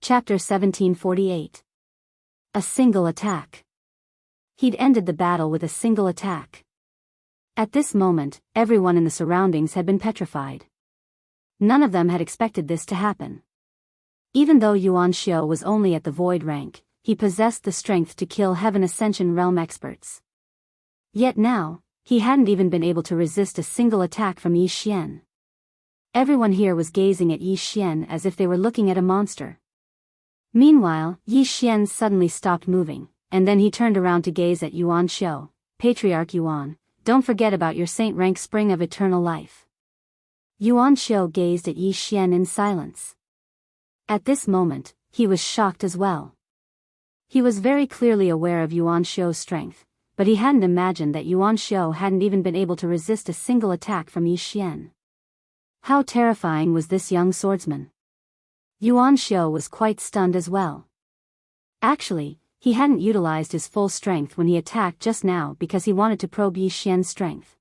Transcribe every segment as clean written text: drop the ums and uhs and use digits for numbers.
Chapter 1748. A single attack. He'd ended the battle with a single attack. At this moment, everyone in the surroundings had been petrified. None of them had expected this to happen. Even though Yuan Xiao was only at the void rank, he possessed the strength to kill Heaven Ascension realm experts. Yet now, he hadn't even been able to resist a single attack from Yi Xian. Everyone here was gazing at Yi Xian as if they were looking at a monster. Meanwhile, Yi Xian suddenly stopped moving, and then he turned around to gaze at Yuan Xiao. Patriarch Yuan, don't forget about your saint rank spring of eternal life. Yuan Xiao gazed at Yi Xian in silence. At this moment, he was shocked as well. He was very clearly aware of Yuan Xiao's strength, but he hadn't imagined that Yuan Xiao hadn't even been able to resist a single attack from Yi Xian. How terrifying was this young swordsman? Yuan Xiao was quite stunned as well. Actually, he hadn't utilized his full strength when he attacked just now because he wanted to probe Yi Xian's strength.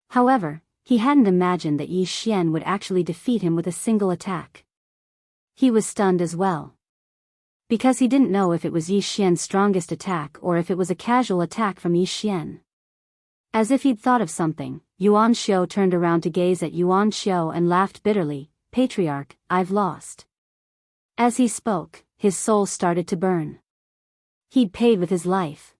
However, he hadn't imagined that Yi Xian would actually defeat him with a single attack. He was stunned as well. Because he didn't know if it was Yi Xian's strongest attack or if it was a casual attack from Yi Xian. As if he'd thought of something, Yuan Xiao turned around to gaze at Yuan Xiao and laughed bitterly. Patriarch, I've lost. As he spoke, his soul started to burn. He'd paid with his life.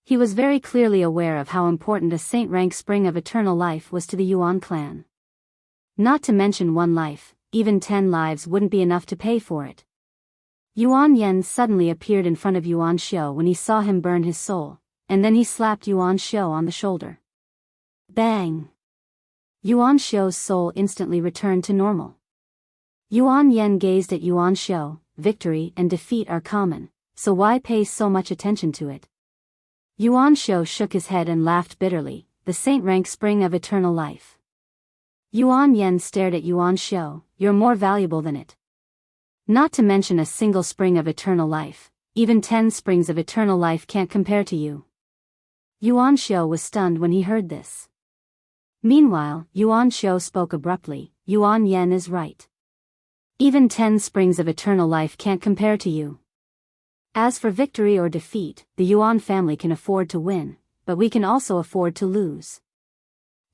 He was very clearly aware of how important a saint rank spring of eternal life was to the Yuan clan. Not to mention one life, even 10 lives wouldn't be enough to pay for it. Yuan Yan suddenly appeared in front of Yuan Xiao when he saw him burn his soul, and then he slapped Yuan Xiao on the shoulder. Bang! Yuan Xiao's soul instantly returned to normal. Yuan Yan gazed at Yuan Xiao. Victory and defeat are common, so why pay so much attention to it? Yuan Xiao shook his head and laughed bitterly. The saint rank spring of eternal life. Yuan Yan stared at Yuan Xiao. You're more valuable than it. Not to mention a single spring of eternal life, even 10 springs of eternal life can't compare to you. Yuan Xiao was stunned when he heard this. Meanwhile, Yuan Xiao spoke abruptly. Yuan Yan is right. Even 10 springs of eternal life can't compare to you. As for victory or defeat, the Yuan family can afford to win, but we can also afford to lose.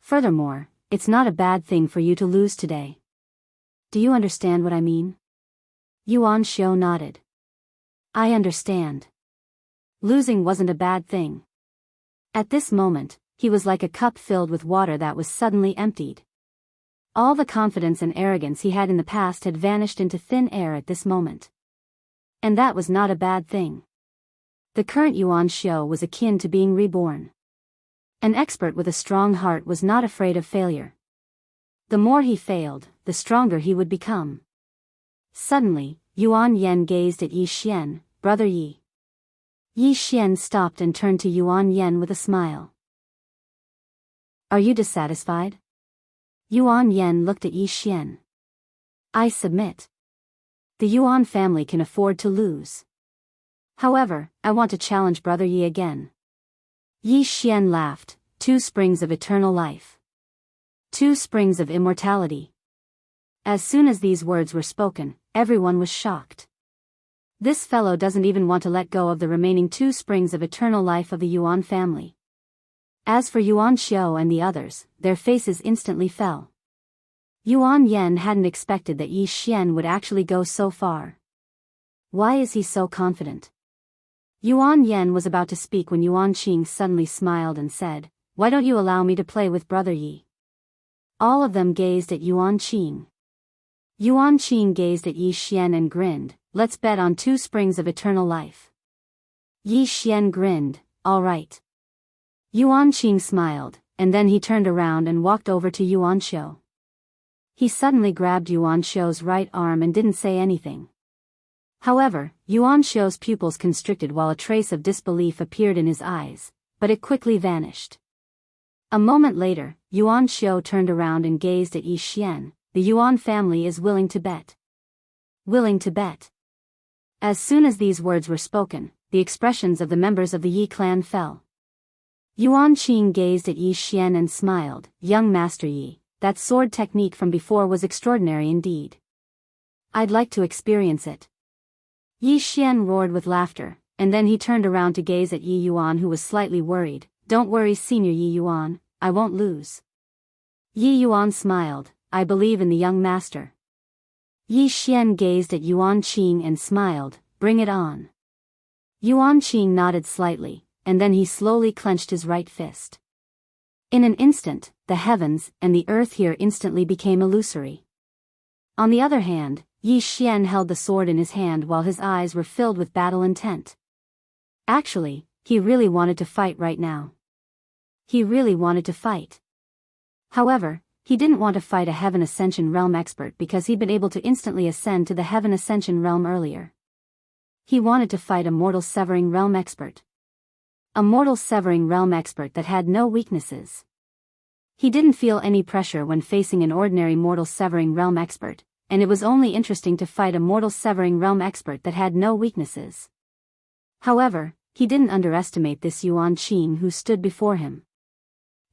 Furthermore, it's not a bad thing for you to lose today. Do you understand what I mean? Yuan Xiao nodded. I understand. Losing wasn't a bad thing. At this moment, he was like a cup filled with water that was suddenly emptied. All the confidence and arrogance he had in the past had vanished into thin air at this moment. And that was not a bad thing. The current Yuan Xiao was akin to being reborn. An expert with a strong heart was not afraid of failure. The more he failed, the stronger he would become. Suddenly, Yuan Yan gazed at Yi Xian. Brother Yi. Yi Xian stopped and turned to Yuan Yan with a smile. Are you dissatisfied? Yuan Yan looked at Yi Xian. I submit. The Yuan family can afford to lose. However, I want to challenge Brother Yi again. Yi Xian laughed. 2 springs of eternal life. 2 springs of immortality. As soon as these words were spoken, everyone was shocked. This fellow doesn't even want to let go of the remaining 2 springs of eternal life of the Yuan family. As for Yuan Xiao and the others, their faces instantly fell. Yuan Yan hadn't expected that Yi Xian would actually go so far. Why is he so confident? Yuan Yan was about to speak when Yuan Qing suddenly smiled and said, Why don't you allow me to play with Brother Yi? All of them gazed at Yuan Qing. Yuan Qing gazed at Yi Xian and grinned. Let's bet on 2 springs of eternal life. Yi Xian grinned. All right. Yuan Qing smiled, and then he turned around and walked over to Yuan Xiao. He suddenly grabbed Yuan Xiao's right arm and didn't say anything. However, Yuan Xiao's pupils constricted while a trace of disbelief appeared in his eyes, but it quickly vanished. A moment later, Yuan Xiao turned around and gazed at Yi Xian. The Yuan family is willing to bet. Willing to bet. As soon as these words were spoken, the expressions of the members of the Yi clan fell. Yuan Qing gazed at Yi Xian and smiled. Young Master Yi, that sword technique from before was extraordinary indeed. I'd like to experience it. Yi Xian roared with laughter, and then he turned around to gaze at Yi Yuan, who was slightly worried. Don't worry, Senior Yi Yuan, I won't lose. Yi Yuan smiled, I believe in the young master. Yi Xian gazed at Yuan Qing and smiled, bring it on. Yuan Qing nodded slightly, and then he slowly clenched his right fist. In an instant, the heavens and the earth here instantly became illusory. On the other hand, Yi Xian held the sword in his hand while his eyes were filled with battle intent. Actually, he really wanted to fight right now. He really wanted to fight. However, he didn't want to fight a Heaven Ascension Realm expert because he'd been able to instantly ascend to the Heaven Ascension Realm earlier. He wanted to fight a Mortal Severing Realm expert. A Mortal Severing Realm expert that had no weaknesses. He didn't feel any pressure when facing an ordinary Mortal Severing Realm expert, and it was only interesting to fight a Mortal Severing Realm expert that had no weaknesses. However, he didn't underestimate this Yuan Qing who stood before him.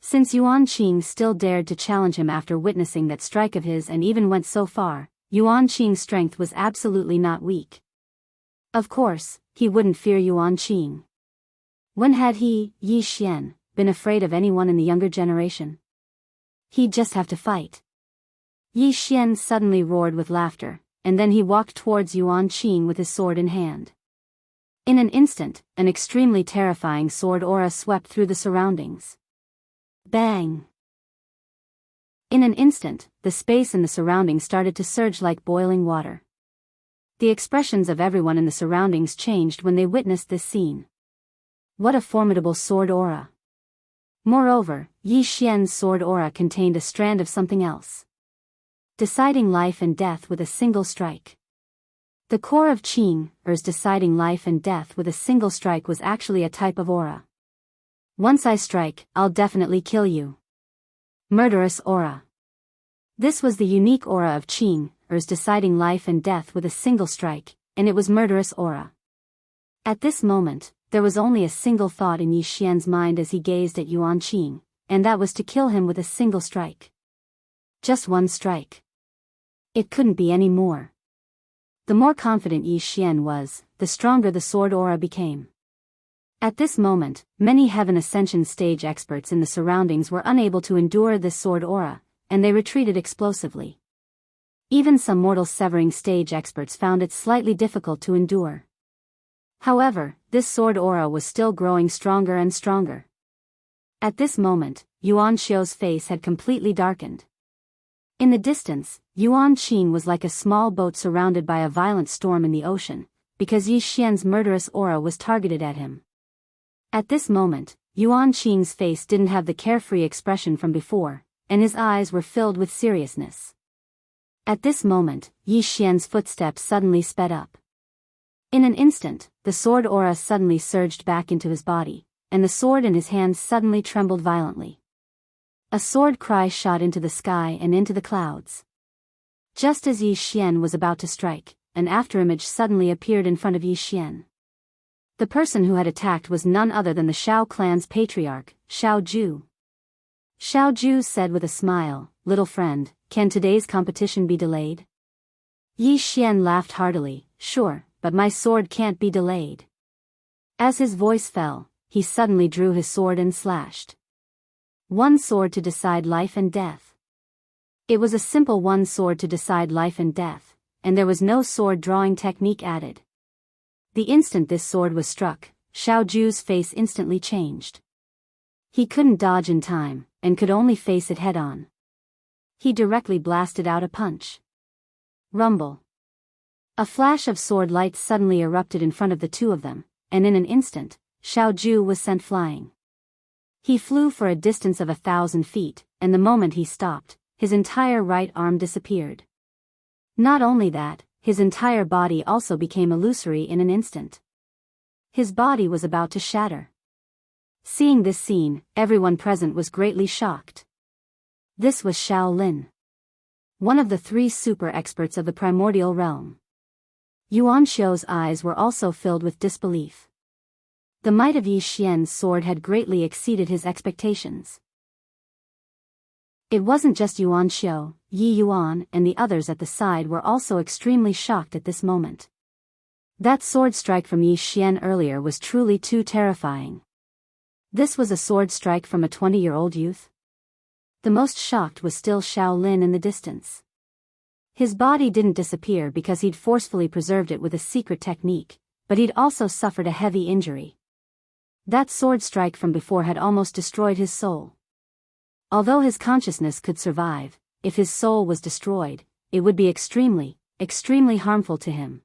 Since Yuan Qing still dared to challenge him after witnessing that strike of his and even went so far, Yuan Qing's strength was absolutely not weak. Of course, he wouldn't fear Yuan Qing. When had he, Yi Xian, been afraid of anyone in the younger generation? He'd just have to fight. Yi Xian suddenly roared with laughter, and then he walked towards Yuan Qing with his sword in hand. In an instant, an extremely terrifying sword aura swept through the surroundings. Bang! In an instant, the space in the surroundings started to surge like boiling water. The expressions of everyone in the surroundings changed when they witnessed this scene. What a formidable sword aura! Moreover, Yi Xian's sword aura contained a strand of something else. Deciding life and death with a single strike. The core of Qing, Er's deciding life and death with a single strike was actually a type of aura. Once I strike, I'll definitely kill you. Murderous aura. This was the unique aura of Qing, Er's deciding life and death with a single strike, and it was murderous aura. At this moment, there was only a single thought in Yi Xian's mind as he gazed at Yuan Qing, and that was to kill him with a single strike. Just one strike. It couldn't be any more. The more confident Yi Xian was, the stronger the sword aura became. At this moment, many Heaven Ascension stage experts in the surroundings were unable to endure this sword aura, and they retreated explosively. Even some Mortal Severing stage experts found it slightly difficult to endure. However, this sword aura was still growing stronger and stronger. At this moment, Yuan Xiu's face had completely darkened. In the distance, Yuan Qing was like a small boat surrounded by a violent storm in the ocean, because Yi Xian's murderous aura was targeted at him. At this moment, Yuan Qing's face didn't have the carefree expression from before, and his eyes were filled with seriousness. At this moment, Yi Xian's footsteps suddenly sped up. In an instant, the sword aura suddenly surged back into his body, and the sword in his hands suddenly trembled violently. A sword cry shot into the sky and into the clouds. Just as Yi Xian was about to strike, an afterimage suddenly appeared in front of Yi Xian. The person who had attacked was none other than the Shao clan's patriarch, Shao Ju. Shao Ju said with a smile, "Little friend, can today's competition be delayed?" Yi Xian laughed heartily, "Sure, but my sword can't be delayed." As his voice fell, he suddenly drew his sword and slashed. One sword to decide life and death. It was a simple one sword to decide life and death, and there was no sword drawing technique added. The instant this sword was struck, Shao Ju's face instantly changed. He couldn't dodge in time, and could only face it head-on. He directly blasted out a punch. Rumble. A flash of sword light suddenly erupted in front of the two of them, and in an instant, Shao Ju was sent flying. He flew for a distance of 1,000 feet, and the moment he stopped, his entire right arm disappeared. Not only that, his entire body also became illusory in an instant. His body was about to shatter. Seeing this scene, everyone present was greatly shocked. This was Shaolin, one of the 3 super experts of the primordial realm. Yuan Xiu's eyes were also filled with disbelief. The might of Yi Xian's sword had greatly exceeded his expectations. It wasn't just Yuan Xiu, Yi Yuan and the others at the side were also extremely shocked at this moment. That sword strike from Yi Xian earlier was truly too terrifying. This was a sword strike from a 20-year-old youth? The most shocked was still Shaolin in the distance. His body didn't disappear because he'd forcefully preserved it with a secret technique, but he'd also suffered a heavy injury. That sword strike from before had almost destroyed his soul. Although his consciousness could survive, if his soul was destroyed, it would be extremely, extremely harmful to him.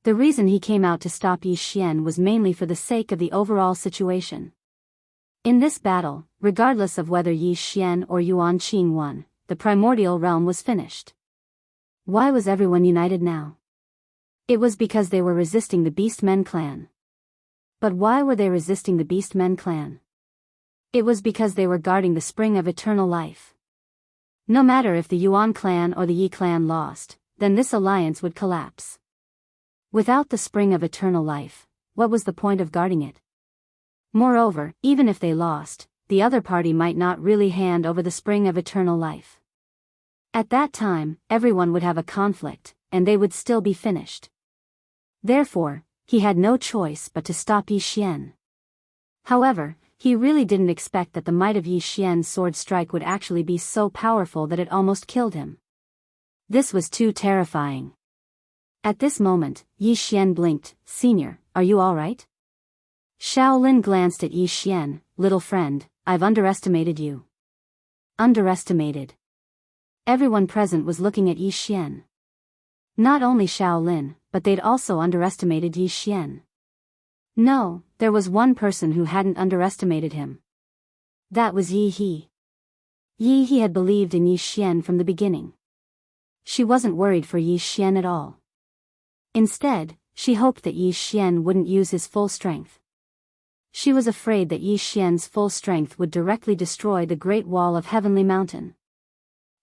The reason he came out to stop Yi Xian was mainly for the sake of the overall situation. In this battle, regardless of whether Yi Xian or Yuan Qing won, the primordial realm was finished. Why was everyone united now? It was because they were resisting the Beastmen clan. But why were they resisting the Beastmen clan? It was because they were guarding the spring of eternal life. No matter if the Yuan clan or the Yi clan lost, then this alliance would collapse. Without the spring of eternal life, what was the point of guarding it? Moreover, even if they lost, the other party might not really hand over the spring of eternal life. At that time, everyone would have a conflict, and they would still be finished. Therefore, he had no choice but to stop Yi Xian. However, he really didn't expect that the might of Yi Xian's sword strike would actually be so powerful that it almost killed him. This was too terrifying. At this moment, Yi Xian blinked. "Senior, are you all right?" Shaolin glanced at Yi Xian. "Little friend, I've underestimated you." Underestimated. Everyone present was looking at Yi Xian. Not only Shaolin, but they'd also underestimated Yi Xian. No, there was one person who hadn't underestimated him. That was Yi He. Yi He had believed in Yi Xian from the beginning. She wasn't worried for Yi Xian at all. Instead, she hoped that Yi Xian wouldn't use his full strength. She was afraid that Yi Xian's full strength would directly destroy the Great Wall of Heavenly Mountain.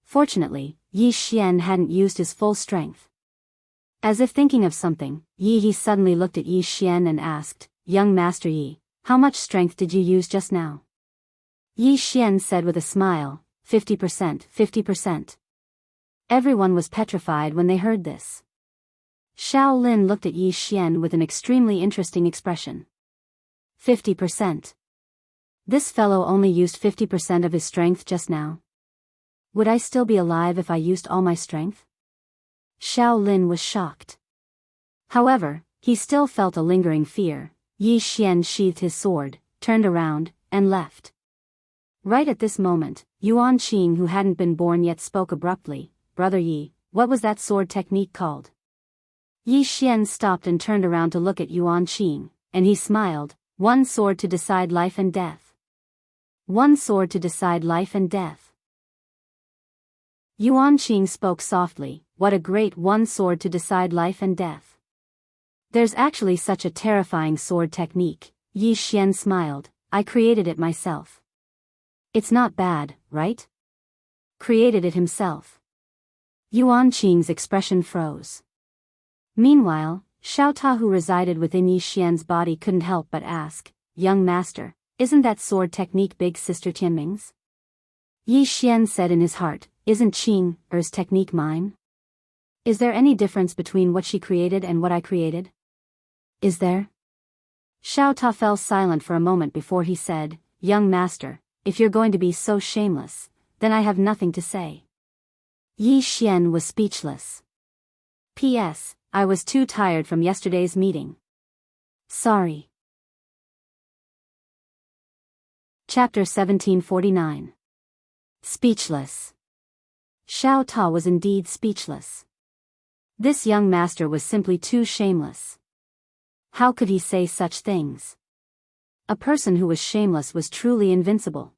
Fortunately, Yi Xian hadn't used his full strength. As if thinking of something, Yi He suddenly looked at Yi Xian and asked, "Young Master Yi, how much strength did you use just now?" Yi Xian said with a smile, 50%, 50%. Everyone was petrified when they heard this. Shaolin looked at Yi Xian with an extremely interesting expression. 50%. This fellow only used 50% of his strength just now. Would I still be alive if I used all my strength? Shaolin was shocked. However, he still felt a lingering fear. Yi Xian sheathed his sword, turned around, and left. Right at this moment, Yuan Qing, who hadn't been born yet, spoke abruptly. "Brother Yi, what was that sword technique called?" Yi Xian stopped and turned around to look at Yuan Qing, and he smiled. "One sword to decide life and death." One sword to decide life and death. Yuan Qing spoke softly. "What a great one sword to decide life and death. There's actually such a terrifying sword technique." Yi Xian smiled. "I created it myself." "It's not bad, right?" Created it himself. Yuan Qing's expression froze. Meanwhile, Xiao Ta, who resided within Yi Xian's body, couldn't help but ask, "Young master, isn't that sword technique Big Sister Tianming's?" Yi Xian said in his heart, "Isn't Qing Er's technique mine? Is there any difference between what she created and what I created? Is there?" Xiao Ta fell silent for a moment before he said, "Young master, if you're going to be so shameless, then I have nothing to say." Yi Xian was speechless. P.S. I was too tired from yesterday's meeting. Sorry. Chapter 1749. Speechless. Xiao Ta was indeed speechless. This young master was simply too shameless. How could he say such things? A person who was shameless was truly invincible.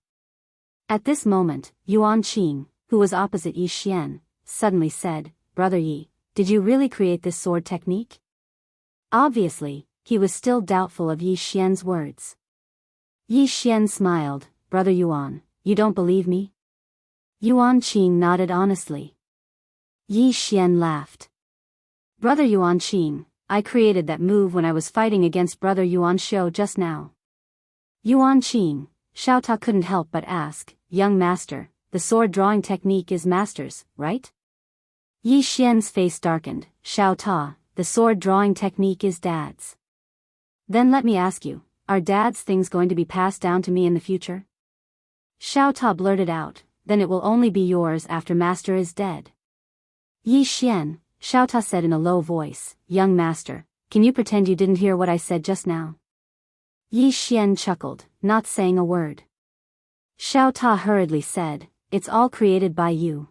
At this moment, Yuan Qing, who was opposite Yi Xian, suddenly said, "Brother Yi, did you really create this sword technique?" Obviously, he was still doubtful of Yi Xian's words. Yi Xian smiled. "Brother Yuan, you don't believe me?" Yuan Qing nodded honestly. Yi Xian laughed. "Brother Yuan Qing, I created that move when I was fighting against Brother Yuan Xiu just now." Yuan Qing, Xiao Ta couldn't help but ask, "Young master, the sword drawing technique is master's, right?" Yi Xian's face darkened. "Xiao Ta, the sword drawing technique is Dad's. Then let me ask you, are Dad's things going to be passed down to me in the future? Xiao Ta blurted out, then it will only be yours after Master is dead. Yi Xian, Xiao Ta said in a low voice, young master, can you pretend you didn't hear what I said just now? Yi Xian chuckled, not saying a word. Xiao Ta hurriedly said, it's all created by you.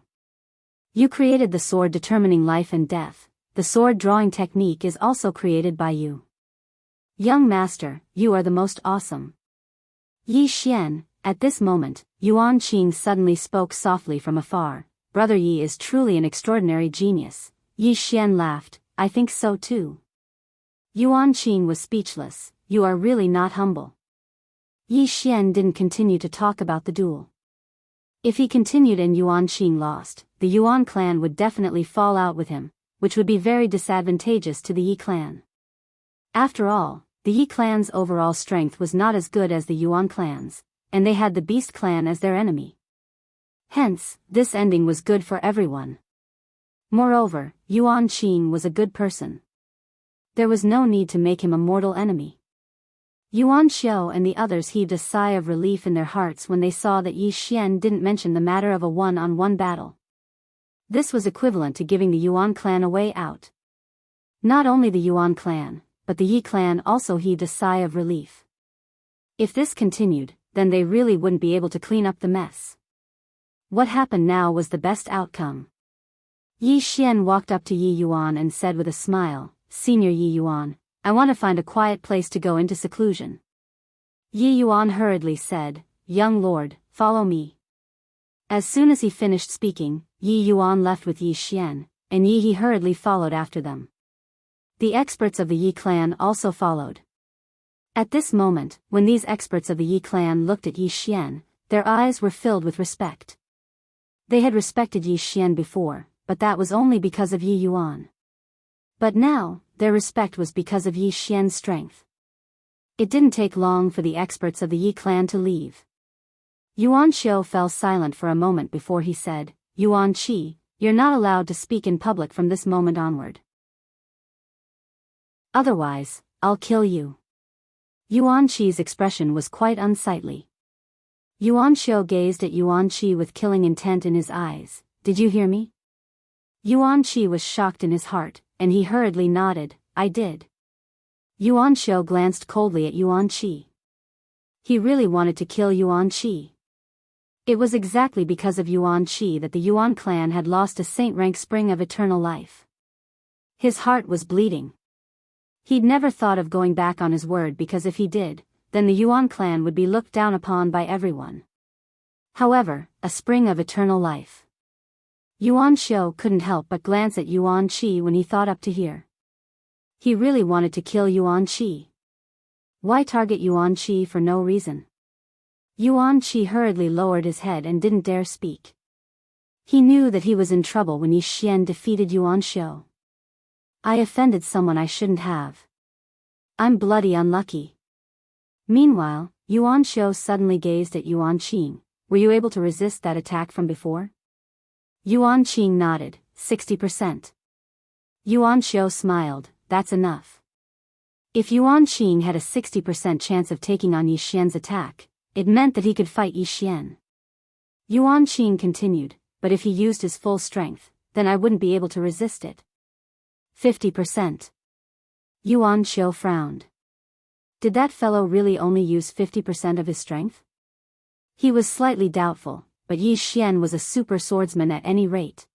You created the sword determining life and death, the sword drawing technique is also created by you. Young master, you are the most awesome. Yi Xian, at this moment, Yuan Qing suddenly spoke softly from afar, Brother Yi is truly an extraordinary genius. Yi Xian laughed, I think so too. Yuan Qing was speechless, you are really not humble. Yi Xian didn't continue to talk about the duel. If he continued and Yuan Qing lost, the Yuan clan would definitely fall out with him, which would be very disadvantageous to the Yi clan. After all, the Yi clan's overall strength was not as good as the Yuan clan's, and they had the Beast clan as their enemy. Hence, this ending was good for everyone. Moreover, Yuan Qing was a good person. There was no need to make him a mortal enemy. Yuan Xiao and the others heaved a sigh of relief in their hearts when they saw that Yi Xian didn't mention the matter of a one-on-one battle. This was equivalent to giving the Yuan clan a way out. Not only the Yuan clan, but the Yi clan also heaved a sigh of relief. If this continued, then they really wouldn't be able to clean up the mess. What happened now was the best outcome. Yi Xian walked up to Yi Yuan and said with a smile, Senior Yi Yuan, I want to find a quiet place to go into seclusion. Yi Yuan hurriedly said, Young lord, follow me. As soon as he finished speaking, Yi Yuan left with Yi Xian, and Yi hurriedly followed after them. The experts of the Yi clan also followed. At this moment, when these experts of the Yi clan looked at Yi Xian, their eyes were filled with respect. They had respected Yi Xian before, but that was only because of Yi Yuan. But now, their respect was because of Yi Xian's strength. It didn't take long for the experts of the Yi clan to leave. Yuan Xiao fell silent for a moment before he said, Yuan Qi, you're not allowed to speak in public from this moment onward. Otherwise, I'll kill you. Yuan Qi's expression was quite unsightly. Yuan Xiao gazed at Yuan Qi with killing intent in his eyes. Did you hear me? Yuan Qi was shocked in his heart, and he hurriedly nodded, I did. Yuan Xiao glanced coldly at Yuan Qi. He really wanted to kill Yuan Qi. It was exactly because of Yuan Qi that the Yuan clan had lost a saint-rank spring of eternal life. His heart was bleeding. He'd never thought of going back on his word because if he did, then the Yuan clan would be looked down upon by everyone. However, a spring of eternal life. Yuan Xiao couldn't help but glance at Yuan Qi when he thought up to here. He really wanted to kill Yuan Qi. Why target Yuan Qi for no reason? Yuan Qi hurriedly lowered his head and didn't dare speak. He knew that he was in trouble when Yi Xian defeated Yuan Xiao. I offended someone I shouldn't have. I'm bloody unlucky. Meanwhile, Yuan Xiao suddenly gazed at Yuan Qing. Were you able to resist that attack from before? Yuan Qing nodded, 60%. Yuan Xiao smiled, that's enough. If Yuan Qing had a 60% chance of taking on Yi Xian's attack, it meant that he could fight Yi Xian. Yuan Qing continued, but if he used his full strength, then I wouldn't be able to resist it. 50%. Yuan Xiao frowned. Did that fellow really only use 50% of his strength? He was slightly doubtful, but Yi Xian was a super swordsman at any rate.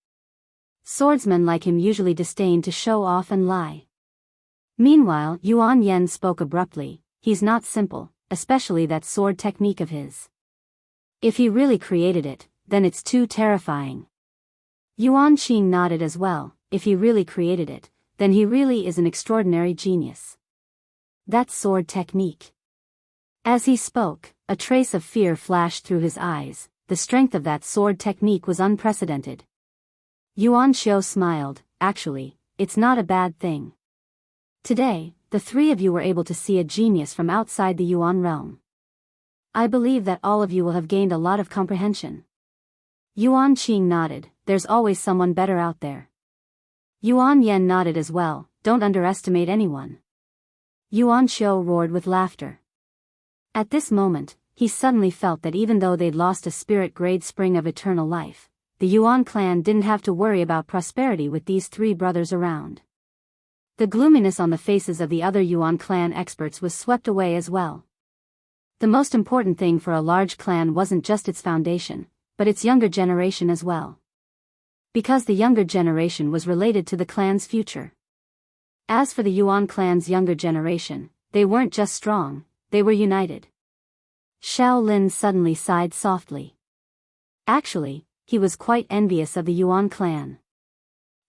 Swordsmen like him usually disdain to show off and lie. Meanwhile, Yuan Yen spoke abruptly, he's not simple, especially that sword technique of his. If he really created it, then it's too terrifying. Yuan Qing nodded as well, if he really created it, then he really is an extraordinary genius. That sword technique. As he spoke, a trace of fear flashed through his eyes, the strength of that sword technique was unprecedented. Yuan Xiao smiled, actually, it's not a bad thing. Today, the three of you were able to see a genius from outside the Yuan realm. I believe that all of you will have gained a lot of comprehension. Yuan Qing nodded, there's always someone better out there. Yuan Yen nodded as well, don't underestimate anyone. Yuan Xiu roared with laughter. At this moment, he suddenly felt that even though they'd lost a spirit-grade spring of eternal life, the Yuan clan didn't have to worry about prosperity with these three brothers around. The gloominess on the faces of the other Yuan clan experts was swept away as well. The most important thing for a large clan wasn't just its foundation, but its younger generation as well. Because the younger generation was related to the clan's future. As for the Yuan clan's younger generation, they weren't just strong, they were united. Xiao Lin suddenly sighed softly. Actually, he was quite envious of the Yuan clan.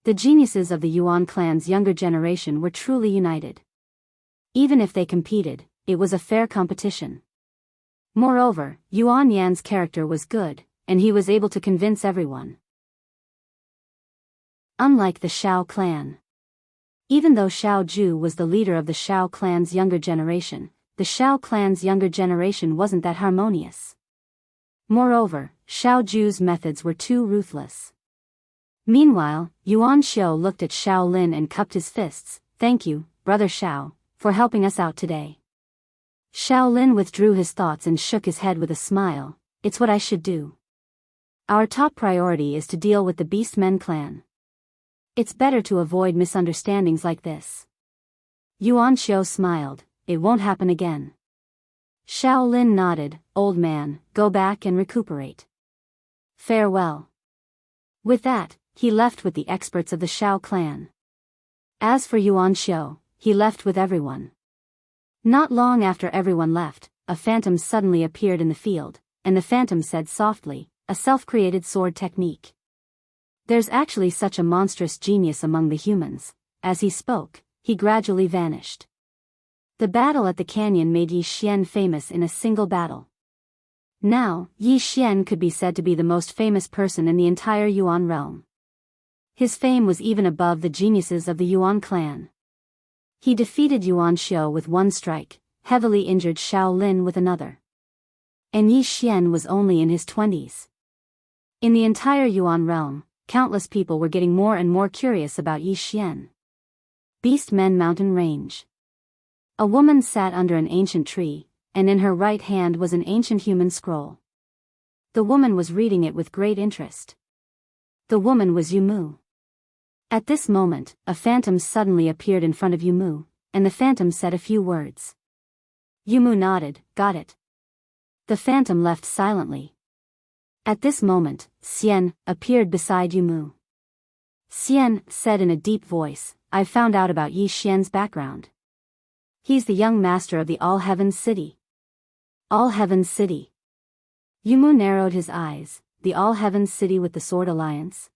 The geniuses of the Yuan clan's younger generation were truly united. Even if they competed, it was a fair competition. Moreover, Yuan Yan's character was good, and he was able to convince everyone. Unlike the Shao clan. Even though Xiao Ju was the leader of the Shao clan's younger generation, the Shao clan's younger generation wasn't that harmonious. Moreover, Xiao Ju's methods were too ruthless. Meanwhile, Yuan Xiu looked at Xiao Lin and cupped his fists. Thank you, Brother Xiao, for helping us out today. Xiao Lin withdrew his thoughts and shook his head with a smile. It's what I should do. Our top priority is to deal with the Beastmen clan. It's better to avoid misunderstandings like this. Yuan Xiu smiled. It won't happen again. Xiao Lin nodded. Old man, go back and recuperate. Farewell. With that, he left with the experts of the Shao clan. As for Yuan Xiu, he left with everyone. Not long after everyone left, a phantom suddenly appeared in the field, and the phantom said softly, a self-created sword technique. There's actually such a monstrous genius among the humans. As he spoke, he gradually vanished. The battle at the canyon made Yi Xian famous in a single battle. Now, Yi Xian could be said to be the most famous person in the entire Yuan realm. His fame was even above the geniuses of the Yuan clan. He defeated Yuan Xiu with one strike, heavily injured Xiao Lin with another. And Yi Xian was only in his 20s. In the entire Yuan realm, countless people were getting more and more curious about Yi Xian. Beastmen Mountain Range. A woman sat under an ancient tree, and in her right hand was an ancient human scroll. The woman was reading it with great interest. The woman was Yumu. At this moment, a phantom suddenly appeared in front of Yumu, and the phantom said a few words. Yumu nodded. Got it. The phantom left silently. At this moment, Xian appeared beside Yumu. Xian said in a deep voice, I've found out about Yi Xian's background. He's the young master of the All Heavens City. All Heavens City. Yumu narrowed his eyes. The All Heavens City with the Sword Alliance?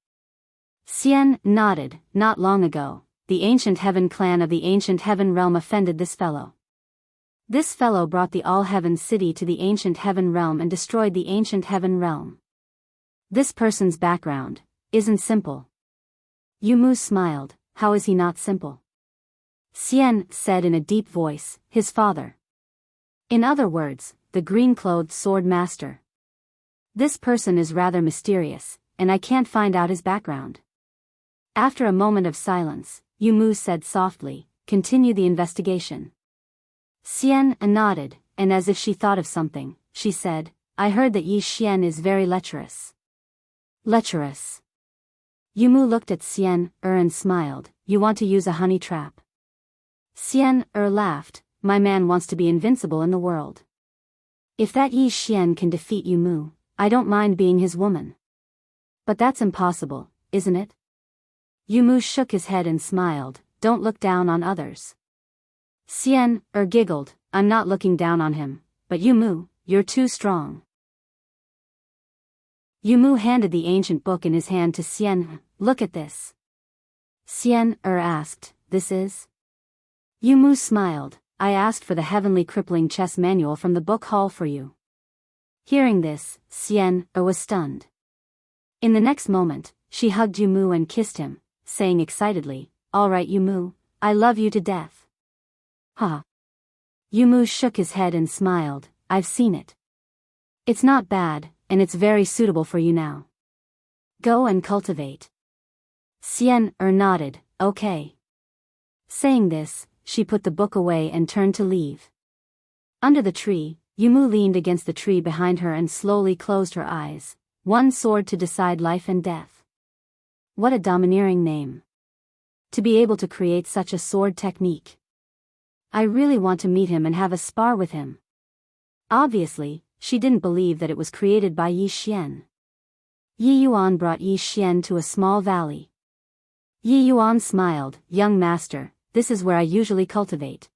Xian nodded. Not long ago, the Ancient Heaven clan of the Ancient Heaven realm offended this fellow. This fellow brought the All Heavens City to the Ancient Heaven realm and destroyed the Ancient Heaven realm. This person's background isn't simple. Yumu smiled. How is he not simple? Xian said in a deep voice, his father. In other words, the green-clothed sword master. This person is rather mysterious, and I can't find out his background. After a moment of silence, Yumu said softly, continue the investigation. Xian nodded, and as if she thought of something, she said, I heard that Yi Xian is very lecherous. Lecherous. Yumu looked at Xian and smiled. You want to use a honey trap? Xian laughed. My man wants to be invincible in the world. If that Yi Xian can defeat Yumu, I don't mind being his woman. But that's impossible, isn't it? Yumu shook his head and smiled. Don't look down on others. Xian giggled. I'm not looking down on him, but Yumu, you're too strong. Yumu handed the ancient book in his hand to Xian. Look at this. Xian asked, this is? Yumu smiled. I asked for the heavenly crippling chess manual from the book hall for you. Hearing this, Xian was stunned. In the next moment, she hugged Yumu and kissed him, saying excitedly, all right Yumu, I love you to death. Ha. Yumu shook his head and smiled. I've seen it. It's not bad, and it's very suitable for you now. Go and cultivate. Xian nodded. Okay. Saying this, she put the book away and turned to leave. Under the tree, Yumu leaned against the tree behind her and slowly closed her eyes. One sword to decide life and death. What a domineering name. To be able to create such a sword technique. I really want to meet him and have a spar with him. Obviously, she didn't believe that it was created by Yi Xian. Yi Yuan brought Yi Xian to a small valley. Yi Yuan smiled, "Young master, this is where I usually cultivate.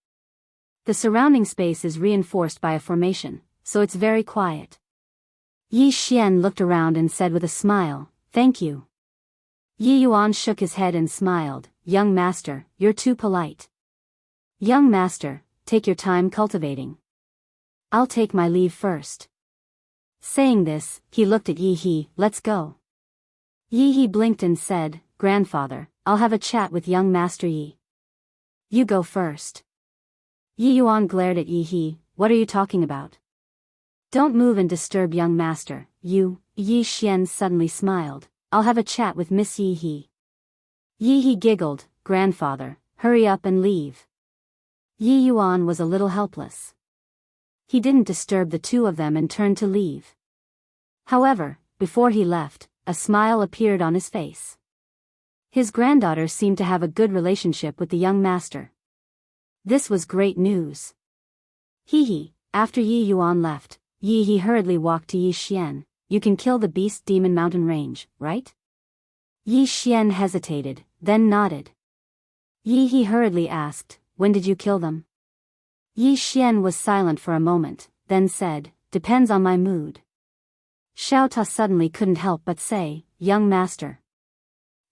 The surrounding space is reinforced by a formation, so it's very quiet." Yi Xian looked around and said with a smile, "Thank you." Yi Yuan shook his head and smiled, "Young master, you're too polite. Young master, take your time cultivating. I'll take my leave first." Saying this, he looked at Yi He, "Let's go." Yi He blinked and said, "Grandfather, I'll have a chat with young master Yi." "You go first." Yi Yuan glared at Yi He, "What are you talking about? Don't move and disturb young master, you." Yi Xian suddenly smiled, "I'll have a chat with Miss Yi He." Yi He giggled, "Grandfather, hurry up and leave." Yi Yuan was a little helpless. He didn't disturb the two of them and turned to leave. However, before he left, a smile appeared on his face. His granddaughter seemed to have a good relationship with the young master. This was great news. He. After Yi Yuan left, Yi He hurriedly walked to Yi Xian. "You can kill the beast demon mountain range, right?" Yi Xian hesitated, then nodded. Yi He hurriedly asked, "When did you kill them?" Yi Xian was silent for a moment, then said, "Depends on my mood." Xiao Ta suddenly couldn't help but say, "Young master.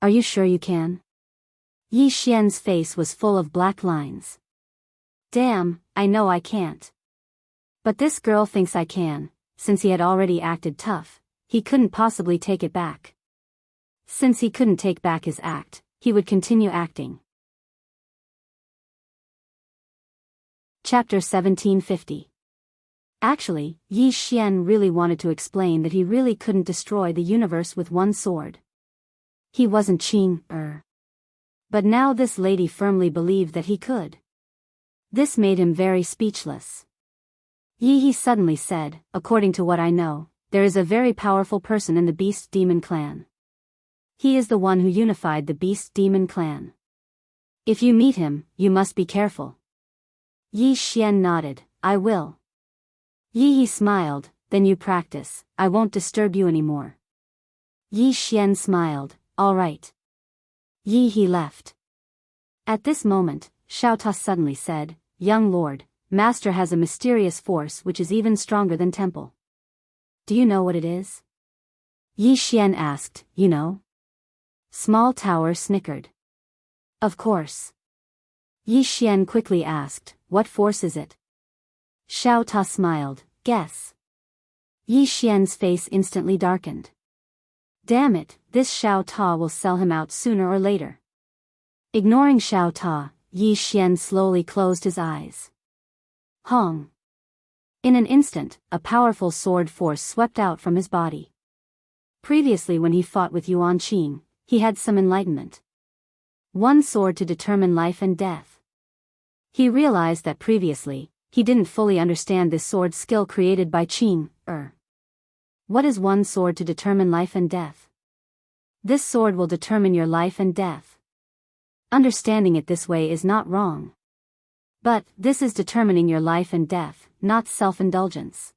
Are you sure you can?" Yi Xian's face was full of black lines. "Damn, I know I can't. But this girl thinks I can." Since he had already acted tough, he couldn't possibly take it back. Since he couldn't take back his act, he would continue acting. Chapter 1750. Actually, Yi Xian really wanted to explain that he really couldn't destroy the universe with one sword. He wasn't Qing. But now this lady firmly believed that he could. This made him very speechless. Yi He suddenly said, "According to what I know, there is a very powerful person in the Beast Demon clan. He is the one who unified the Beast Demon clan. If you meet him, you must be careful." Yi Xian nodded, "I will." Yi He smiled, "Then you practice, I won't disturb you anymore." Yi Xian smiled, "All right." Yi He left. At this moment, Xiao Ta suddenly said, "Young lord, Master has a mysterious force which is even stronger than temple. Do you know what it is?" Yi Xian asked, "You know?" Small Tower snickered. "Of course." Yi Xian quickly asked, "What force is it?" Xiao Ta smiled, "Guess." Yi Xian's face instantly darkened. Damn it, this Xiao Ta will sell him out sooner or later. Ignoring Xiao Ta, Yi Xian slowly closed his eyes. Hong. In an instant, a powerful sword force swept out from his body. Previously when he fought with Yuan Qing, he had some enlightenment. One sword to determine life and death. He realized that previously, he didn't fully understand this sword skill created by Qing. What is one sword to determine life and death? This sword will determine your life and death. Understanding it this way is not wrong. But, this is determining your life and death, not self-indulgence.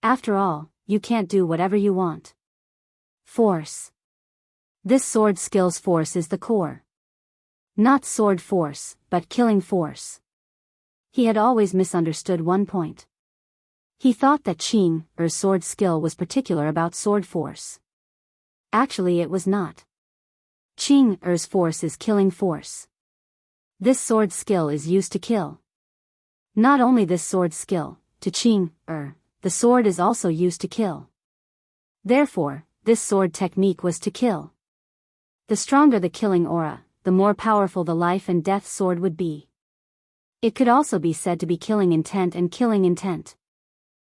After all, you can't do whatever you want. Force. This sword skill's force is the core. Not sword force, but killing force. He had always misunderstood one point. He thought that Qing's sword skill was particular about sword force. Actually it was not. Qing's force is killing force. This sword skill is used to kill. Not only this sword skill, to Qing, the sword is also used to kill. Therefore, this sword technique was to kill. The stronger the killing aura, the more powerful the life and death sword would be. It could also be said to be killing intent and killing intent.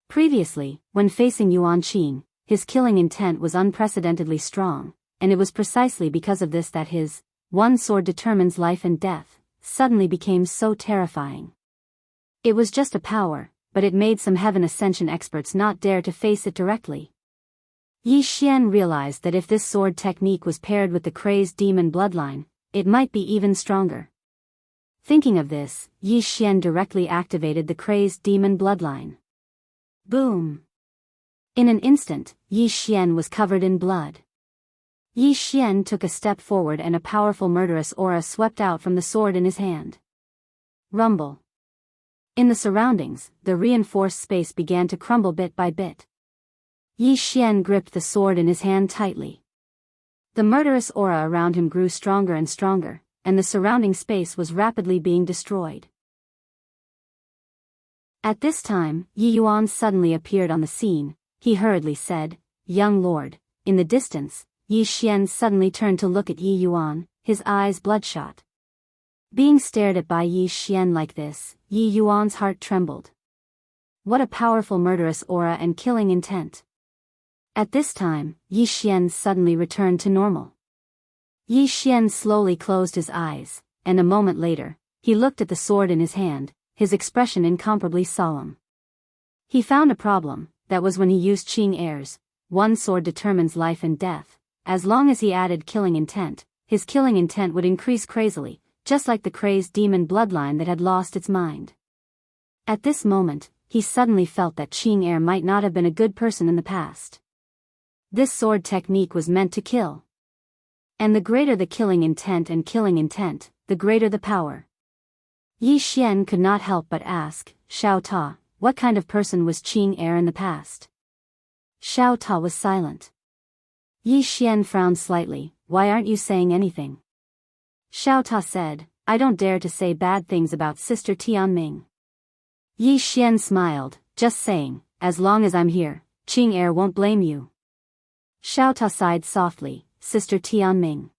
Previously, when facing Yuan Qing, his killing intent was unprecedentedly strong, and it was precisely because of this that his one sword determines life and death suddenly became so terrifying. It was just a power, but it made some heaven ascension experts not dare to face it directly. Yi Xian realized that if this sword technique was paired with the crazed demon bloodline, it might be even stronger. Thinking of this, Yi Xian directly activated the crazed demon bloodline. Boom! In an instant, Yi Xian was covered in blood. Yi Xian took a step forward and a powerful murderous aura swept out from the sword in his hand. Rumble. In the surroundings, the reinforced space began to crumble bit by bit. Yi Xian gripped the sword in his hand tightly. The murderous aura around him grew stronger and stronger, and the surrounding space was rapidly being destroyed. At this time, Yi Yuan suddenly appeared on the scene. He hurriedly said, "Young lord." In the distance, Yi Xian suddenly turned to look at Yi Yuan, his eyes bloodshot. Being stared at by Yi Xian like this, Yi Yuan's heart trembled. What a powerful murderous aura and killing intent. At this time, Yi Xian suddenly returned to normal. Yi Xian slowly closed his eyes, and a moment later, he looked at the sword in his hand, his expression incomparably solemn. He found a problem, that was when he used Qing airs. One sword determines life and death. As long as he added killing intent, his killing intent would increase crazily, just like the crazed demon bloodline that had lost its mind. At this moment, he suddenly felt that Qing air might not have been a good person in the past. This sword technique was meant to kill. And the greater the killing intent, the greater the power. Yi Xian could not help but ask, "Xiao Ta, what kind of person was Qing air in the past?" Xiao Ta was silent. Yi Xian frowned slightly. "Why aren't you saying anything?" Xiao Ta said, "I don't dare to say bad things about Sister Tianming." Yi Xian smiled, "Just saying, as long as I'm here, Qing air won't blame you." Xiao Ta sighed softly, "Sister Tianming.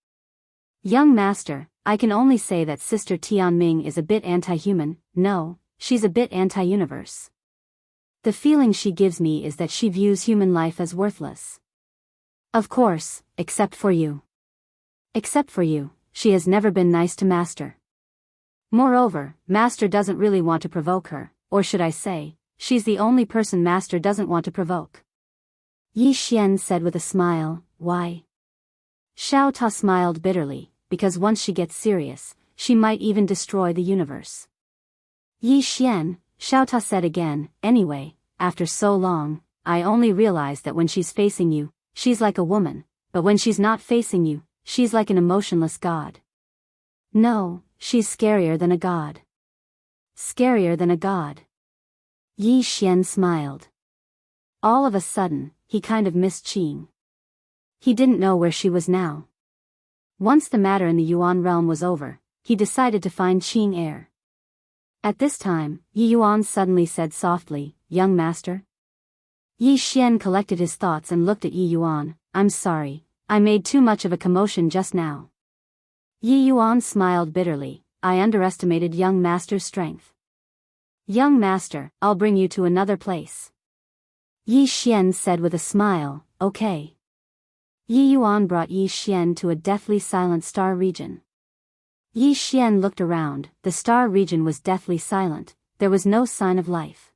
Young master, I can only say that Sister Tianming is a bit anti-human. No, she's a bit anti-universe. The feeling she gives me is that she views human life as worthless. Of course, except for you. Except for you, she has never been nice to Master. Moreover, Master doesn't really want to provoke her, or should I say, she's the only person Master doesn't want to provoke." Yi Xian said with a smile, "Why?" Xiao Ta smiled bitterly, "Because once she gets serious, she might even destroy the universe." "Yi Xian," Xiao Ta said again, "Anyway, after so long, I only realize that when she's facing you, she's like a woman, but when she's not facing you, she's like an emotionless god. No, she's scarier than a god. Scarier than a god." Yi Xian smiled. All of a sudden, he kind of missed Qing. He didn't know where she was now. Once the matter in the Yuan realm was over, he decided to find Qing air. At this time, Yi Yuan suddenly said softly, "Young master?" Yi Xian collected his thoughts and looked at Yi Yuan. "I'm sorry, I made too much of a commotion just now." Yi Yuan smiled bitterly, "I underestimated young master's strength. Young master, I'll bring you to another place." Yi Xian said with a smile, "Okay." Yi Yuan brought Yi Xian to a deathly silent star region. Yi Xian looked around. The star region was deathly silent, there was no sign of life.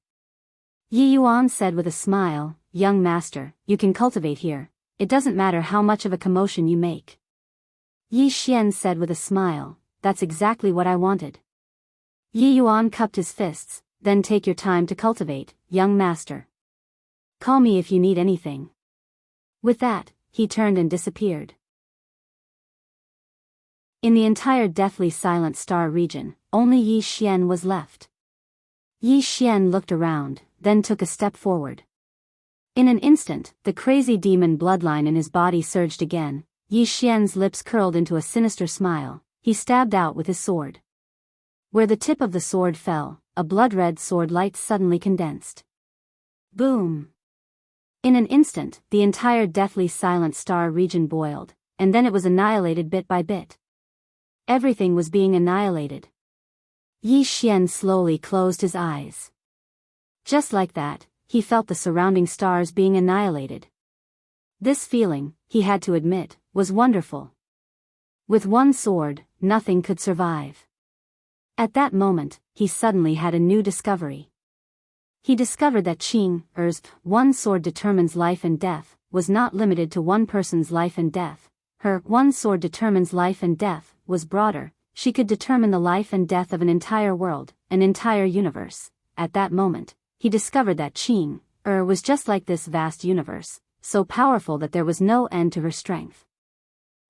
Yi Yuan said with a smile, "Young master, you can cultivate here, it doesn't matter how much of a commotion you make." Yi Xian said with a smile, "That's exactly what I wanted." Yi Yuan cupped his fists, "Then take your time to cultivate, young master. Call me if you need anything." With that, he turned and disappeared. In the entire deathly silent star region, only Yi Xian was left. Yi Xian looked around, then took a step forward. In an instant, the crazy demon bloodline in his body surged again. Yi Xian's lips curled into a sinister smile. He stabbed out with his sword. Where the tip of the sword fell, a blood-red sword light suddenly condensed. Boom! In an instant, the entire deathly silent star region boiled, and then it was annihilated bit by bit. Everything was being annihilated. Yi Xian slowly closed his eyes. Just like that, he felt the surrounding stars being annihilated. This feeling, he had to admit, was wonderful. With one sword, nothing could survive. At that moment, he suddenly had a new discovery. He discovered that Qing Er's one sword determines life and death was not limited to one person's life and death. Her one sword determines life and death was broader. She could determine the life and death of an entire world, an entire universe. At that moment, he discovered that Qing was just like this vast universe, so powerful that there was no end to her strength.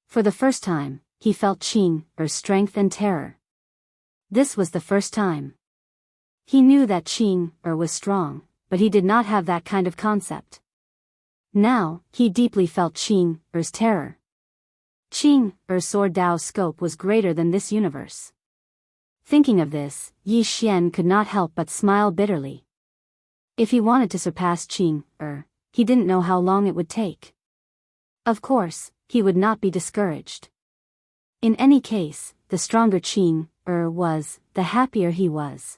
For the first time, he felt Qing strength and terror. This was the first time. He knew that Qing was strong, but he did not have that kind of concept. Now, he deeply felt Qing terror. Qing sword Dao's scope was greater than this universe. Thinking of this, Yi Xian could not help but smile bitterly. If he wanted to surpass Qing he didn't know how long it would take. Of course, he would not be discouraged. In any case, the stronger Qing was, the happier he was.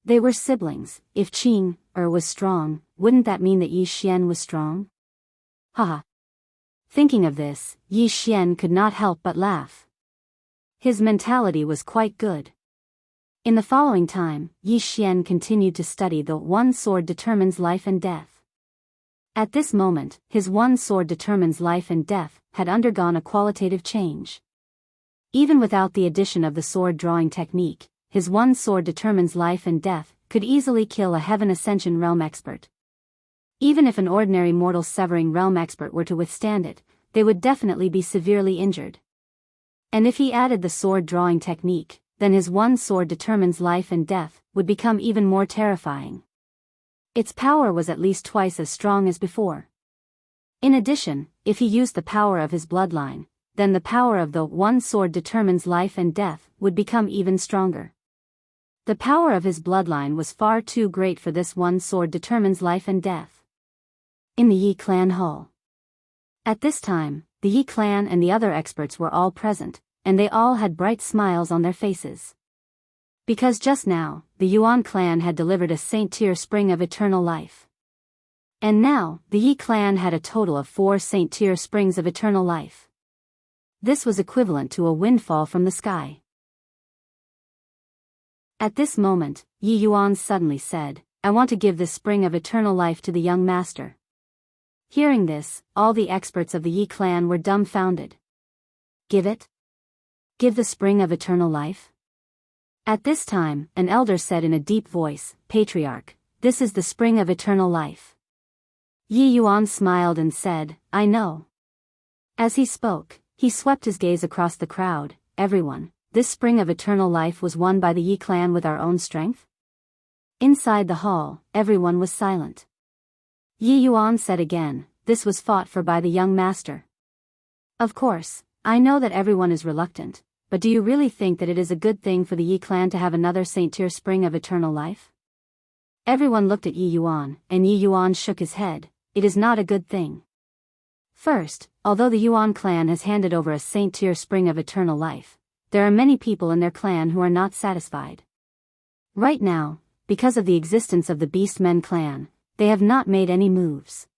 They were siblings. If Qing was strong, wouldn't that mean that Yi Xian was strong? Haha. Thinking of this, Yi Xian could not help but laugh. His mentality was quite good. In the following time, Yi Xian continued to study the one sword determines life and death. At this moment, his one sword determines life and death had undergone a qualitative change. Even without the addition of the sword drawing technique, his one sword determines life and death could easily kill a Heaven Ascension realm expert. Even if an ordinary mortal severing realm expert were to withstand it, they would definitely be severely injured. And if he added the sword drawing technique, then his one sword determines life and death would become even more terrifying. Its power was at least twice as strong as before. In addition, if he used the power of his bloodline, then the power of the one sword determines life and death would become even stronger. The power of his bloodline was far too great for this one sword determines life and death. In the Yi clan hall. At this time, the Yi clan and the other experts were all present, and they all had bright smiles on their faces. Because just now, the Yuan clan had delivered a Saint-tier spring of eternal life. And now, the Yi clan had a total of 4 Saint-tier springs of eternal life. This was equivalent to a windfall from the sky. At this moment, Yi Yuan suddenly said, "I want to give this spring of eternal life to the young master." Hearing this, all the experts of the Yi clan were dumbfounded. Give it? Give the spring of eternal life? At this time, an elder said in a deep voice, "Patriarch, this is the spring of eternal life." Yi Yuan smiled and said, "I know." As he spoke, he swept his gaze across the crowd. "Everyone, this spring of eternal life was won by the Yi clan with our own strength?" Inside the hall, everyone was silent. Yi Yuan said again, "This was fought for by the young master." Of course, I know that everyone is reluctant, but do you really think that it is a good thing for the Yi clan to have another Saint-tier spring of eternal life? Everyone looked at Yi Yuan, and Yi Yuan shook his head. It is not a good thing. First, although the Yuan clan has handed over a Saint-tier spring of eternal life, there are many people in their clan who are not satisfied. Right now, because of the existence of the Beastmen clan, they have not made any moves.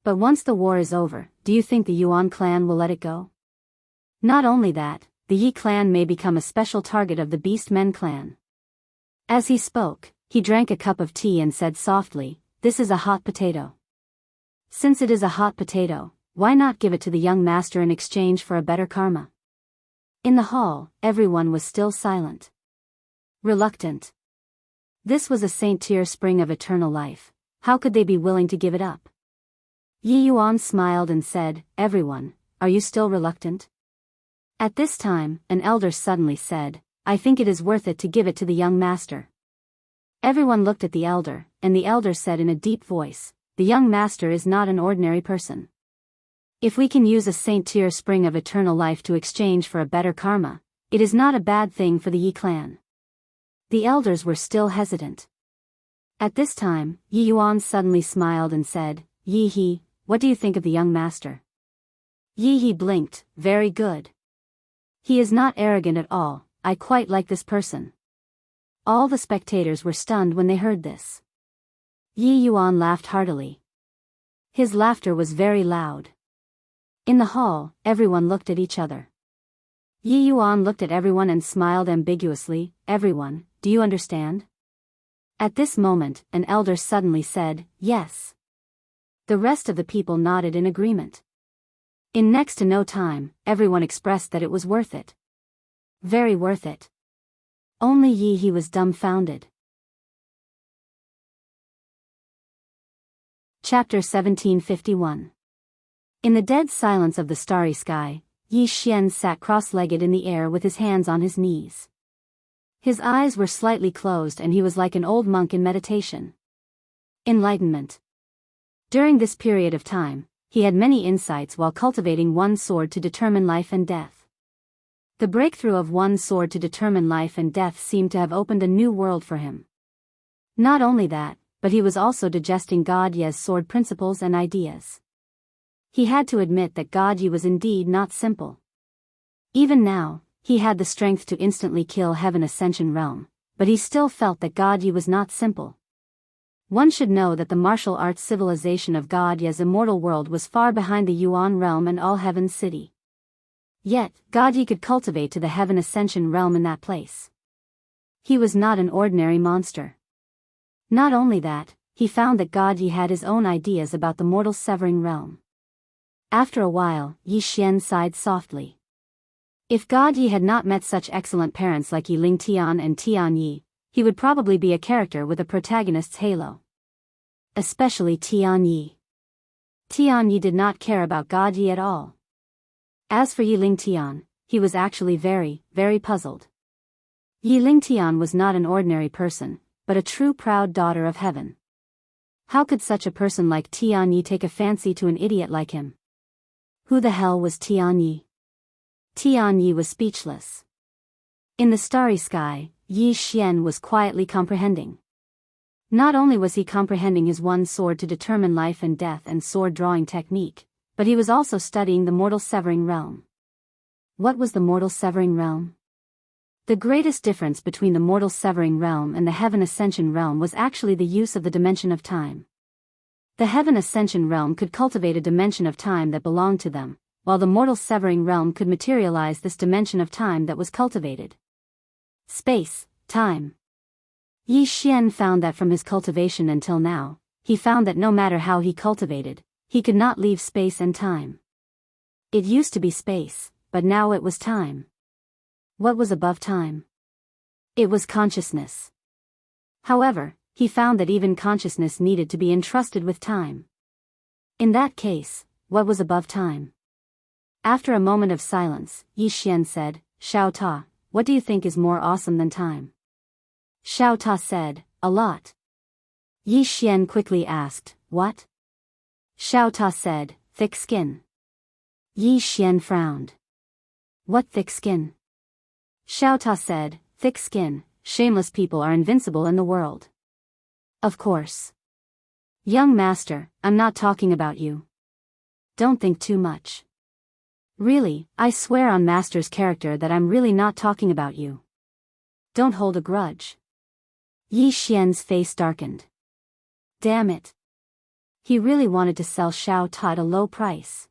But once the war is over, do you think the Yuan clan will let it go? Not only that, the Yi clan may become a special target of the Beastmen clan. As he spoke, he drank a cup of tea and said softly, "This is a hot potato. Since it is a hot potato, why not give it to the young master in exchange for a better karma?" In the hall, everyone was still silent. Reluctant. This was a Saint-tier spring of eternal life. How could they be willing to give it up? Yi Yuan smiled and said, "Everyone, are you still reluctant?" At this time, an elder suddenly said, "I think it is worth it to give it to the young master." Everyone looked at the elder, and the elder said in a deep voice, "The young master is not an ordinary person. If we can use a Saint-tier spring of eternal life to exchange for a better karma, it is not a bad thing for the Yi clan." The elders were still hesitant. At this time, Yi Yuan suddenly smiled and said, "Yi He, what do you think of the young master?" Yi He blinked, "Very good. He is not arrogant at all, I quite like this person." All the spectators were stunned when they heard this. Yi Yuan laughed heartily. His laughter was very loud. In the hall, everyone looked at each other. Yi Yuan looked at everyone and smiled ambiguously. Everyone, do you understand? At this moment, an elder suddenly said, yes. The rest of the people nodded in agreement. In next to no time, everyone expressed that it was worth it. Very worth it. Only he was dumbfounded. Chapter 1751. In the dead silence of the starry sky, Yi Xian sat cross-legged in the air with his hands on his knees. His eyes were slightly closed and he was like an old monk in meditation. Enlightenment. During this period of time, he had many insights while cultivating one sword to determine life and death. The breakthrough of one sword to determine life and death seemed to have opened a new world for him. Not only that, but he was also digesting God Ye's sword principles and ideas. He had to admit that God Ye was indeed not simple. Even now, he had the strength to instantly kill Heaven Ascension Realm, but he still felt that God Ye was not simple. One should know that the martial arts civilization of God Ye's immortal world was far behind the Yuan realm and All Heaven City. Yet, God Ye could cultivate to the Heaven Ascension Realm in that place. He was not an ordinary monster. Not only that, he found that God Ye had his own ideas about the mortal severing realm. After a while, Yi Xian sighed softly. If God Ye had not met such excellent parents like Yi Ling Tian and Tian Yi, he would probably be a character with a protagonist's halo. Especially Tian Yi. Tian Yi did not care about God Ye at all. As for Yi Ling Tian, he was actually very, very puzzled. Yi Ling Tian was not an ordinary person, but a true proud daughter of heaven. How could such a person like Tian Yi take a fancy to an idiot like him? Who the hell was Tian Yi? Tian Yi was speechless. In the starry sky, Yi Xian was quietly comprehending. Not only was he comprehending his one sword to determine life and death and sword drawing technique, but he was also studying the mortal severing realm. What was the mortal severing realm? The greatest difference between the mortal severing realm and the Heaven Ascension realm was actually the use of the dimension of time. The Heaven Ascension realm could cultivate a dimension of time that belonged to them, while the mortal severing realm could materialize this dimension of time that was cultivated. Space, time. Yi Xian found that from his cultivation until now, he found that no matter how he cultivated, he could not leave space and time. It used to be space, but now it was time. What was above time? It was consciousness. However, he found that even consciousness needed to be entrusted with time. In that case, what was above time? After a moment of silence, Yi Xian said, Xiao Ta, what do you think is more awesome than time? Xiao Ta said, a lot. Yi Xian quickly asked, what? Xiao Ta said, thick skin. Yi Xian frowned. What thick skin? Xiao Ta said, thick skin, shameless people are invincible in the world. Of course. Young master, I'm not talking about you. Don't think too much. Really, I swear on master's character that I'm really not talking about you. Don't hold a grudge. Yi Xian's face darkened. Damn it. He really wanted to sell Xiao Ta at a low price.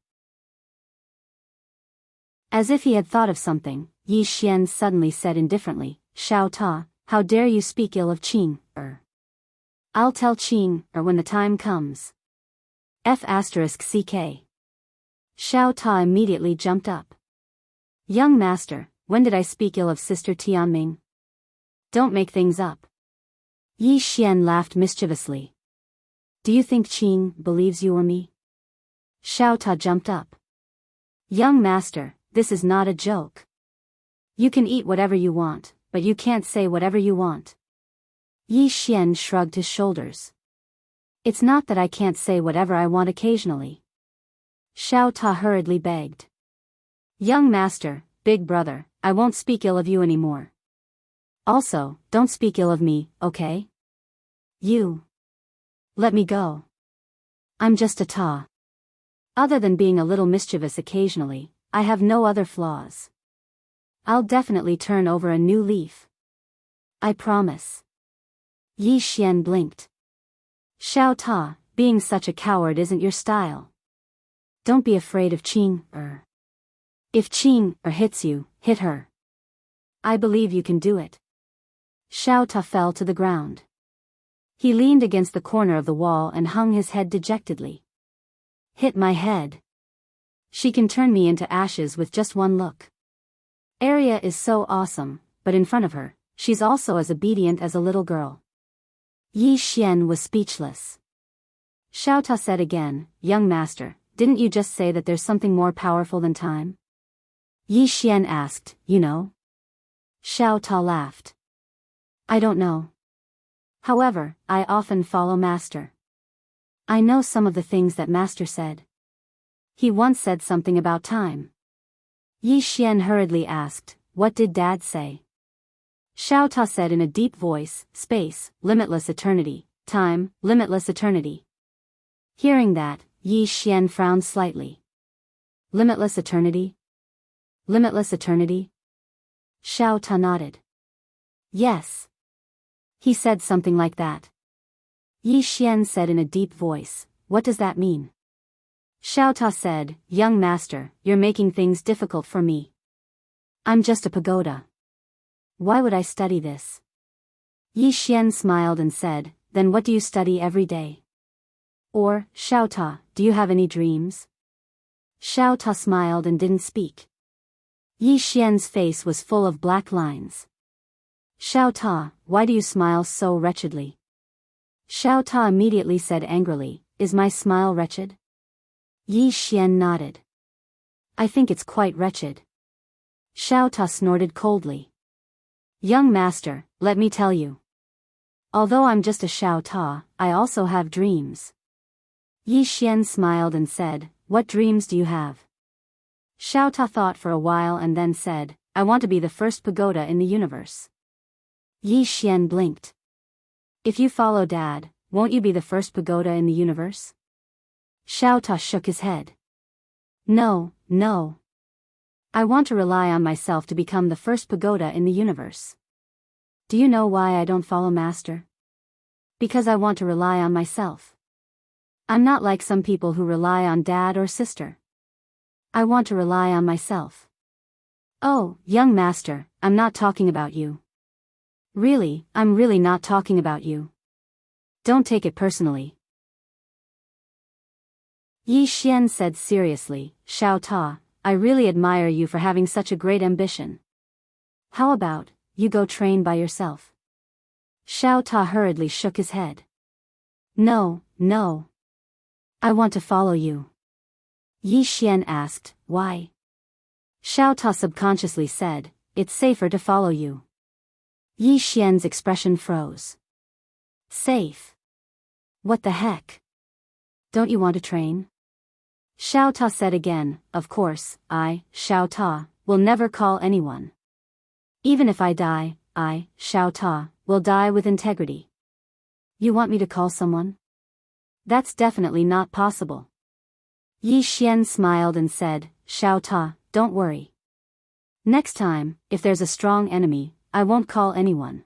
As if he had thought of something, Yi Xian suddenly said indifferently, Xiao Ta, how dare you speak ill of Qing, I'll tell Qing, when the time comes. F***ck. Xiao Ta immediately jumped up. Young master, when did I speak ill of Sister Tianming? Don't make things up. Yi Xian laughed mischievously. Do you think Qing believes you or me? Xiao Ta jumped up. Young master, this is not a joke. You can eat whatever you want, but you can't say whatever you want. Yi Xian shrugged his shoulders. It's not that I can't say whatever I want occasionally. Xiao Ta hurriedly begged. Young master, big brother, I won't speak ill of you anymore. Also, don't speak ill of me, okay? You. Let me go. I'm just a Ta. Other than being a little mischievous occasionally, I have no other flaws. I'll definitely turn over a new leaf. I promise. Yi Xian blinked. Xiao Ta, being such a coward isn't your style. Don't be afraid of Qing, If Qing hits you, hit her. I believe you can do it. Xiao Ta fell to the ground. He leaned against the corner of the wall and hung his head dejectedly. Hit my head. She can turn me into ashes with just one look. Arya is so awesome, but in front of her, she's also as obedient as a little girl. Yi Xian was speechless. Xiao Ta said again, young master, didn't you just say that there's something more powerful than time? Yi Xian asked, you know? Xiao Ta laughed. I don't know. However, I often follow master. I know some of the things that master said. He once said something about time. Yi Xian hurriedly asked, what did dad say? Xiao Ta said in a deep voice, space, limitless eternity, time, limitless eternity. Hearing that, Yi Xian frowned slightly. Limitless eternity? Limitless eternity? Xiao Ta nodded. Yes. He said something like that. Yi Xian said in a deep voice, what does that mean? Xiao Ta said, young master, you're making things difficult for me. I'm just a pagoda. Why would I study this? Yi Xian smiled and said, then what do you study every day? Or, Xiao Ta, do you have any dreams? Xiao Ta smiled and didn't speak. Yi Xian's face was full of black lines. Xiao Ta, why do you smile so wretchedly? Xiao Ta immediately said angrily, is my smile wretched? Yi Xian nodded. I think it's quite wretched. Xiao Ta snorted coldly. Young master, let me tell you. Although I'm just a Xiao Ta, I also have dreams. Yi Xian smiled and said, what dreams do you have? Xiao Ta thought for a while and then said, I want to be the first pagoda in the universe. Yi Xian blinked. If you follow dad, won't you be the first pagoda in the universe? Xiao Ta shook his head. No, no. I want to rely on myself to become the first pagoda in the universe. Do you know why I don't follow master? Because I want to rely on myself. I'm not like some people who rely on dad or sister. I want to rely on myself. Oh, young master, I'm not talking about you. Really, I'm really not talking about you. Don't take it personally. Yi Xian said seriously, Xiao Ta, I really admire you for having such a great ambition. How about, you go train by yourself? Xiao Ta hurriedly shook his head. No, no. I want to follow you. Yi Xian asked, why? Xiao Ta subconsciously said, it's safer to follow you. Yi Xian's expression froze. Safe? What the heck? Don't you want to train? Xiao Ta said again, of course, I, Xiao Ta, will never call anyone. Even if I die, I, Xiao Ta, will die with integrity. You want me to call someone? That's definitely not possible. Yi Xian smiled and said, Xiao Ta, don't worry. Next time, if there's a strong enemy, I won't call anyone.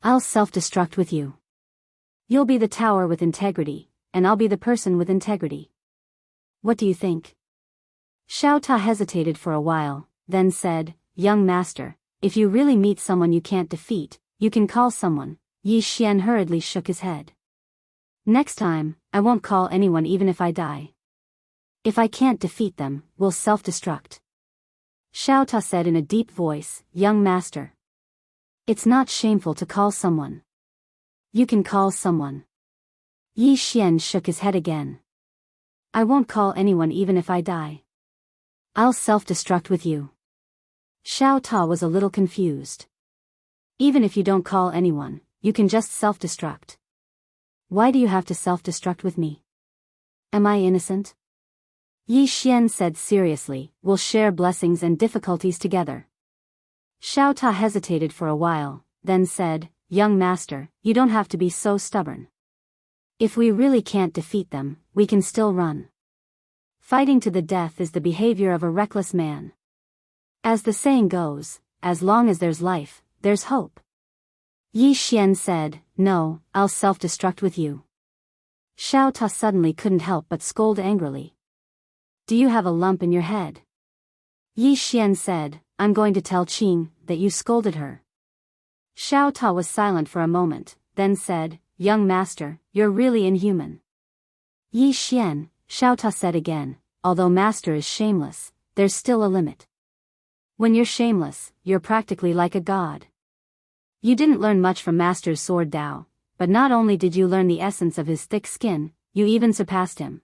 I'll self-destruct with you. You'll be the tower with integrity, and I'll be the person with integrity. What do you think? Xiao Ta hesitated for a while, then said, young master, if you really meet someone you can't defeat, you can call someone. Yi Xian hurriedly shook his head. Next time, I won't call anyone even if I die. If I can't defeat them, we'll self-destruct. Xiao Ta said in a deep voice, young master. It's not shameful to call someone. You can call someone. Yi Xian shook his head again. I won't call anyone even if I die. I'll self-destruct with you. Xiao Ta was a little confused. Even if you don't call anyone, you can just self-destruct. Why do you have to self-destruct with me? Am I innocent? Yi Xian said seriously, we'll share blessings and difficulties together. Xiao Ta hesitated for a while, then said, young master, you don't have to be so stubborn. If we really can't defeat them, we can still run. Fighting to the death is the behavior of a reckless man. As the saying goes, as long as there's life, there's hope. Yi Xian said, no, I'll self-destruct with you. Xiao Ta suddenly couldn't help but scold angrily. Do you have a lump in your head? Yi Xian said, I'm going to tell Qing that you scolded her." Xiao Ta was silent for a moment, then said, "Young master, you're really inhuman." "Yi Xian," Xiao Ta said again, "although master is shameless, there's still a limit. When you're shameless, you're practically like a god. You didn't learn much from master's sword Dao, but not only did you learn the essence of his thick skin, you even surpassed him.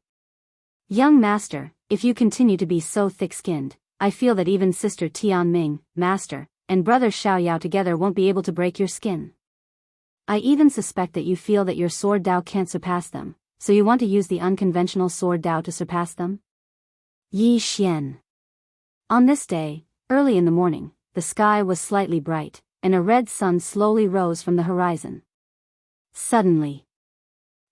Young master, if you continue to be so thick-skinned, I feel that even sister Tianming, master, and brother Xiaoyao together won't be able to break your skin. I even suspect that you feel that your sword Dao can't surpass them, so you want to use the unconventional sword Dao to surpass them?" Yi Xian. On this day, early in the morning, the sky was slightly bright, and a red sun slowly rose from the horizon. Suddenly,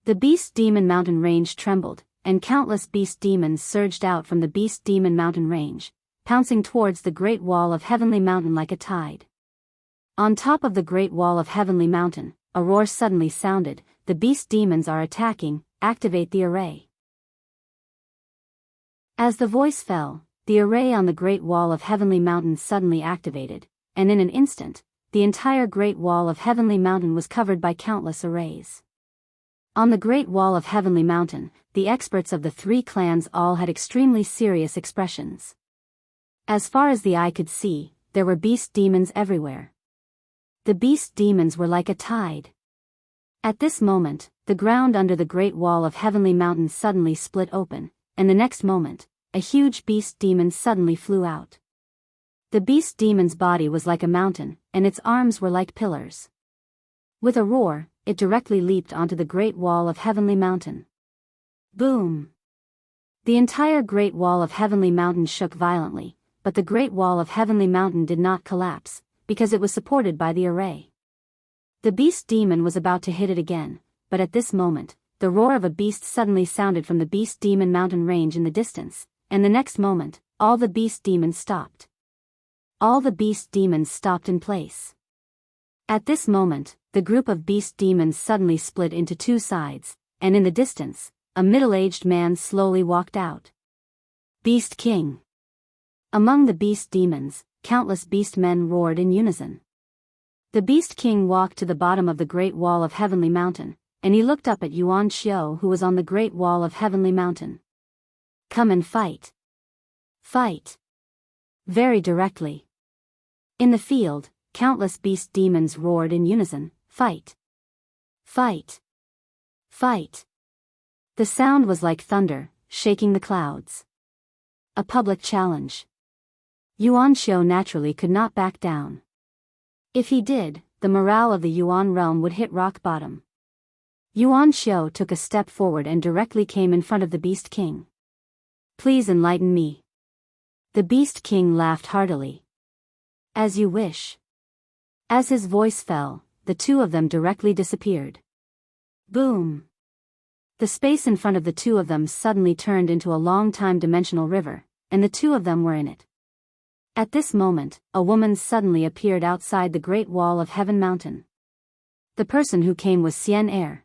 the Beast Demon Mountain Range trembled, and countless beast demons surged out from the Beast Demon Mountain Range, pouncing towards the Great Wall of Heavenly Mountain like a tide. On top of the Great Wall of Heavenly Mountain, a roar suddenly sounded. "The beast demons are attacking, activate the array." As the voice fell, the array on the Great Wall of Heavenly Mountain suddenly activated, and in an instant, the entire Great Wall of Heavenly Mountain was covered by countless arrays. On the Great Wall of Heavenly Mountain, the experts of the three clans all had extremely serious expressions. As far as the eye could see, there were beast demons everywhere. The beast demons were like a tide. At this moment, the ground under the Great Wall of Heavenly Mountain suddenly split open, and the next moment, a huge beast demon suddenly flew out. The beast demon's body was like a mountain, and its arms were like pillars. With a roar, it directly leaped onto the Great Wall of Heavenly Mountain. Boom! The entire Great Wall of Heavenly Mountain shook violently, but the Great Wall of Heavenly Mountain did not collapse, because it was supported by the array. The beast demon was about to hit it again, but at this moment, the roar of a beast suddenly sounded from the Beast Demon Mountain Range in the distance, and the next moment, all the beast demons stopped. All the beast demons stopped in place. At this moment, the group of beast demons suddenly split into two sides, and in the distance, a middle-aged man slowly walked out. Beast King. Among the beast demons, countless beast men roared in unison. The Beast King walked to the bottom of the Great Wall of Heavenly Mountain, and he looked up at Yuan Xiao who was on the Great Wall of Heavenly Mountain. "Come and fight. Fight." Very directly. In the field, countless beast demons roared in unison, "Fight! Fight! Fight!" The sound was like thunder, shaking the clouds. A public challenge. Yuan Xiao naturally could not back down. If he did, the morale of the Yuan realm would hit rock bottom. Yuan Xiao took a step forward and directly came in front of the Beast King. "Please enlighten me." The Beast King laughed heartily. "As you wish." As his voice fell, the two of them directly disappeared. Boom! The space in front of the two of them suddenly turned into a long-time dimensional river, and the two of them were in it. At this moment, a woman suddenly appeared outside the Great Wall of Heaven Mountain. The person who came was Xian Er.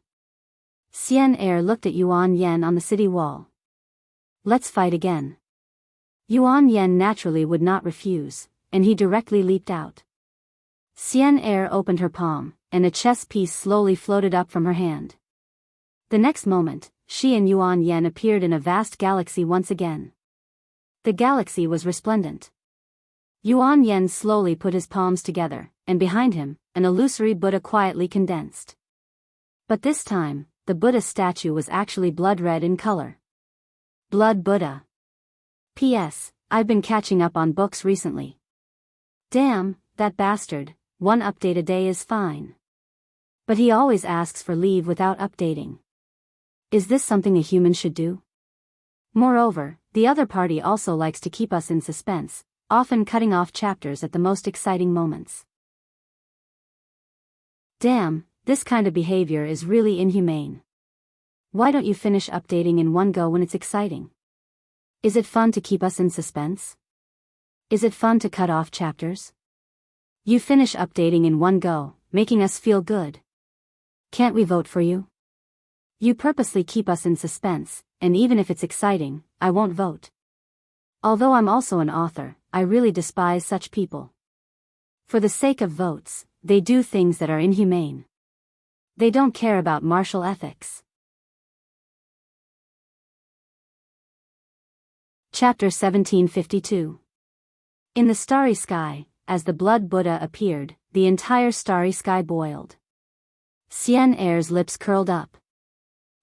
Xian Er looked at Yuan Yan on the city wall. "Let's fight again." Yuan Yan naturally would not refuse, and he directly leaped out. Xian Er opened her palm, and a chess piece slowly floated up from her hand. The next moment, she and Yuan Yan appeared in a vast galaxy once again. The galaxy was resplendent. Yuan Yan slowly put his palms together, and behind him, an illusory Buddha quietly condensed. But this time, the Buddha statue was actually blood-red in color. Blood Buddha. P.S. I've been catching up on books recently. Damn, that bastard, one update a day is fine. But he always asks for leave without updating. Is this something a human should do? Moreover, the other party also likes to keep us in suspense, often cutting off chapters at the most exciting moments. Damn, this kind of behavior is really inhumane. Why don't you finish updating in one go when it's exciting? Is it fun to keep us in suspense? Is it fun to cut off chapters? You finish updating in one go, making us feel good. Can't we vote for you? You purposely keep us in suspense, and even if it's exciting, I won't vote. Although I'm also an author, I really despise such people. For the sake of votes, they do things that are inhumane. They don't care about martial ethics. Chapter 1752. In the starry sky, as the blood Buddha appeared, the entire starry sky boiled. Xian Er's lips curled up.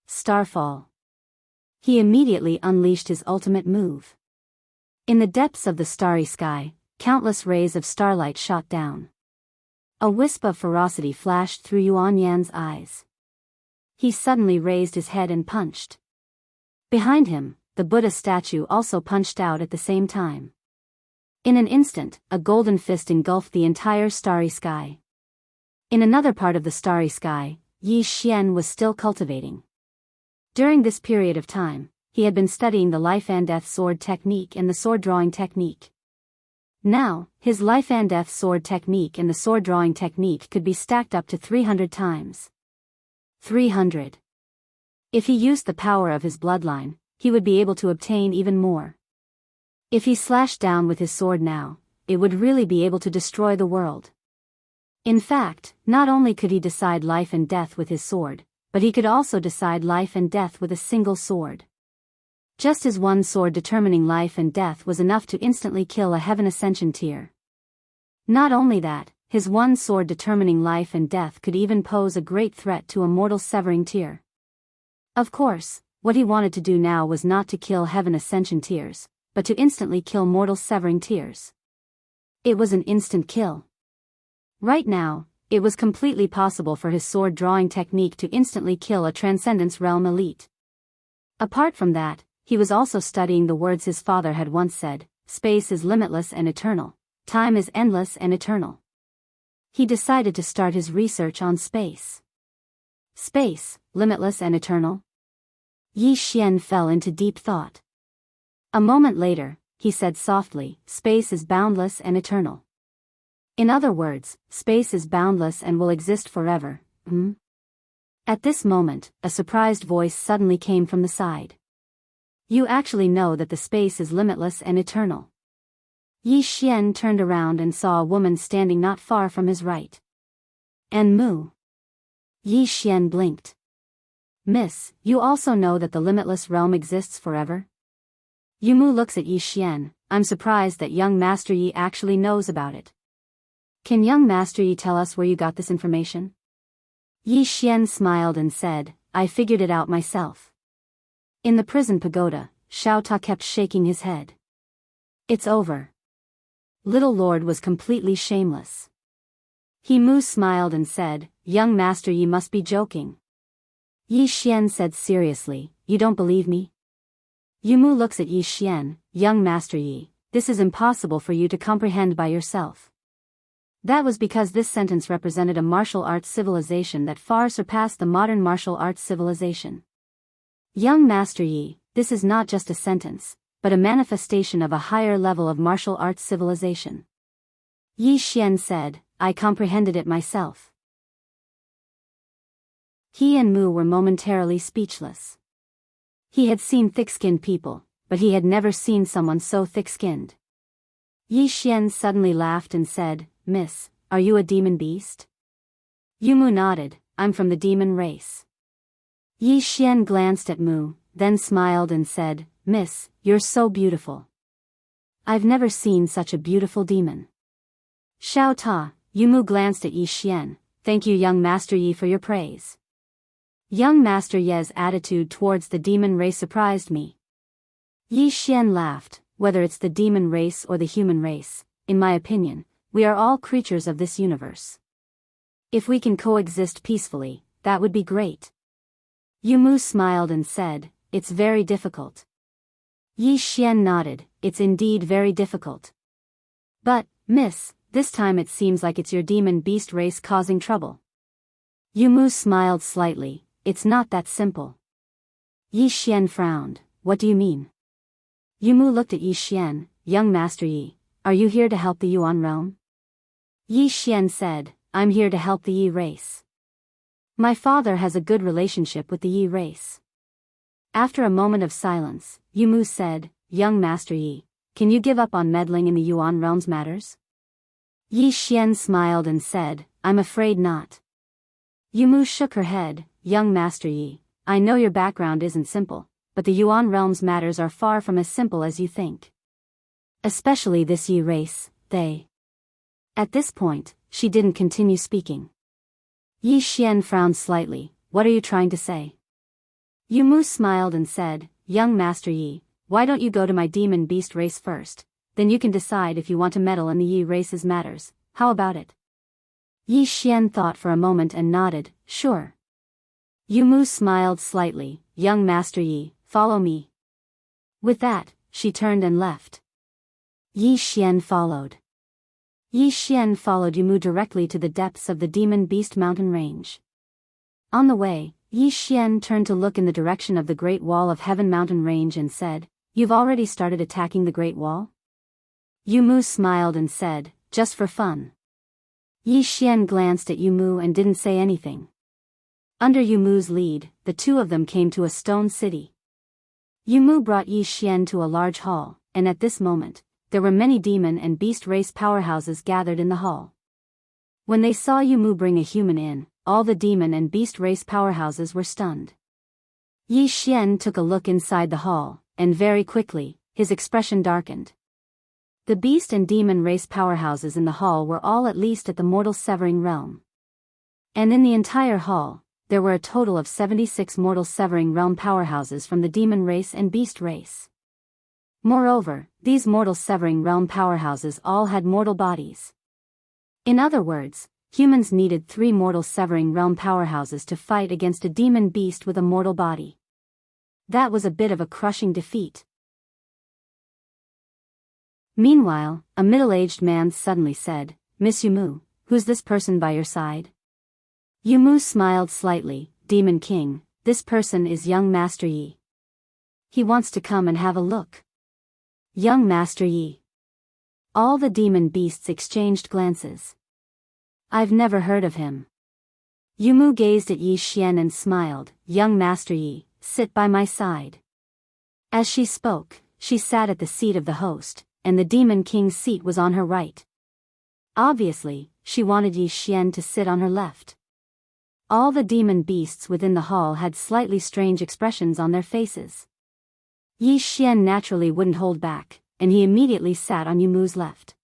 Starfall. He immediately unleashed his ultimate move. In the depths of the starry sky, countless rays of starlight shot down. A wisp of ferocity flashed through Yuan Yan's eyes. He suddenly raised his head and punched. Behind him, the Buddha statue also punched out at the same time. In an instant, a golden fist engulfed the entire starry sky. In another part of the starry sky, Yi Xian was still cultivating. During this period of time, he had been studying the life and death sword technique and the sword drawing technique. Now, his life and death sword technique and the sword drawing technique could be stacked up to 300 times. 300. If he used the power of his bloodline, he would be able to obtain even more. If he slashed down with his sword now, it would really be able to destroy the world. In fact, not only could he decide life and death with his sword, but he could also decide life and death with a single sword. Just as one sword determining life and death was enough to instantly kill a heaven ascension tier. Not only that, his one sword determining life and death could even pose a great threat to a mortal severing tier. Of course, what he wanted to do now was not to kill heaven ascension tiers, but to instantly kill mortal severing tiers. It was an instant kill. Right now, it was completely possible for his sword drawing technique to instantly kill a Transcendence Realm elite. Apart from that, he was also studying the words his father had once said, space is limitless and eternal, time is endless and eternal. He decided to start his research on space. Space, limitless and eternal? Yi Xian fell into deep thought. A moment later, he said softly, space is boundless and eternal. In other words, space is boundless and will exist forever. At this moment, a surprised voice suddenly came from the side. You actually know that the space is limitless and eternal. Yi Xian turned around and saw a woman standing not far from his right. And Mu. Yi Xian blinked. Miss, you also know that the limitless realm exists forever? Yumu looks at Yi Xian. I'm surprised that young Master Yi actually knows about it. Can young Master Yi tell us where you got this information? Yi Xian smiled and said, I figured it out myself. In the prison pagoda, Xiao Ta kept shaking his head. It's over. Little Lord was completely shameless. He Mu smiled and said, young Master Yi must be joking. Yi Xian said seriously, you don't believe me? Yumu looks at Yi Xian, young Master Yi, this is impossible for you to comprehend by yourself. That was because this sentence represented a martial arts civilization that far surpassed the modern martial arts civilization. Young Master Yi, this is not just a sentence, but a manifestation of a higher level of martial arts civilization. Yi Xian said, I comprehended it myself. He and Mu were momentarily speechless. He had seen thick-skinned people, but he had never seen someone so thick-skinned. Yi Xian suddenly laughed and said, Miss, are you a demon beast? Yumu nodded, I'm from the demon race. Yi Xian glanced at Mu, then smiled and said, Miss, you're so beautiful. I've never seen such a beautiful demon. Xiao Ta, Yumu glanced at Yi Xian, thank you young Master Yi for your praise. Young Master Ye's attitude towards the demon race surprised me. Yi Xian laughed, whether it's the demon race or the human race, in my opinion, we are all creatures of this universe. If we can coexist peacefully, that would be great. Yumu smiled and said, it's very difficult. Yi Xian nodded, it's indeed very difficult. But, miss, this time it seems like it's your demon beast race causing trouble. Yumu smiled slightly, it's not that simple. Yi Xian frowned, what do you mean? Yumu looked at Yi Xian, young Master Yi, are you here to help the Yuan realm? Yi Xian said, I'm here to help the Yi race. My father has a good relationship with the Yi race. After a moment of silence, Yumu said, young Master Yi, can you give up on meddling in the Yuan realm's matters? Yi Xian smiled and said, I'm afraid not. Yumu shook her head, young Master Yi, I know your background isn't simple, but the Yuan realm's matters are far from as simple as you think. Especially this Yi race, they. At this point, she didn't continue speaking. Yi Xian frowned slightly, what are you trying to say? Yumu smiled and said, young Master Yi, why don't you go to my demon beast race first, then you can decide if you want to meddle in the Yi race's matters, how about it? Yi Xian thought for a moment and nodded, sure. Yumu smiled slightly, young Master Yi, follow me. With that, she turned and left. Yi Xian followed. Yi Xian followed Yumu directly to the depths of the Demon Beast mountain range. On the way, Yi Xian turned to look in the direction of the Great Wall of Heaven mountain range and said, you've already started attacking the Great Wall? Yumu smiled and said, just for fun. Yi Xian glanced at Yumu and didn't say anything. Under Yumu's lead, the two of them came to a stone city. Yumu brought Yi Xian to a large hall, and at this moment, there were many demon and beast race powerhouses gathered in the hall. When they saw Yumu bring a human in, all the demon and beast race powerhouses were stunned. Yi Xian took a look inside the hall, and very quickly, his expression darkened. The beast and demon race powerhouses in the hall were all at least at the mortal severing realm. And in the entire hall, there were a total of 76 mortal severing realm powerhouses from the demon race and beast race. Moreover, these mortal severing realm powerhouses all had mortal bodies. In other words, humans needed 3 mortal severing realm powerhouses to fight against a demon beast with a mortal body. That was a bit of a crushing defeat. Meanwhile, a middle-aged man suddenly said, Miss Yumu, who's this person by your side? Yumu smiled slightly, Demon King, this person is young Master Yi. He wants to come and have a look. Young Master Yi. All the demon beasts exchanged glances. I've never heard of him. Yumu gazed at Yi Xian and smiled, young Master Yi, sit by my side. As she spoke, she sat at the seat of the host, and the Demon King's seat was on her right. Obviously, she wanted Yi Xian to sit on her left. All the demon beasts within the hall had slightly strange expressions on their faces. Yi Xian naturally wouldn't hold back, and he immediately sat on Yumu's left.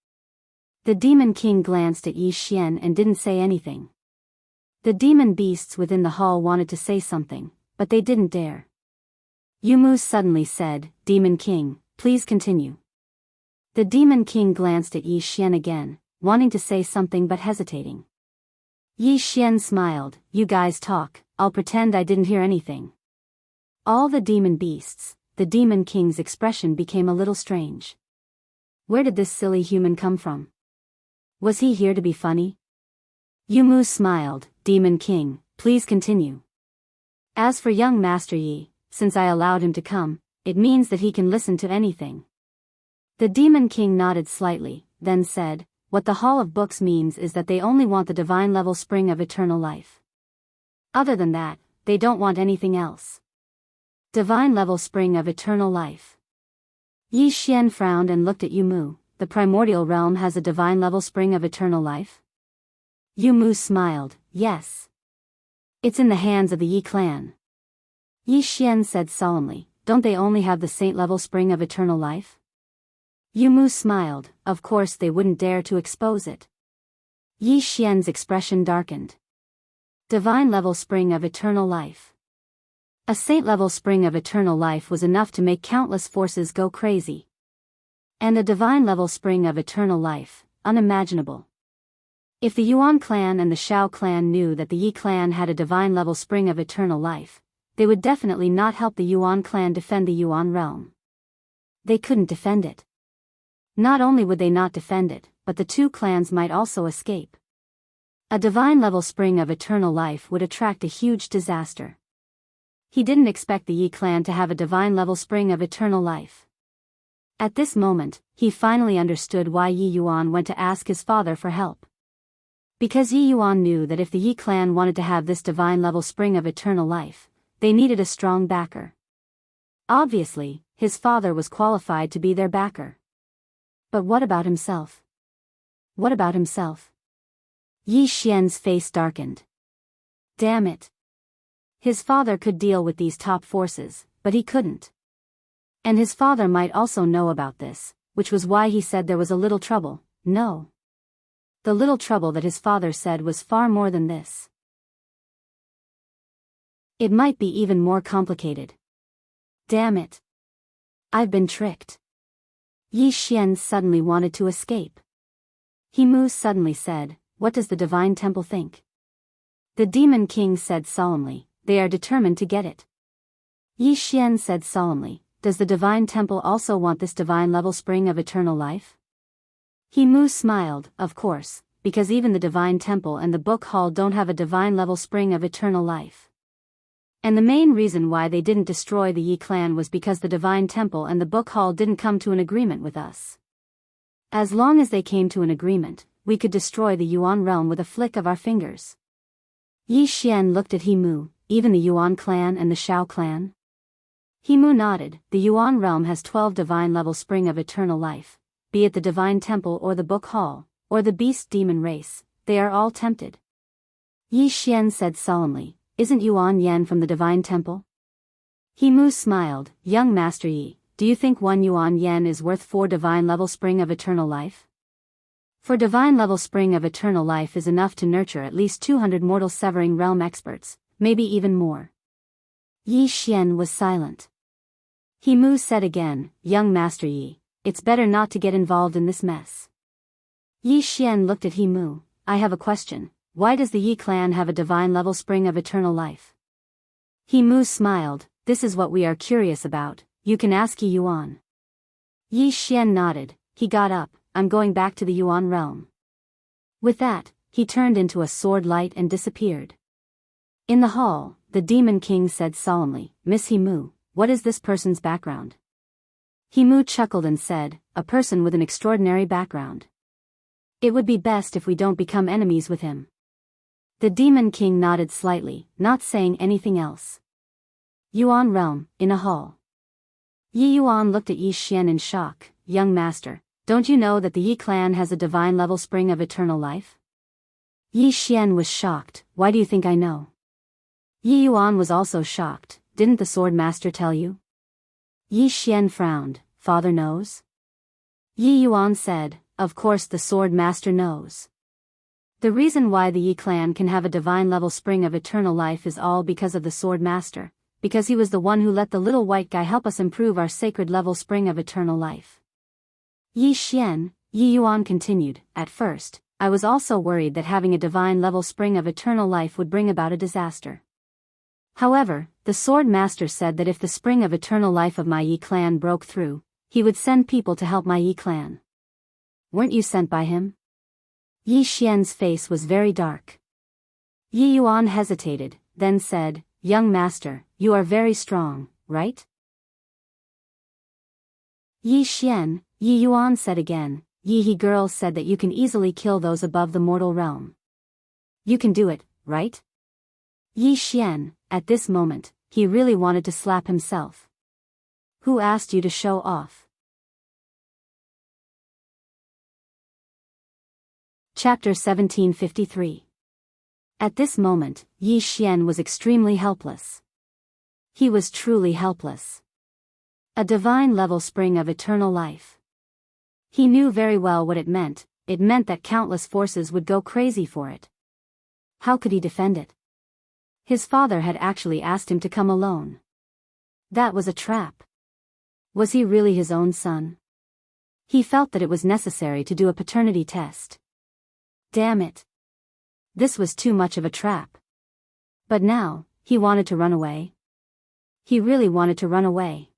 The Demon King glanced at Yi Xian and didn't say anything. The demon beasts within the hall wanted to say something, but they didn't dare. Yumu suddenly said, Demon King, please continue. The Demon King glanced at Yi Xian again, wanting to say something but hesitating. Yi Xian smiled, you guys talk, I'll pretend I didn't hear anything. All the demon beasts, the Demon King's expression became a little strange. Where did this silly human come from? Was he here to be funny? Yumu smiled, Demon King, please continue. As for young Master Yi, since I allowed him to come, it means that he can listen to anything. The Demon King nodded slightly, then said, what the Hall of Books means is that they only want the divine level spring of eternal life. Other than that, they don't want anything else. Divine level spring of eternal life. Yi Xian frowned and looked at Yumu, the primordial realm has a divine level spring of eternal life? Yumu smiled, yes. It's in the hands of the Yi clan. Yi Xian said solemnly, don't they only have the saint level spring of eternal life? Yumu smiled, of course they wouldn't dare to expose it. Yi Xian's expression darkened. Divine level spring of eternal life. A saint level spring of eternal life was enough to make countless forces go crazy. And a divine level spring of eternal life, unimaginable. If the Yuan clan and the Shao clan knew that the Yi clan had a divine level spring of eternal life, they would definitely not help the Yuan clan defend the Yuan realm. They couldn't defend it. Not only would they not defend it, but the two clans might also escape. A divine level spring of eternal life would attract a huge disaster. He didn't expect the Yi clan to have a divine level spring of eternal life. At this moment, he finally understood why Yi Yuan went to ask his father for help. Because Yi Yuan knew that if the Yi clan wanted to have this divine level spring of eternal life, they needed a strong backer. Obviously, his father was qualified to be their backer. But what about himself? What about himself? Yi Xian's face darkened. Damn it. His father could deal with these top forces, but he couldn't. And his father might also know about this, which was why he said there was a little trouble. No. The little trouble that his father said was far more than this. It might be even more complicated. Damn it. I've been tricked. Yi Xian suddenly wanted to escape. He Mu suddenly said, "What does the divine temple think?" The demon king said solemnly, "They are determined to get it." Yi Xian said solemnly, "Does the divine temple also want this divine level spring of eternal life?" He Mu smiled, "Of course, because even the divine temple and the book hall don't have a divine level spring of eternal life. And the main reason why they didn't destroy the Yi clan was because the divine temple and the book hall didn't come to an agreement with us. As long as they came to an agreement, we could destroy the Yuan realm with a flick of our fingers." Yi Xian looked at He Mu, "Even the Yuan clan and the Shao clan?" He Mu nodded, "The Yuan realm has 12 divine level spring of eternal life, be it the divine temple or the book hall, or the beast demon race, they are all tempted." Yi Xian said solemnly, "Isn't Yuan Yan from the divine temple?" He Mu smiled, "Young Master Yi, do you think 1 Yuan Yen is worth 4 divine level spring of eternal life? For divine level spring of eternal life is enough to nurture at least 200 mortal severing realm experts, maybe even more." Yi Xian was silent. He Mu said again, "Young Master Yi, it's better not to get involved in this mess." Yi Xian looked at He Mu, "I have a question. Why does the Yi clan have a divine level spring of eternal life?" He Mu smiled, "This is what we are curious about, you can ask Yi Yuan." Yi Xian nodded, he got up, "I'm going back to the Yuan realm." With that, he turned into a sword light and disappeared. In the hall, the demon king said solemnly, "Miss He Mu, what is this person's background?" He Mu chuckled and said, "A person with an extraordinary background. It would be best if we don't become enemies with him." The demon king nodded slightly, not saying anything else. Yuan realm, in a hall. Yi Yuan looked at Yi Xian in shock, "Young master, don't you know that the Yi clan has a divine level spring of eternal life?" Yi Xian was shocked, "Why do you think I know?" Yi Yuan was also shocked, "Didn't the sword master tell you?" Yi Xian frowned, "Father knows?" Yi Yuan said, "Of course the sword master knows. The reason why the Yi clan can have a divine level spring of eternal life is all because of the sword master, because he was the one who let the little white guy help us improve our sacred level spring of eternal life." Yi Xian, Yi Yuan continued, "At first, I was also worried that having a divine level spring of eternal life would bring about a disaster. However, the sword master said that if the spring of eternal life of my Yi clan broke through, he would send people to help my Yi clan. Weren't you sent by him?" Yi Xian's face was very dark. Yi Yuan hesitated, then said, "Young master, you are very strong, right?" Yi Xian, Yi Yuan said again, "Yi He girl said that you can easily kill those above the mortal realm. You can do it, right?" Yi Xian, at this moment, he really wanted to slap himself. "Who asked you to show off?" Chapter 1753. At this moment, Yi Xian was extremely helpless. He was truly helpless. A divine level spring of eternal life. He knew very well what it meant that countless forces would go crazy for it. How could he defend it? His father had actually asked him to come alone. That was a trap. Was he really his own son? He felt that it was necessary to do a paternity test. Damn it. This was too much of a trap. But now, he wanted to run away. He really wanted to run away.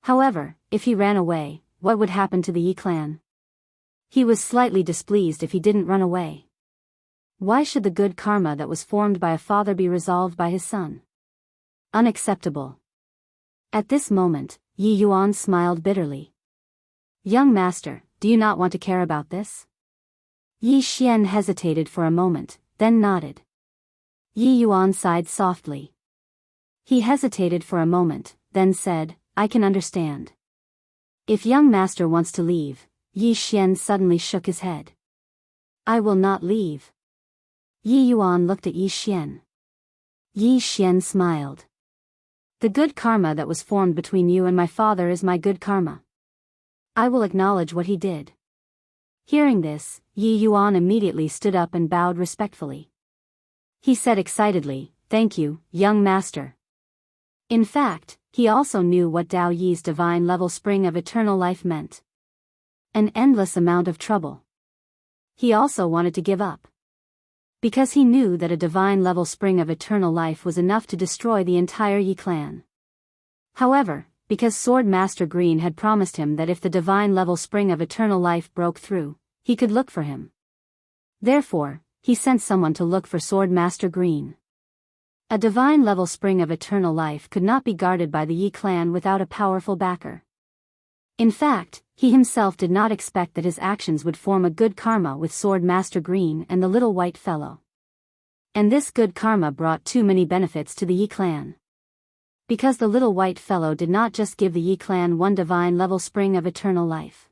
However, if he ran away, what would happen to the Yi clan? He was slightly displeased if he didn't run away. Why should the good karma that was formed by a father be resolved by his son? Unacceptable. At this moment, Yi Yuan smiled bitterly. "Young master, do you not want to care about this?" Yi Xian hesitated for a moment, then nodded. Yi Yuan sighed softly. He hesitated for a moment, then said, "I can understand. If young master wants to leave, Yi Xian suddenly shook his head. I will not leave. Yi Yuan looked at Yi Xian. Yi Xian smiled. The good karma that was formed between you and my father is my good karma. I will acknowledge what he did. Hearing this, Yi Yuan immediately stood up and bowed respectfully. He said excitedly, Thank you, young master. In fact, he also knew what Dao Yi's divine level spring of eternal life meant. An endless amount of trouble. He also wanted to give up. Because he knew that a divine level spring of eternal life was enough to destroy the entire Yi clan. However, because Sword Master Green had promised him that if the divine level spring of eternal life broke through, he could look for him. Therefore, he sent someone to look for Sword Master Green. A divine level spring of eternal life could not be guarded by the Yi clan without a powerful backer. In fact, he himself did not expect that his actions would form a good karma with Sword Master Green and the little white fellow. And this good karma brought too many benefits to the Yi clan. Because the little white fellow did not just give the Yi clan one divine level spring of eternal life.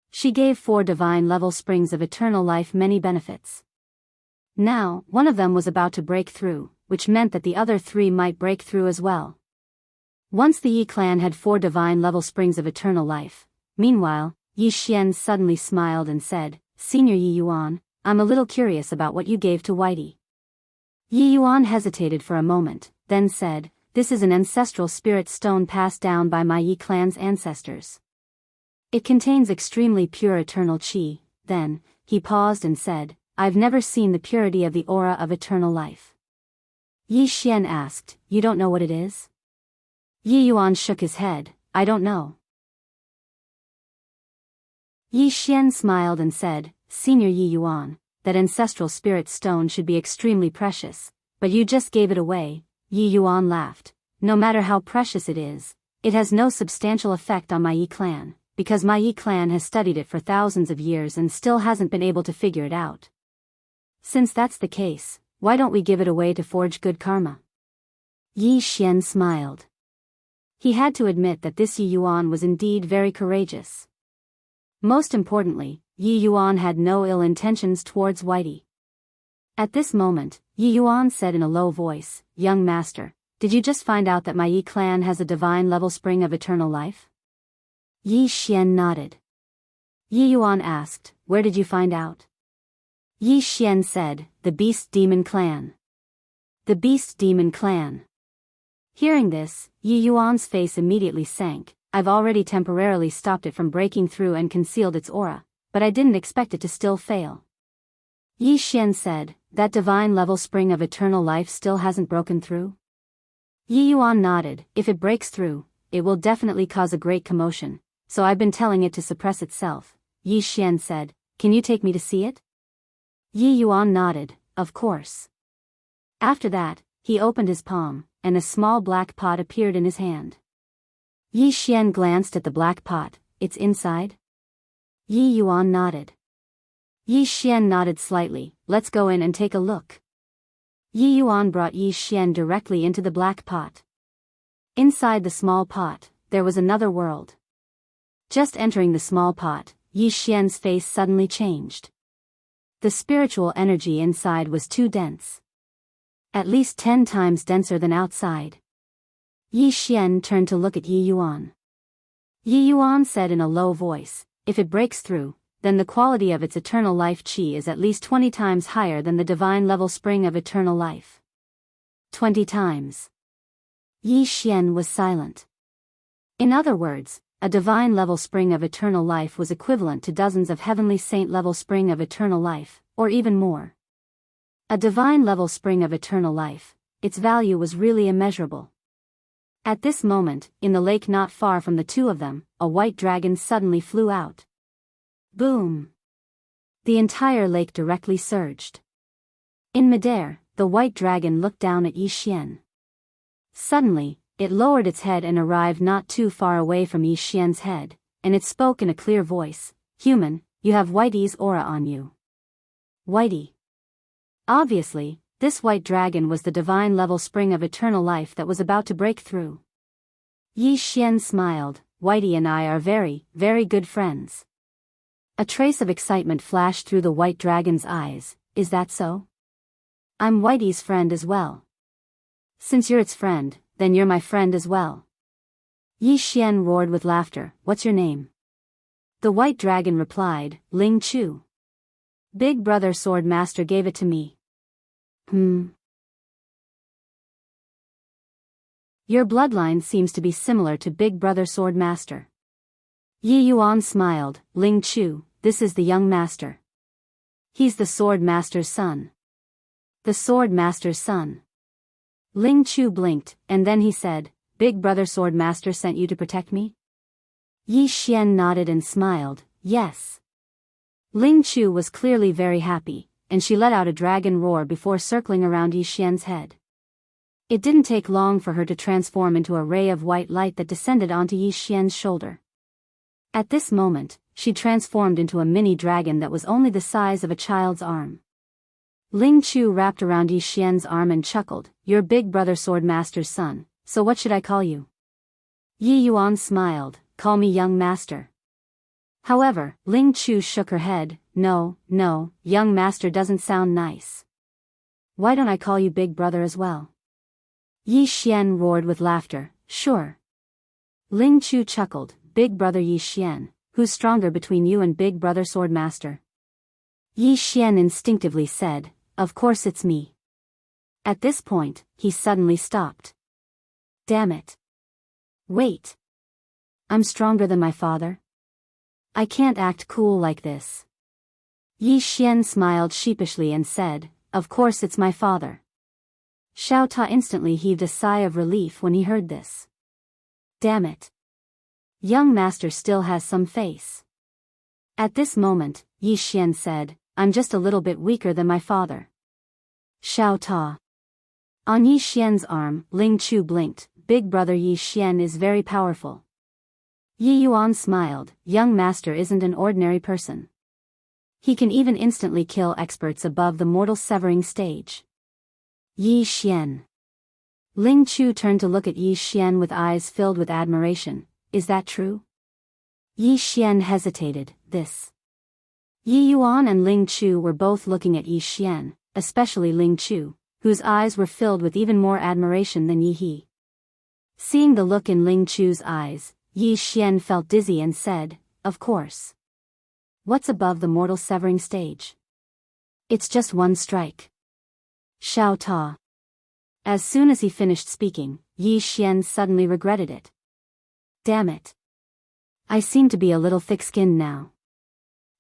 She gave 4 divine level springs of eternal life many benefits. Now, one of them was about to break through, which meant that the other 3 might break through as well. Once the Yi clan had 4 divine level springs of eternal life. Meanwhile, Yi Xian suddenly smiled and said, Senior Yi Yuan, I'm a little curious about what you gave to Whitey. Yi Yuan hesitated for a moment, then said, This is an ancestral spirit stone passed down by my Yi clan's ancestors. It contains extremely pure eternal qi. Then, he paused and said, I've never seen the purity of the aura of eternal life. Yi Xian asked, You don't know what it is? Yi Yuan shook his head, I don't know. Yi Xian smiled and said, Senior Yi Yuan, that ancestral spirit stone should be extremely precious, but you just gave it away. Yi Yuan laughed. No matter how precious it is, it has no substantial effect on my Yi clan, because my Yi clan has studied it for thousands of years and still hasn't been able to figure it out. Since that's the case, why don't we give it away to forge good karma? Yi Xian smiled. He had to admit that this Yi Yuan was indeed very courageous. Most importantly, Yi Yuan had no ill intentions towards Whitey. At this moment, Yi Yuan said in a low voice, Young master, did you just find out that my Yi clan has a divine level spring of eternal life? Yi Xian nodded. Yi Yuan asked, Where did you find out? Yi Xian said, The Beast Demon Clan. The Beast Demon Clan. Hearing this, Yi Yuan's face immediately sank. I've already temporarily stopped it from breaking through and concealed its aura, but I didn't expect it to still fail. Yi Xian said, That divine level spring of eternal life still hasn't broken through? Yi Yuan nodded. If it breaks through, it will definitely cause a great commotion, so I've been telling it to suppress itself. Yi Xian said, Can you take me to see it? Yi Yuan nodded, Of course. After that, he opened his palm, and a small black pot appeared in his hand. Yi Xian glanced at the black pot. It's inside? Yi Yuan nodded. Yi Xian nodded slightly. Let's go in and take a look. Yi Yuan brought Yi Xian directly into the black pot. Inside the small pot, there was another world. Just entering the small pot, Yi Xian's face suddenly changed. The spiritual energy inside was too dense. At least 10 times denser than outside. Yi Xian turned to look at Yi Yuan. Yi Yuan said in a low voice, If it breaks through, then the quality of its eternal life qi is at least 20 times higher than the divine level spring of eternal life. 20 times. Yi Xian was silent. In other words, a divine level spring of eternal life was equivalent to dozens of heavenly saint level spring of eternal life, or even more. A divine level spring of eternal life, its value was really immeasurable. At this moment, in the lake not far from the two of them, a white dragon suddenly flew out. Boom! The entire lake directly surged. In midair, the white dragon looked down at Yi Xian. Suddenly, it lowered its head and arrived not too far away from Yi Xian's head, and it spoke in a clear voice, Human, you have Whitey's aura on you. Whitey. Obviously, this white dragon was the divine level spring of eternal life that was about to break through. Yi Xian smiled, Whitey and I are very, very good friends. A trace of excitement flashed through the white dragon's eyes. Is that so? I'm Whitey's friend as well. Since you're its friend, then you're my friend as well. Yi Xian roared with laughter. What's your name? The white dragon replied, Ling Chu. Big brother sword master gave it to me. Your bloodline seems to be similar to Big Brother Sword Master. Yi Yuan smiled. Ling Chu, this is the young master. He's the Sword Master's son. The Sword Master's son. Ling Chu blinked, and then he said, Big Brother Sword Master sent you to protect me? Yi Xian nodded and smiled, yes. Ling Chu was clearly very happy, and she let out a dragon roar before circling around Yi Xian's head. It didn't take long for her to transform into a ray of white light that descended onto Yi Xian's shoulder. At this moment, she transformed into a mini dragon that was only the size of a child's arm. Ling Chu wrapped around Yi Xian's arm and chuckled, You're Big Brother Sword Master's son, so what should I call you? Yi Yuan smiled, Call me young master. However, Ling Chu shook her head, No, young master doesn't sound nice. Why don't I call you Big Brother as well? Yi Xian roared with laughter, Sure. Ling Chu chuckled, Big Brother Yi Xian, who's stronger between you and Big Brother Sword Master? Yi Xian instinctively said, Of course it's me. At this point, he suddenly stopped. Damn it. Wait. I'm stronger than my father? I can't act cool like this. Yi Xian smiled sheepishly and said, Of course it's my father. Xiao Ta instantly heaved a sigh of relief when he heard this. Damn it. Young master still has some face. At this moment, Yi Xian said, I'm just a little bit weaker than my father. Xiao Ta. On Yi Xian's arm, Ling Chu blinked, Big Brother Yi Xian is very powerful. Yi Yuan smiled, Young master isn't an ordinary person. He can even instantly kill experts above the mortal severing stage. Yi Xian. Ling Chu turned to look at Yi Xian with eyes filled with admiration. Is that true? Yi Xian hesitated. This. Yi Yuan and Ling Chu were both looking at Yi Xian, especially Ling Chu, whose eyes were filled with even more admiration than Yi He. Seeing the look in Ling Chu's eyes, Yi Xian felt dizzy and said, Of course. What's above the mortal severing stage? It's just one strike. Xiao Ta. As soon as he finished speaking, Yi Xian suddenly regretted it. Damn it. I seem to be a little thick-skinned now.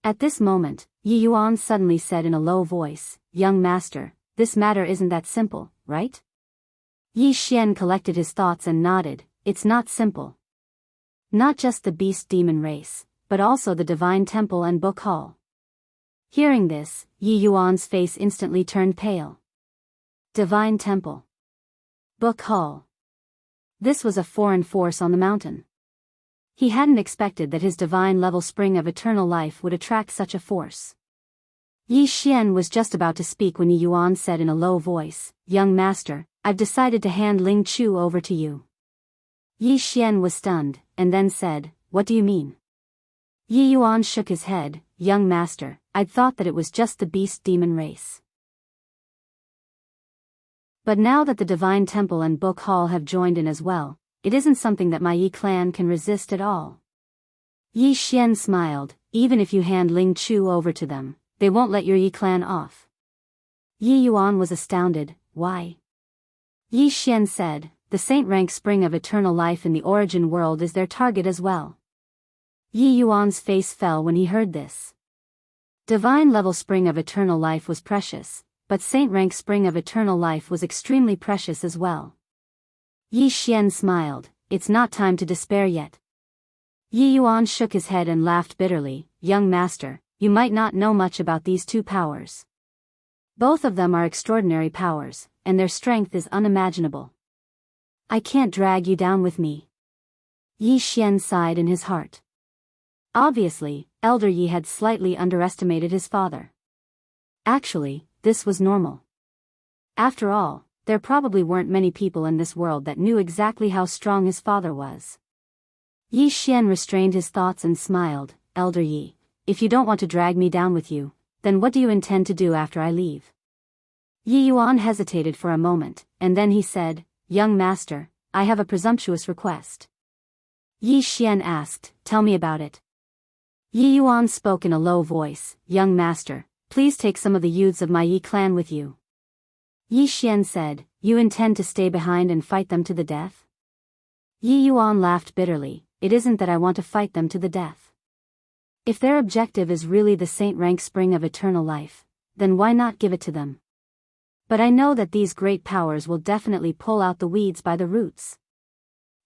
At this moment, Yi Yuan suddenly said in a low voice, Young master, this matter isn't that simple, right? Yi Xian collected his thoughts and nodded, It's not simple. Not just the beast demon race, but also the divine temple and book hall. Hearing this, Yi Yuan's face instantly turned pale. Divine temple. Book hall. This was a foreign force on the mountain. He hadn't expected that his divine-level spring of eternal life would attract such a force. Yi Xian was just about to speak when Yi Yuan said in a low voice, Young master, I've decided to hand Ling Chu over to you. Yi Xian was stunned, and then said, What do you mean? Yi Yuan shook his head, Young master, I'd thought that it was just the beast demon race. But now that the Divine Temple and Book Hall have joined in as well, it isn't something that my Yi clan can resist at all. Yi Xian smiled, Even if you hand Ling Chu over to them, they won't let your Yi clan off. Yi Yuan was astounded, Why? Yi Xian said, The Saint Rank Spring of Eternal Life in the Origin World is their target as well. Yi Yuan's face fell when he heard this. Divine Level Spring of Eternal Life was precious, but Saint Rank Spring of Eternal Life was extremely precious as well. Yi Xian smiled, It's not time to despair yet. Yi Yuan shook his head and laughed bitterly, Young master, you might not know much about these two powers. Both of them are extraordinary powers, and their strength is unimaginable. I can't drag you down with me. Yi Xian sighed in his heart. Obviously, Elder Yi had slightly underestimated his father. Actually, this was normal. After all, there probably weren't many people in this world that knew exactly how strong his father was. Yi Xian restrained his thoughts and smiled, Elder Yi, if you don't want to drag me down with you, then what do you intend to do after I leave? Yi Yuan hesitated for a moment, and then he said, Young master, I have a presumptuous request. Yi Xian asked, Tell me about it. Yi Yuan spoke in a low voice, Young master, please take some of the youths of my Yi clan with you. Yi Xian said, You intend to stay behind and fight them to the death? Yi Yuan laughed bitterly, It isn't that I want to fight them to the death. If their objective is really the saint rank spring of eternal life, then why not give it to them? But I know that these great powers will definitely pull out the weeds by the roots.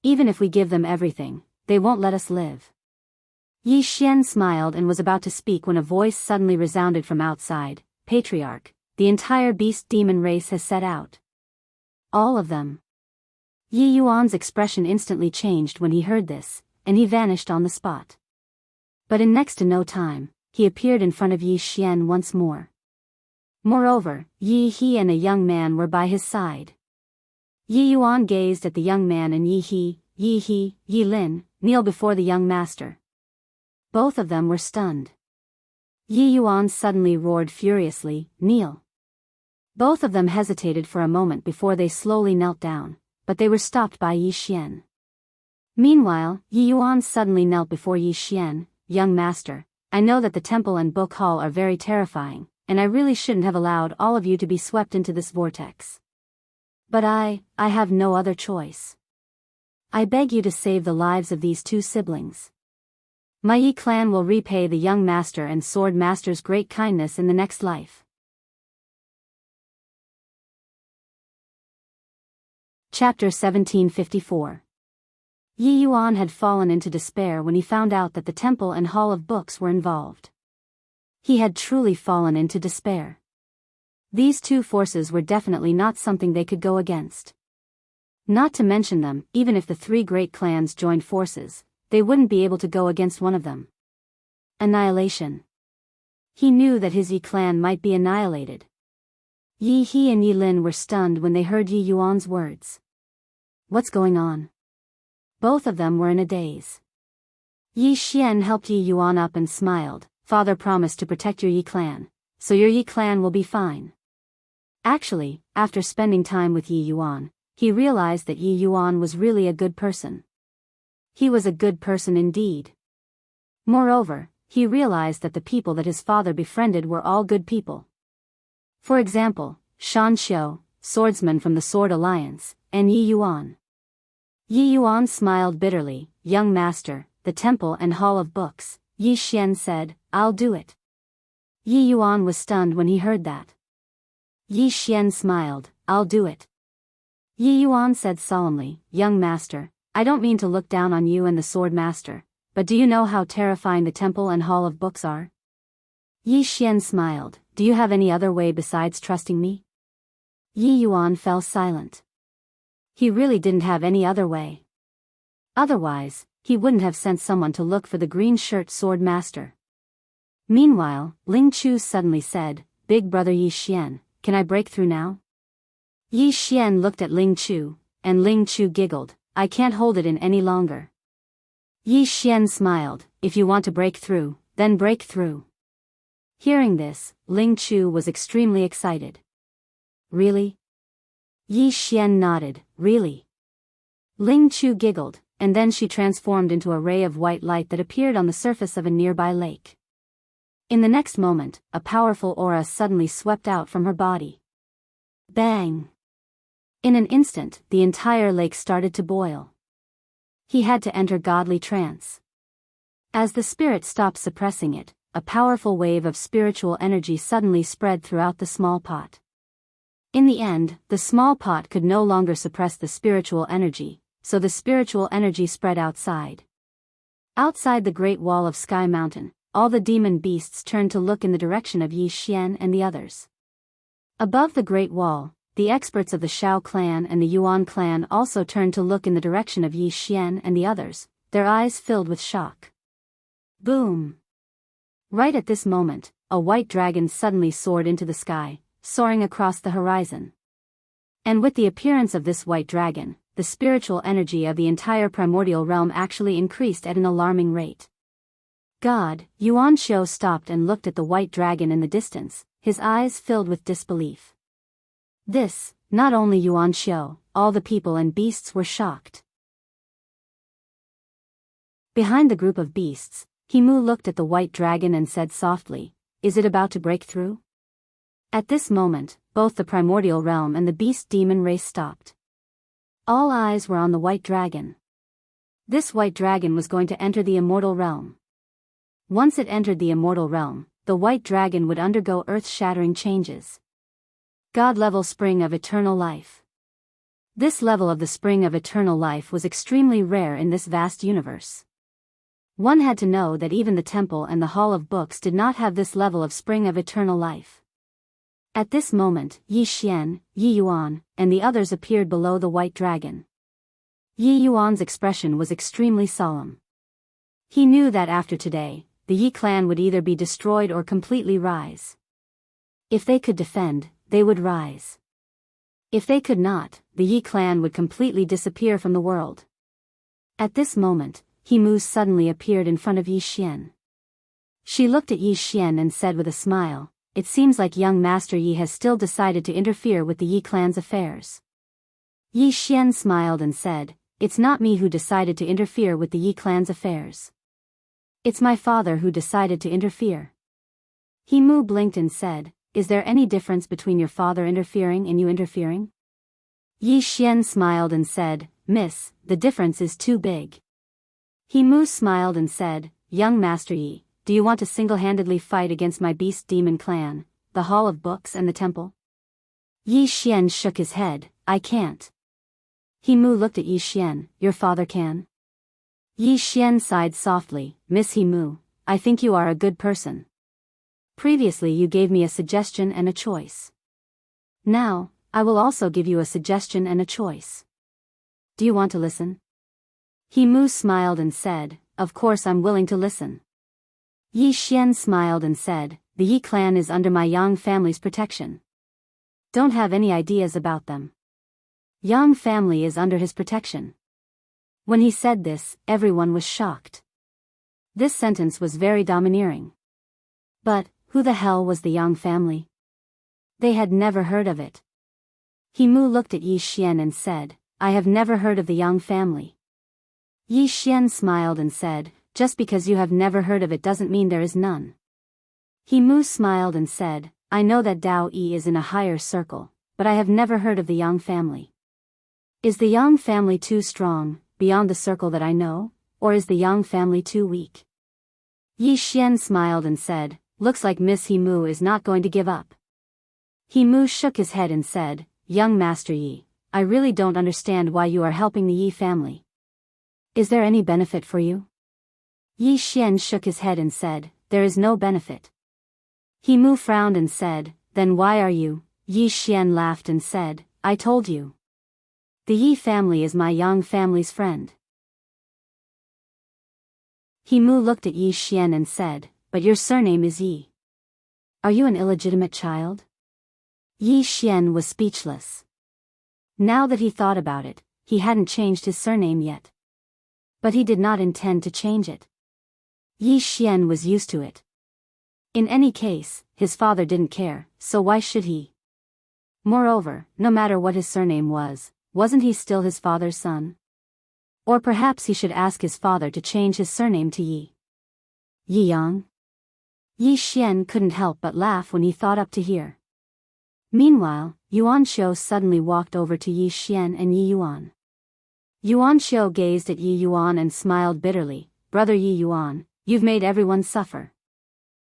Even if we give them everything, they won't let us live. Yi Xian smiled and was about to speak when a voice suddenly resounded from outside, Patriarch, the entire beast demon race has set out. All of them. Yi Yuan's expression instantly changed when he heard this, and he vanished on the spot. But in next to no time, he appeared in front of Yi Xian once more. Moreover, Yi He and a young man were by his side. Yi Yuan gazed at the young man and Yi Lin, kneel before the young master. Both of them were stunned. Yi Yuan suddenly roared furiously, Kneel. Both of them hesitated for a moment before they slowly knelt down, but they were stopped by Yi Xian. Meanwhile, Yi Yuan suddenly knelt before Yi Xian, Young master, I know that the temple and book hall are very terrifying, and I really shouldn't have allowed all of you to be swept into this vortex. But I have no other choice. I beg you to save the lives of these two siblings. My Yi clan will repay the young master and sword master's great kindness in the next life. Chapter 1754. Yi Yuan had fallen into despair when he found out that the temple and hall of books were involved. He had truly fallen into despair. These two forces were definitely not something they could go against. Not to mention them, even if the three great clans joined forces, they wouldn't be able to go against one of them. Annihilation. He knew that his Yi clan might be annihilated. Yi He and Yi Lin were stunned when they heard Yi Yuan's words. What's going on? Both of them were in a daze. Yi Xian helped Yi Yuan up and smiled, Father promised to protect your Yi clan, so your Yi clan will be fine. Actually, after spending time with Yi Yuan, he realized that Yi Yuan was really a good person. He was a good person indeed. Moreover, he realized that the people that his father befriended were all good people. For example, Shan Xiu, swordsman from the Sword Alliance, and Yi Yuan. Yi Yuan smiled bitterly, Young master, the temple and hall of books, Yi Xian said, I'll do it. Yi Yuan was stunned when he heard that. Yi Xian smiled, I'll do it. Yi Yuan said solemnly, Young master, I don't mean to look down on you and the sword master, but do you know how terrifying the temple and hall of books are? Yi Xian smiled, Do you have any other way besides trusting me? Yi Yuan fell silent. He really didn't have any other way. Otherwise, he wouldn't have sent someone to look for the green shirt sword master. Meanwhile, Ling Chu suddenly said, Big brother Yi Xian, can I break through now? Yi Xian looked at Ling Chu, and Ling Chu giggled, I can't hold it in any longer. Yi Xian smiled, If you want to break through, then break through. Hearing this, Ling Chu was extremely excited. Really? Yi Xian nodded, Really? Ling Chu giggled, and then she transformed into a ray of white light that appeared on the surface of a nearby lake. In the next moment, a powerful aura suddenly swept out from her body. Bang! In an instant, the entire lake started to boil. He had to enter godly trance. As the spirit stopped suppressing it, a powerful wave of spiritual energy suddenly spread throughout the small pot. In the end, the small pot could no longer suppress the spiritual energy, so the spiritual energy spread outside. Outside the Great Wall of Sky Mountain, all the demon beasts turned to look in the direction of Yi Xian and the others. Above the Great Wall, the experts of the Shao clan and the Yuan clan also turned to look in the direction of Yi Xian and the others, their eyes filled with shock. Boom! Right at this moment, a white dragon suddenly soared into the sky, soaring across the horizon. And with the appearance of this white dragon, the spiritual energy of the entire primordial realm actually increased at an alarming rate. God, Yuan Shou stopped and looked at the white dragon in the distance, his eyes filled with disbelief. This, not only Yuan Shou, all the people and beasts were shocked. Behind the group of beasts, Himu looked at the white dragon and said softly, "Is it about to break through?" At this moment, both the primordial realm and the beast demon race stopped. All eyes were on the white dragon. This white dragon was going to enter the immortal realm. Once it entered the immortal realm, the white dragon would undergo earth-shattering changes. God-level spring of eternal life. This level of the spring of eternal life was extremely rare in this vast universe. One had to know that even the temple and the hall of books did not have this level of spring of eternal life. At this moment, Yi Xian, Yi Yuan, and the others appeared below the white dragon. Yi Yuan's expression was extremely solemn. He knew that after today, the Yi clan would either be destroyed or completely rise. If they could defend, they would rise. If they could not, the Yi clan would completely disappear from the world. At this moment, Himu suddenly appeared in front of Yi Xian. She looked at Yi Xian and said with a smile, "It seems like young Master Yi has still decided to interfere with the Yi clan's affairs." Yi Xian smiled and said, "It's not me who decided to interfere with the Yi clan's affairs. It's my father who decided to interfere." Himu blinked and said, "Is there any difference between your father interfering and you interfering?" Yi Xian smiled and said, "Miss, the difference is too big." Himu smiled and said, "Young Master Yi, do you want to single-handedly fight against my beast demon clan, the hall of books and the temple?" Yi Xian shook his head, "I can't." Himu looked at Yi Xian, "Your father can?" Yi Xian sighed softly, "Miss Himu, I think you are a good person. Previously you gave me a suggestion and a choice. Now, I will also give you a suggestion and a choice. Do you want to listen?" Himu smiled and said, "Of course I'm willing to listen." Yi Xian smiled and said, "The Yi clan is under my Yang family's protection. Don't have any ideas about them. Yang family is under his protection." When he said this, everyone was shocked. This sentence was very domineering. But, who the hell was the Yang family? They had never heard of it. Himu looked at Yi Xian and said, "I have never heard of the Yang family." Yi Xian smiled and said, "Just because you have never heard of it doesn't mean there is none." Himu smiled and said, "I know that Dao Yi is in a higher circle, but I have never heard of the Yang family. Is the Yang family too strong, beyond the circle that I know, or is the Yang family too weak?" Yi Xian smiled and said, "Looks like Miss Himu is not going to give up." Himu shook his head and said, "Young Master Yi, I really don't understand why you are helping the Yi family. Is there any benefit for you?" Yi Xian shook his head and said, "There is no benefit." Himu frowned and said, "Then why are you?" Yi Xian laughed and said, "I told you. The Yi family is my Yang family's friend." Himu looked at Yi Xian and said, "But your surname is Yi. Are you an illegitimate child?" Yi Xian was speechless. Now that he thought about it, he hadn't changed his surname yet. But he did not intend to change it. Yi Xian was used to it. In any case, his father didn't care, so why should he? Moreover, no matter what his surname was, wasn't he still his father's son? Or perhaps he should ask his father to change his surname to Yi. Yi Yang? Yi Xian couldn't help but laugh when he thought up to here. Meanwhile, Yuan Shou suddenly walked over to Yi Xian and Yi Yuan. Yuan Shou gazed at Yi Yuan and smiled bitterly, "Brother Yi Yuan, you've made everyone suffer."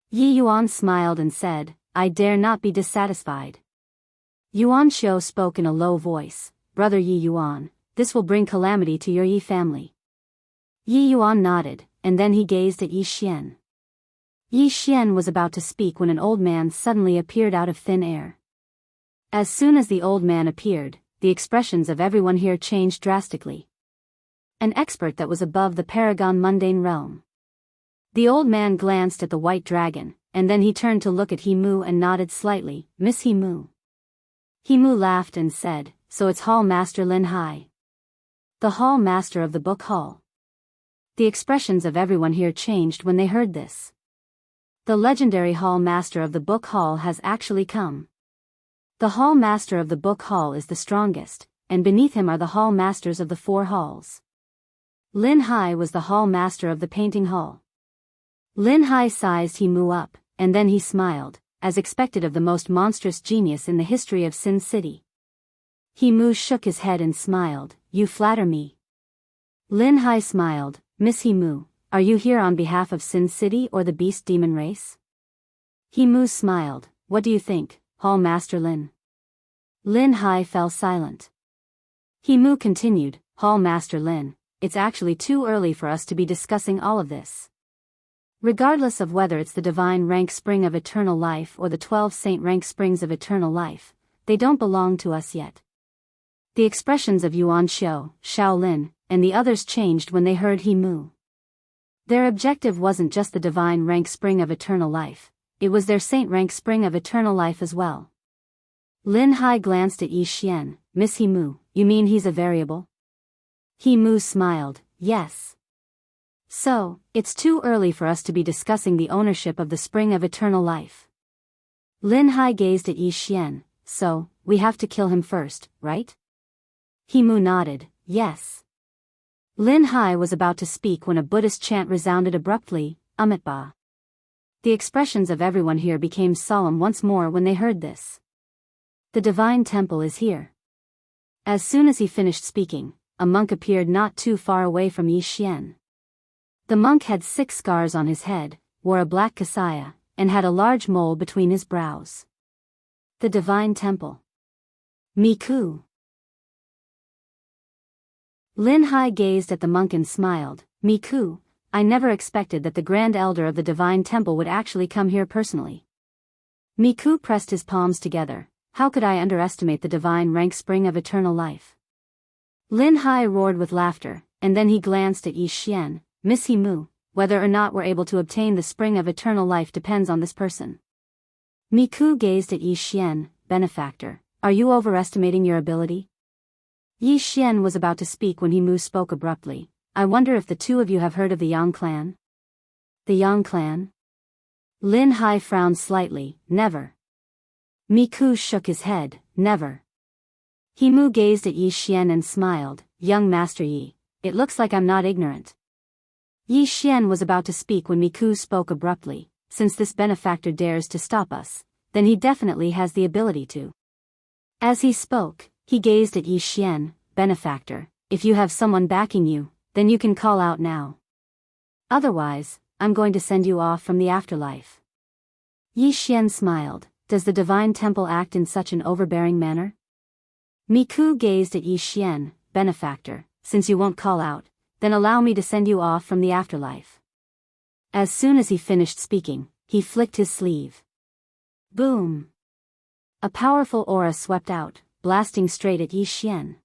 Yi Yuan smiled and said, "I dare not be dissatisfied." Yuan Shou spoke in a low voice, "Brother Yi Yuan, this will bring calamity to your Yi family." Yi Yuan nodded, and then he gazed at Yi Xian. Yi Xian was about to speak when an old man suddenly appeared out of thin air. As soon as the old man appeared, the expressions of everyone here changed drastically. An expert that was above the paragon mundane realm. The old man glanced at the white dragon, and then he turned to look at Himu and nodded slightly, "Miss Himu." Himu laughed and said, "So it's Hall Master Lin Hai. The Hall Master of the Book Hall." The expressions of everyone here changed when they heard this. The legendary Hall Master of the Book Hall has actually come. The Hall Master of the Book Hall is the strongest, and beneath him are the Hall Masters of the 4 halls. Lin Hai was the Hall Master of the Painting Hall. Lin Hai sized He-Mu up, and then he smiled, as expected of the most monstrous genius in the history of Sin City. He-Mu shook his head and smiled. "You flatter me." Lin Hai smiled. "Miss He-Mu, are you here on behalf of Sin City or the Beast Demon race?" He-Mu smiled. "What do you think, Hall Master Lin?" Lin Hai fell silent. He-Mu continued, "Hall Master Lin, it's actually too early for us to be discussing all of this. Regardless of whether it's the divine rank spring of eternal life or the 12 saint rank springs of eternal life, they don't belong to us yet." The expressions of Yuan Xiao, Shaolin, and the others changed when they heard He-Mu. Their objective wasn't just the divine rank spring of eternal life, it was their saint rank spring of eternal life as well. Lin Hai glanced at Yi Xian. "Miss He-Mu, you mean he's a variable?" He-Mu smiled. "Yes. So, it's too early for us to be discussing the ownership of the spring of eternal life." Lin Hai gazed at Yi Xian. "So, we have to kill him first, right?" He-Mu nodded. "Yes." Lin Hai was about to speak when a Buddhist chant resounded abruptly, Amitabha. The expressions of everyone here became solemn once more when they heard this. The divine temple is here. As soon as he finished speaking, a monk appeared not too far away from Yi Xian. The monk had 6 scars on his head, wore a black kasaya, and had a large mole between his brows. The divine temple. Miku. Lin Hai gazed at the monk and smiled. "Miku, I never expected that the Grand Elder of the Divine Temple would actually come here personally." Miku pressed his palms together. "How could I underestimate the divine rank spring of eternal life?" Lin Hai roared with laughter, and then he glanced at Yi Xian. "Miss He-Mu, whether or not we're able to obtain the spring of eternal life depends on this person." Miku gazed at Yi Xian. "Benefactor, are you overestimating your ability?" Yi Xian was about to speak when He-Mu spoke abruptly. "I wonder if the 2 of you have heard of the Yang clan?" "The Yang clan?" Lin Hai frowned slightly. "Never." Miku shook his head. "Never." He-Mu gazed at Yi Xian and smiled. "Young Master Yi, it looks like I'm not ignorant." Yi Xian was about to speak when Miku spoke abruptly. "Since this benefactor dares to stop us, then he definitely has the ability to." As he spoke, he gazed at Yi Xian. "Benefactor, if you have someone backing you, then you can call out now. Otherwise, I'm going to send you off from the afterlife." Yi Xian smiled. "Does the divine temple act in such an overbearing manner?" Miku gazed at Yi Xian. "Benefactor, since you won't call out, then allow me to send you off from the afterlife." As soon as he finished speaking, he flicked his sleeve. Boom! A powerful aura swept out, blasting straight at Yi Xian.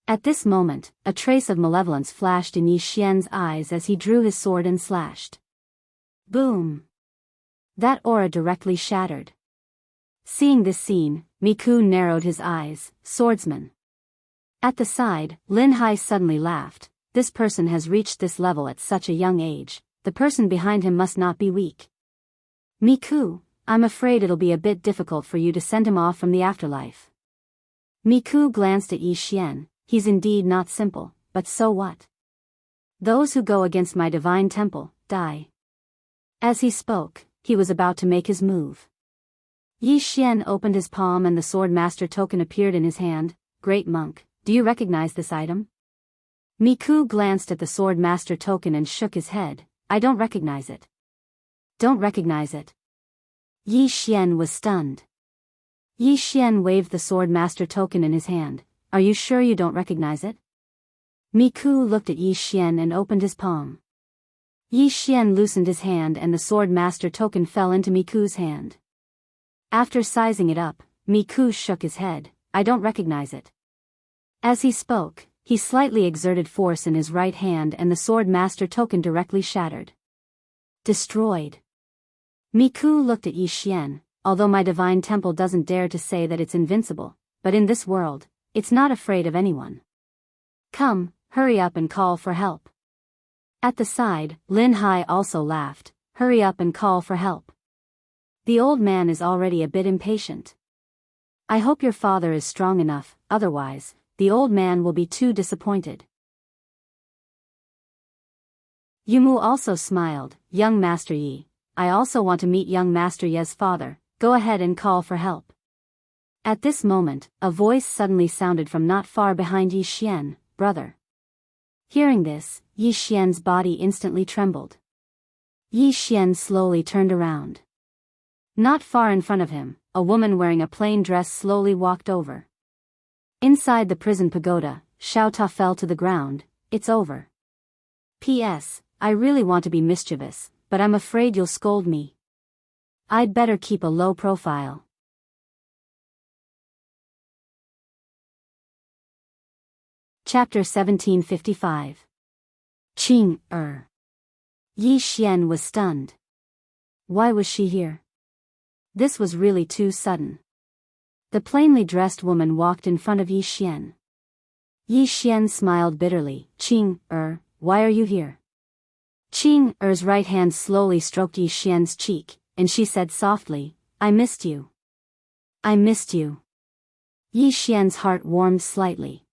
At this moment, a trace of malevolence flashed in Yi Xian's eyes as he drew his sword and slashed. Boom! That aura directly shattered. Seeing this scene, Miku narrowed his eyes. "Swordsman." At the side, Lin Hai suddenly laughed. "This person has reached this level at such a young age, the person behind him must not be weak. Miku, I'm afraid it'll be a bit difficult for you to send him off from the afterlife." Miku glanced at Yi Xian. "He's indeed not simple, but so what? Those who go against my divine temple, die." As he spoke, he was about to make his move. Yi Xian opened his palm and the Sword Master token appeared in his hand. "Great monk, do you recognize this item?" Miku glanced at the Sword Master token and shook his head. "I don't recognize it." "Don't recognize it?" Yi Xian was stunned. Yi Xian waved the Sword Master token in his hand. "Are you sure you don't recognize it?" Miku looked at Yi Xian and opened his palm. Yi Xian loosened his hand and the Sword Master token fell into Miku's hand. After sizing it up, Miku shook his head. "I don't recognize it." As he spoke, he slightly exerted force in his right hand and the Sword Master token directly shattered. Destroyed. Miku looked at Yi Xian. "Although my divine temple doesn't dare to say that it's invincible, but in this world, it's not afraid of anyone. Come, hurry up and call for help." At the side, Lin Hai also laughed. Hurry up and call for help. The old man is already a bit impatient. I hope your father is strong enough, otherwise, the old man will be too disappointed. Yumu also smiled. Young Master Yi, I also want to meet young Master Ye's father, go ahead and call for help. At this moment, a voice suddenly sounded from not far behind Yi Xian, brother. Hearing this, Yi Xian's body instantly trembled. Yi Xian slowly turned around. Not far in front of him, a woman wearing a plain dress slowly walked over. Inside the prison pagoda, Xiao Ta fell to the ground. It's over. P.S. I really want to be mischievous, but I'm afraid you'll scold me. I'd better keep a low profile. Chapter 1755. Qing Yi Xian was stunned. Why was she here? This was really too sudden. The plainly dressed woman walked in front of Yi Xian. Yi Xian smiled bitterly. Qing why are you here? Qing Er's right hand slowly stroked Yi Xian's cheek, and she said softly, I missed you. I missed you. Yi Xian's heart warmed slightly.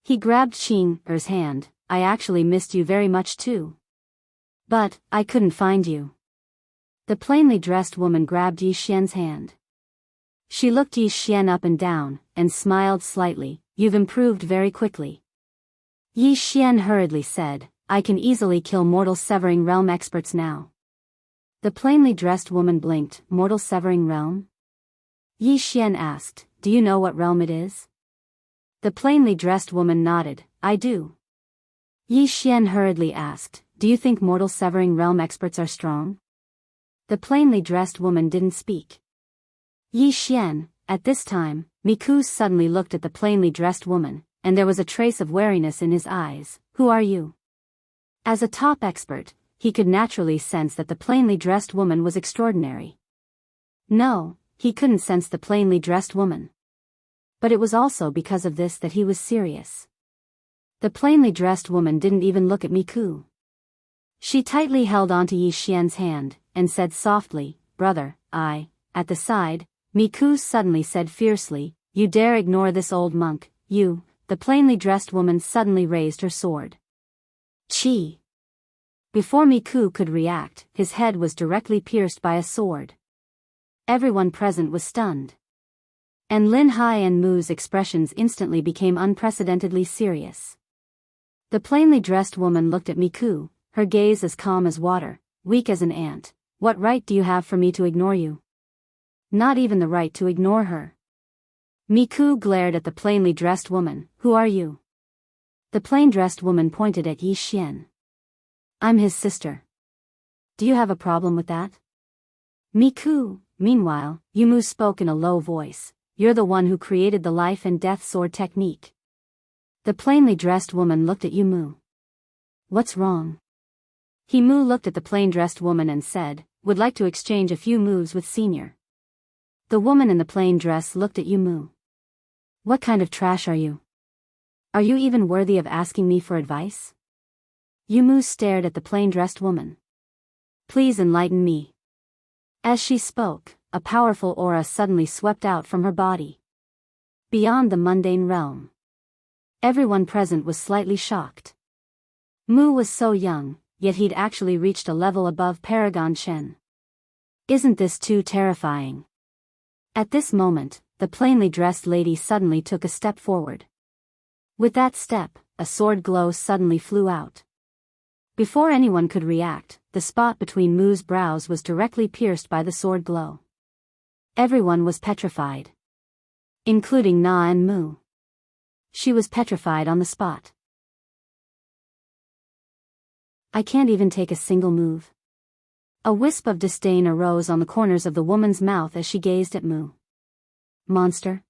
He grabbed Qing Er's hand. I actually missed you very much too. But, I couldn't find you. The plainly dressed woman grabbed Yi Xian's hand. She looked Yi Xian up and down, and smiled slightly. You've improved very quickly. Yi Xian hurriedly said, I can easily kill mortal severing realm experts now. The plainly dressed woman blinked. Mortal severing realm? Yi Xian asked, do you know what realm it is? The plainly dressed woman nodded. I do. Yi Xian hurriedly asked, do you think mortal severing realm experts are strong? The plainly dressed woman didn't speak. Yi Xian, at this time, Miku suddenly looked at the plainly dressed woman, and there was a trace of wariness in his eyes. Who are you? As a top expert, he could naturally sense that the plainly dressed woman was extraordinary. No, he couldn't sense the plainly dressed woman. But it was also because of this that he was serious. The plainly dressed woman didn't even look at Miku. She tightly held onto Yi Xian's hand, and said softly, brother, at the side, Miku suddenly said fiercely, you dare ignore this old monk, you. The plainly dressed woman suddenly raised her sword. Chi. Before Miku could react, his head was directly pierced by a sword. Everyone present was stunned. And Lin Hai and Mu's expressions instantly became unprecedentedly serious. The plainly dressed woman looked at Miku, her gaze as calm as water, weak as an ant. What right do you have for me to ignore you? Not even the right to ignore her. Miku glared at the plainly dressed woman. Who are you? The plain-dressed woman pointed at Yi Xian. I'm his sister. Do you have a problem with that? Miku. Meanwhile, Yumu spoke in a low voice. You're the one who created the life and death sword technique. The plainly dressed woman looked at Yumu. What's wrong? Himu looked at the plain-dressed woman and said, would like to exchange a few moves with senior. The woman in the plain dress looked at Yumu. What kind of trash are you? Are you even worthy of asking me for advice? Yumu stared at the plain-dressed woman. Please enlighten me. As she spoke, a powerful aura suddenly swept out from her body. Beyond the mundane realm. Everyone present was slightly shocked. Mu was so young, yet he'd actually reached a level above Paragon Shen. Isn't this too terrifying? At this moment, the plainly dressed lady suddenly took a step forward. With that step, a sword glow suddenly flew out. Before anyone could react, the spot between Mu's brows was directly pierced by the sword glow. Everyone was petrified. Including Na and Mu. She was petrified on the spot. I can't even take a single move. A wisp of disdain arose on the corners of the woman's mouth as she gazed at Mu. Monster?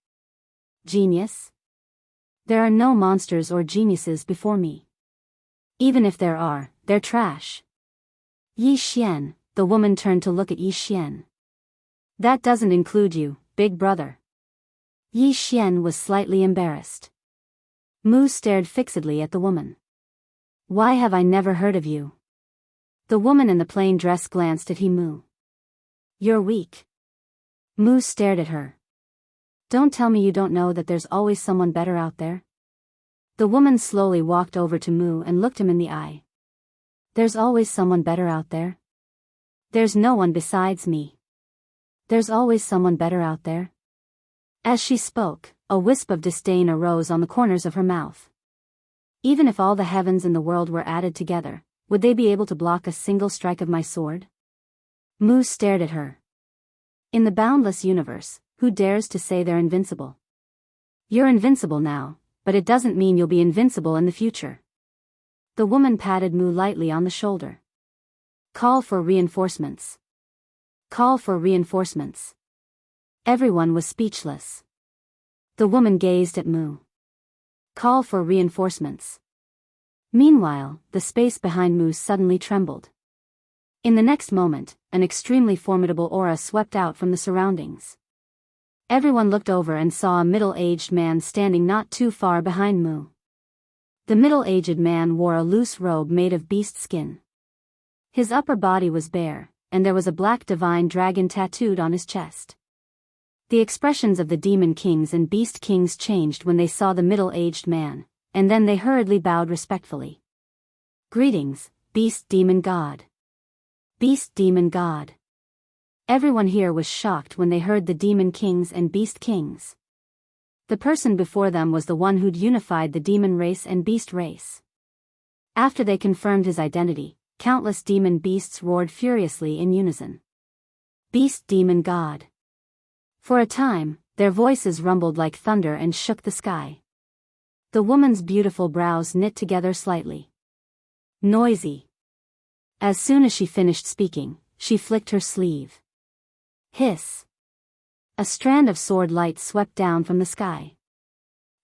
Genius? There are no monsters or geniuses before me. Even if there are, they're trash. Yi Xian, the woman turned to look at Yi Xian. That doesn't include you, big brother. Yi Xian was slightly embarrassed. Mu stared fixedly at the woman. Why have I never heard of you? The woman in the plain dress glanced at Mu. You're weak. Mu stared at her. Don't tell me you don't know that there's always someone better out there? The woman slowly walked over to Mu and looked him in the eye. There's always someone better out there? There's no one besides me. There's always someone better out there? As she spoke, a wisp of disdain arose on the corners of her mouth. Even if all the heavens in the world were added together, would they be able to block a single strike of my sword? Mu stared at her. In the boundless universe, who dares to say they're invincible? You're invincible now, but it doesn't mean you'll be invincible in the future. The woman patted Mu lightly on the shoulder. Call for reinforcements. Call for reinforcements. Everyone was speechless. The woman gazed at Mu. Call for reinforcements. Meanwhile, the space behind Mu suddenly trembled. In the next moment, an extremely formidable aura swept out from the surroundings. Everyone looked over and saw a middle-aged man standing not too far behind Mu. The middle-aged man wore a loose robe made of beast skin. His upper body was bare, and there was a black divine dragon tattooed on his chest. The expressions of the demon kings and beast kings changed when they saw the middle-aged man, and then they hurriedly bowed respectfully. Greetings, beast demon god. Beast demon god. Everyone here was shocked when they heard the demon kings and beast kings. The person before them was the one who'd unified the demon race and beast race. After they confirmed his identity, countless demon beasts roared furiously in unison. Beast demon god. For a time, their voices rumbled like thunder and shook the sky. The woman's beautiful brows knit together slightly. Noisy. As soon as she finished speaking, she flicked her sleeve. Hiss. A strand of sword light swept down from the sky.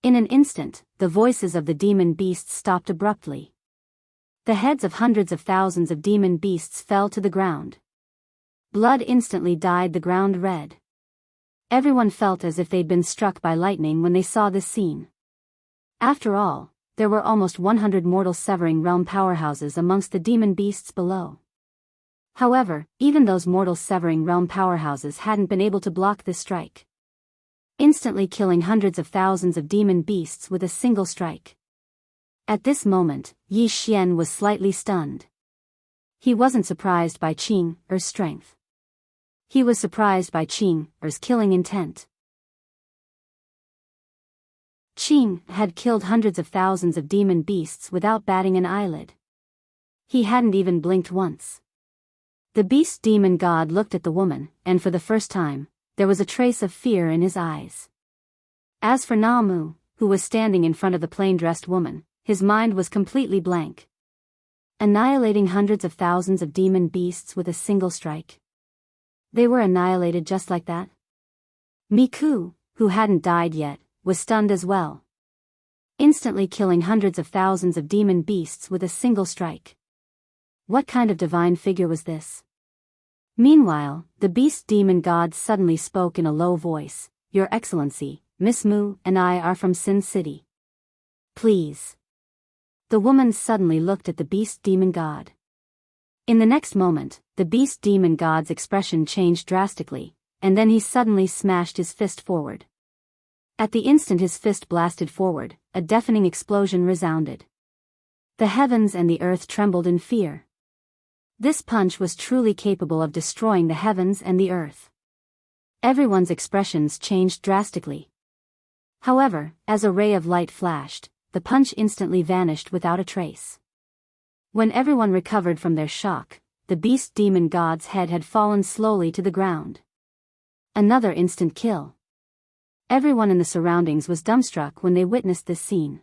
In an instant, the voices of the demon beasts stopped abruptly. The heads of hundreds of thousands of demon beasts fell to the ground. Blood instantly dyed the ground red. Everyone felt as if they'd been struck by lightning when they saw this scene. After all, there were almost 100 mortal severing realm powerhouses amongst the demon beasts below. However, even those mortal severing realm powerhouses hadn't been able to block this strike, instantly killing hundreds of thousands of demon beasts with a single strike. At this moment, Yi Xian was slightly stunned. He wasn't surprised by Qing Er's strength. He was surprised by Qing Er's killing intent. Qing had killed hundreds of thousands of demon beasts without batting an eyelid. He hadn't even blinked once. The beast demon god looked at the woman, and for the first time, there was a trace of fear in his eyes. As for Namu, who was standing in front of the plain-dressed woman, his mind was completely blank. Annihilating hundreds of thousands of demon beasts with a single strike. They were annihilated just like that. Miku, who hadn't died yet, was stunned as well. Instantly killing hundreds of thousands of demon beasts with a single strike. What kind of divine figure was this? Meanwhile, the beast demon god suddenly spoke in a low voice. Your Excellency, Miss Mu and I are from Sin City. Please. The woman suddenly looked at the beast demon god. In the next moment, the beast demon god's expression changed drastically, and then he suddenly smashed his fist forward. At the instant his fist blasted forward, a deafening explosion resounded. The heavens and the earth trembled in fear. This punch was truly capable of destroying the heavens and the earth. Everyone's expressions changed drastically. However, as a ray of light flashed, the punch instantly vanished without a trace. When everyone recovered from their shock, the beast demon god's head had fallen slowly to the ground. Another instant kill. Everyone in the surroundings was dumbstruck when they witnessed this scene.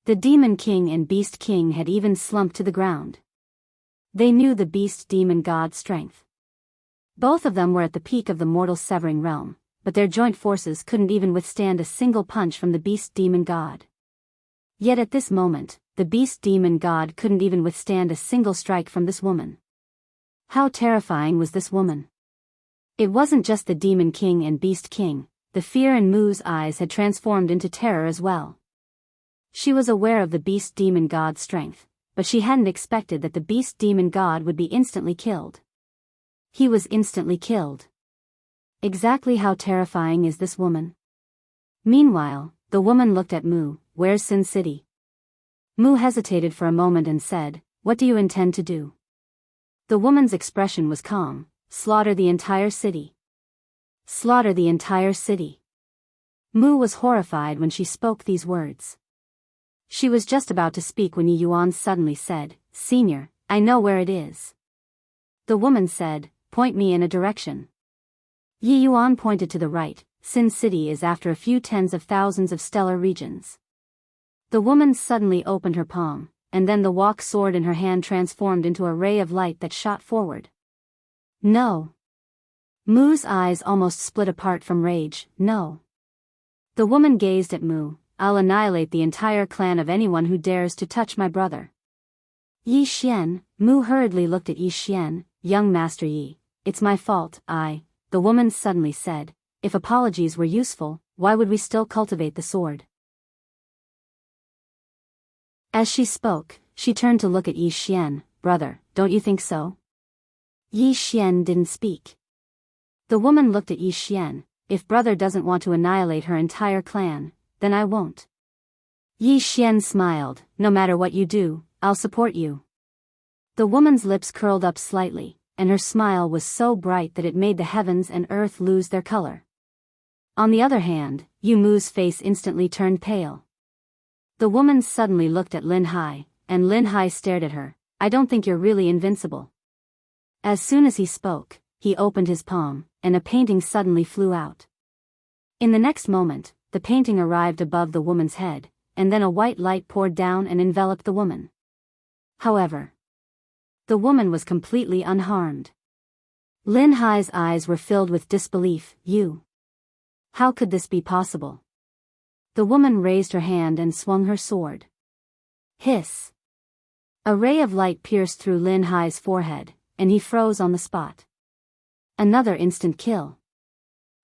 The demon king and beast king had even slumped to the ground. They knew the beast demon god's strength. Both of them were at the peak of the mortal severing realm, but their joint forces couldn't even withstand a single punch from the beast demon god. Yet at this moment, the beast demon god couldn't even withstand a single strike from this woman. How terrifying was this woman? It wasn't just the demon king and beast king, the fear in Mu's eyes had transformed into terror as well. She was aware of the beast demon god's strength, but she hadn't expected that the beast demon god would be instantly killed. He was instantly killed. Exactly how terrifying is this woman? Meanwhile, the woman looked at Mu. Where's Sin City? Mu hesitated for a moment and said, what do you intend to do? The woman's expression was calm. Slaughter the entire city. Slaughter the entire city. Mu was horrified when she spoke these words. She was just about to speak when Yi Yuan suddenly said, Senior, I know where it is. The woman said, point me in a direction. Yi Yuan pointed to the right. Sin City is after a few tens of thousands of stellar regions. The woman suddenly opened her palm, and then the walk sword in her hand transformed into a ray of light that shot forward. No. Mu's eyes almost split apart from rage. No. The woman gazed at Mu. I'll annihilate the entire clan of anyone who dares to touch my brother. Yi Xian. Mu hurriedly looked at Yi Xian. Young Master Yi, it's my fault. The woman suddenly said, if apologies were useful, why would we still cultivate the sword? As she spoke, she turned to look at Yi Xian. Brother, don't you think so? Yi Xian didn't speak. The woman looked at Yi Xian. If brother doesn't want to annihilate her entire clan, then I won't. Yi Xian smiled. No matter what you do, I'll support you. The woman's lips curled up slightly, and her smile was so bright that it made the heavens and earth lose their color. On the other hand, Yu Mu's face instantly turned pale. The woman suddenly looked at Lin Hai, and Lin Hai stared at her. I don't think you're really invincible. As soon as he spoke, he opened his palm, and a painting suddenly flew out. In the next moment, the painting arrived above the woman's head, and then a white light poured down and enveloped the woman. However, the woman was completely unharmed. Lin Hai's eyes were filled with disbelief. You. How could this be possible? The woman raised her hand and swung her sword. Hiss. A ray of light pierced through Lin Hai's forehead, and he froze on the spot. Another instant kill.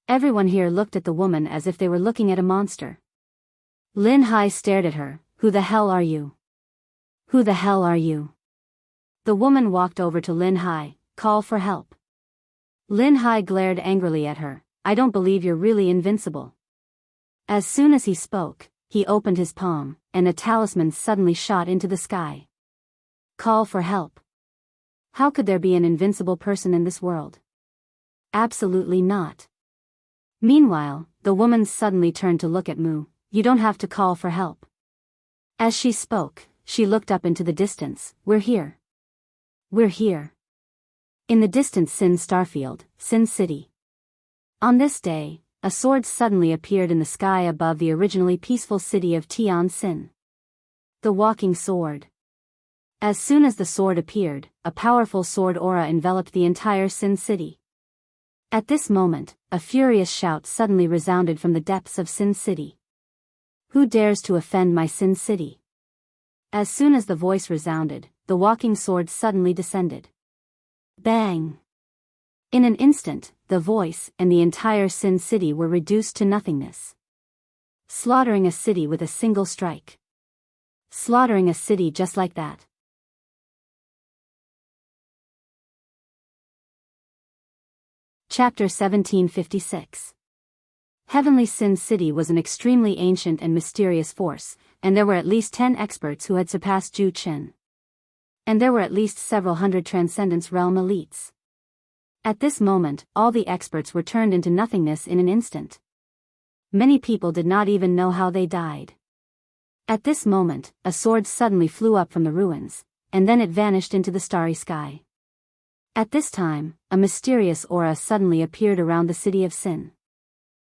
Everyone here looked at the woman as if they were looking at a monster. Lin Hai stared at her. Who the hell are you? Who the hell are you? The woman walked over to Lin Hai. Call for help. Lin Hai glared angrily at her. I don't believe you're really invincible. As soon as he spoke, he opened his palm, and a talisman suddenly shot into the sky. Call for help. How could there be an invincible person in this world? Absolutely not. Meanwhile, the woman suddenly turned to look at Mu. You don't have to call for help. As she spoke, she looked up into the distance. We're here. We're here. In the distant Sin Starfield, Sin City. On this day, a sword suddenly appeared in the sky above the originally peaceful city of Tian Sin. The walking sword. As soon as the sword appeared, a powerful sword aura enveloped the entire Sin City. At this moment, a furious shout suddenly resounded from the depths of Sin City. Who dares to offend my Sin City? As soon as the voice resounded, the walking sword suddenly descended. Bang! In an instant, the voice and the entire Sin City were reduced to nothingness. Slaughtering a city with a single strike. Slaughtering a city just like that. Chapter 1756. Heavenly Sin City was an extremely ancient and mysterious force, and there were at least 10 experts who had surpassed Zhu Chen. And there were at least several hundred Transcendence Realm elites. At this moment, all the experts were turned into nothingness in an instant. Many people did not even know how they died. At this moment, a sword suddenly flew up from the ruins, and then it vanished into the starry sky. At this time, a mysterious aura suddenly appeared around the city of Sin.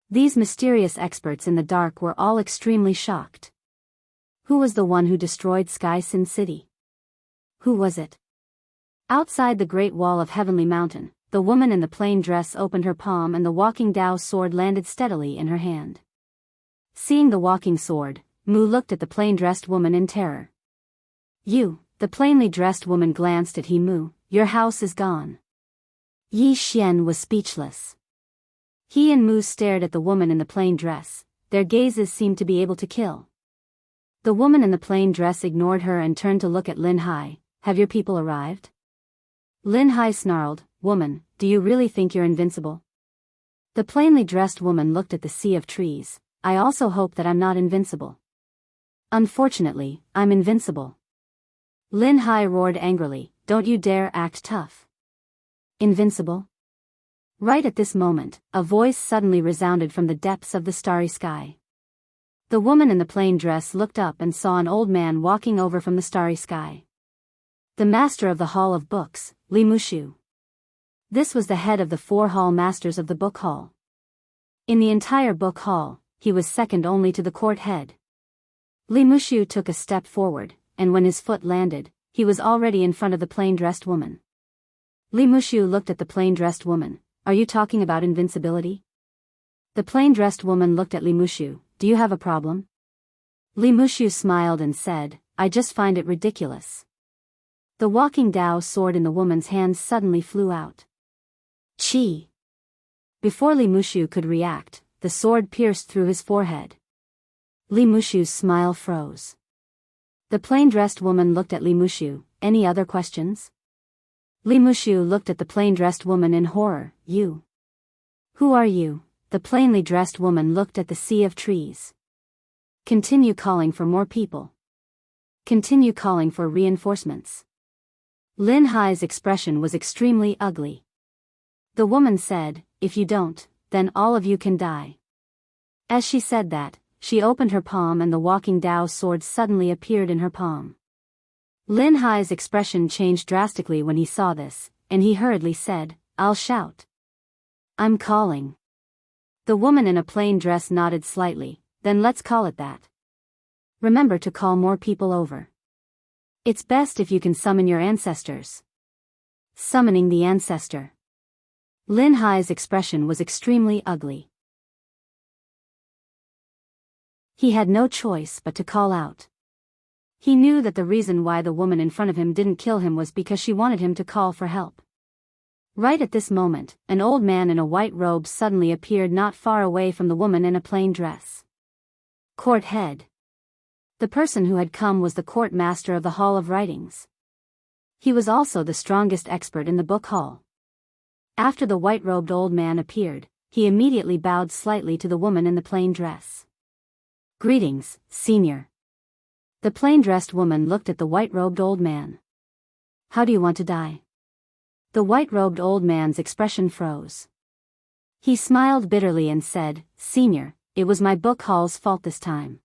These mysterious experts in the dark were all extremely shocked. Who was the one who destroyed Sky Sin City? Who was it? Outside the Great Wall of Heavenly Mountain, the woman in the plain dress opened her palm and the walking Dao sword landed steadily in her hand. Seeing the walking sword, Mu looked at the plain-dressed woman in terror. You, the plainly dressed woman glanced at Mu. Your house is gone. Yi Xian was speechless. He and Mu stared at the woman in the plain dress. Their gazes seemed to be able to kill. The woman in the plain dress ignored her and turned to look at Lin Hai. Have your people arrived? Lin Hai snarled, Woman, do you really think you're invincible? The plainly dressed woman looked at the sea of trees. I also hope that I'm not invincible. Unfortunately, I'm invincible. Lin Hai roared angrily, Don't you dare act tough. Invincible? Right at this moment, a voice suddenly resounded from the depths of the starry sky. The woman in the plain dress looked up and saw an old man walking over from the starry sky. The master of the Hall of Books, Li Mushu. This was the head of the 4 hall masters of the book hall. In the entire book hall, he was second only to the court head. Li Mushu took a step forward, and when his foot landed, he was already in front of the plain-dressed woman. Li Mushu looked at the plain-dressed woman. Are you talking about invincibility? The plain-dressed woman looked at Li Mushu. Do you have a problem? Li Mushu smiled and said, I just find it ridiculous. The walking Dao sword in the woman's hands suddenly flew out. Chi! Before Li Mushu could react, the sword pierced through his forehead. Li Mushu's smile froze. The plain-dressed woman looked at Li Mushu. Any other questions? Li Mushu looked at the plain-dressed woman in horror. You. Who are you? The plainly dressed woman looked at the sea of trees. Continue calling for more people. Continue calling for reinforcements. Lin Hai's expression was extremely ugly. The woman said, If you don't, then all of you can die. As she said that, she opened her palm and the walking Dao sword suddenly appeared in her palm. Lin Hai's expression changed drastically when he saw this, and he hurriedly said, I'll shout. I'm calling. The woman in a plain dress nodded slightly. Then let's call it that. Remember to call more people over. It's best if you can summon your ancestors. Summoning the ancestor. Lin Hai's expression was extremely ugly. He had no choice but to call out. He knew that the reason why the woman in front of him didn't kill him was because she wanted him to call for help. Right at this moment, an old man in a white robe suddenly appeared not far away from the woman in a plain dress. Court head. The person who had come was the court master of the Hall of Writings. He was also the strongest expert in the book hall. After the white-robed old man appeared, he immediately bowed slightly to the woman in the plain dress. Greetings, senior. The plain-dressed woman looked at the white-robed old man. How do you want to die? The white-robed old man's expression froze. He smiled bitterly and said, Senior, it was my book hall's fault this time.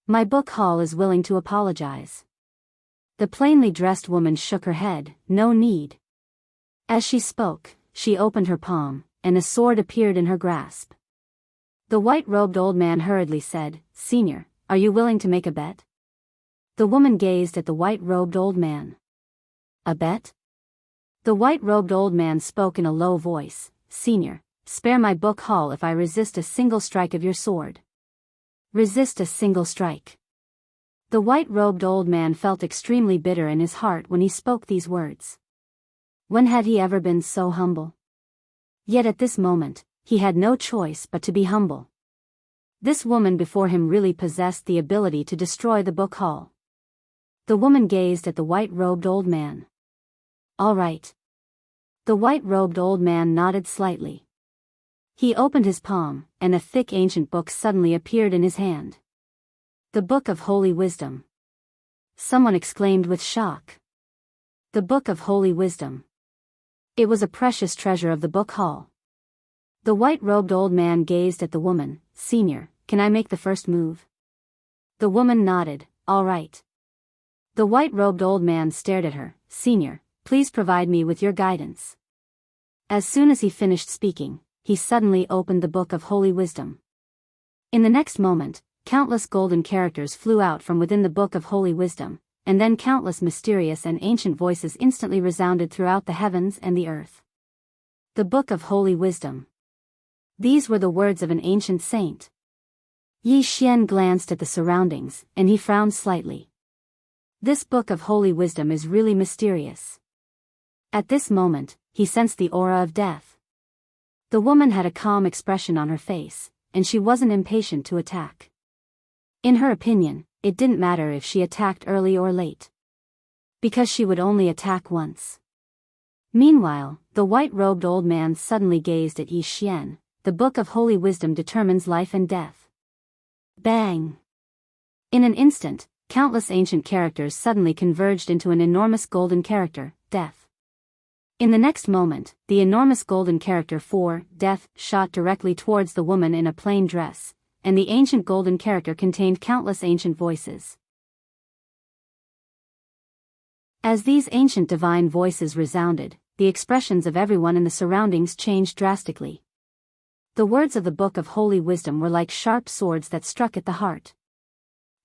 My book hall is willing to apologize. The plainly dressed woman shook her head, no need. As she spoke, she opened her palm, and a sword appeared in her grasp. The white-robed old man hurriedly said, Senior, are you willing to make a bet? The woman gazed at the white-robed old man. A bet? The white-robed old man spoke in a low voice, Senior, spare my book hall if I resist a single strike of your sword. Resist a single strike. The white-robed old man felt extremely bitter in his heart when he spoke these words. When had he ever been so humble? Yet at this moment, he had no choice but to be humble. This woman before him really possessed the ability to destroy the book hall. The woman gazed at the white-robed old man. All right. The white-robed old man nodded slightly. He opened his palm, and a thick ancient book suddenly appeared in his hand. The Book of Holy Wisdom. Someone exclaimed with shock. The Book of Holy Wisdom. It was a precious treasure of the book hall. The white-robed old man gazed at the woman. Senior, can I make the first move? The woman nodded. All right. The white-robed old man stared at her. Senior, please provide me with your guidance. As soon as he finished speaking, he suddenly opened the Book of Holy Wisdom. In the next moment, countless golden characters flew out from within the Book of Holy Wisdom, and then countless mysterious and ancient voices instantly resounded throughout the heavens and the earth. The Book of Holy Wisdom. These were the words of an ancient saint. Yi Xian glanced at the surroundings, and he frowned slightly. This Book of Holy Wisdom is really mysterious. At this moment, he sensed the aura of death. The woman had a calm expression on her face, and she wasn't impatient to attack. In her opinion, it didn't matter if she attacked early or late. Because she would only attack once. Meanwhile, the white-robed old man suddenly gazed at Yi Xian. The Book of Holy Wisdom determines life and death. Bang! In an instant, countless ancient characters suddenly converged into an enormous golden character, Death. In the next moment, the enormous golden character for Death shot directly towards the woman in a plain dress, and the ancient golden character contained countless ancient voices. As these ancient divine voices resounded, the expressions of everyone in the surroundings changed drastically. The words of the Book of Holy Wisdom were like sharp swords that struck at the heart.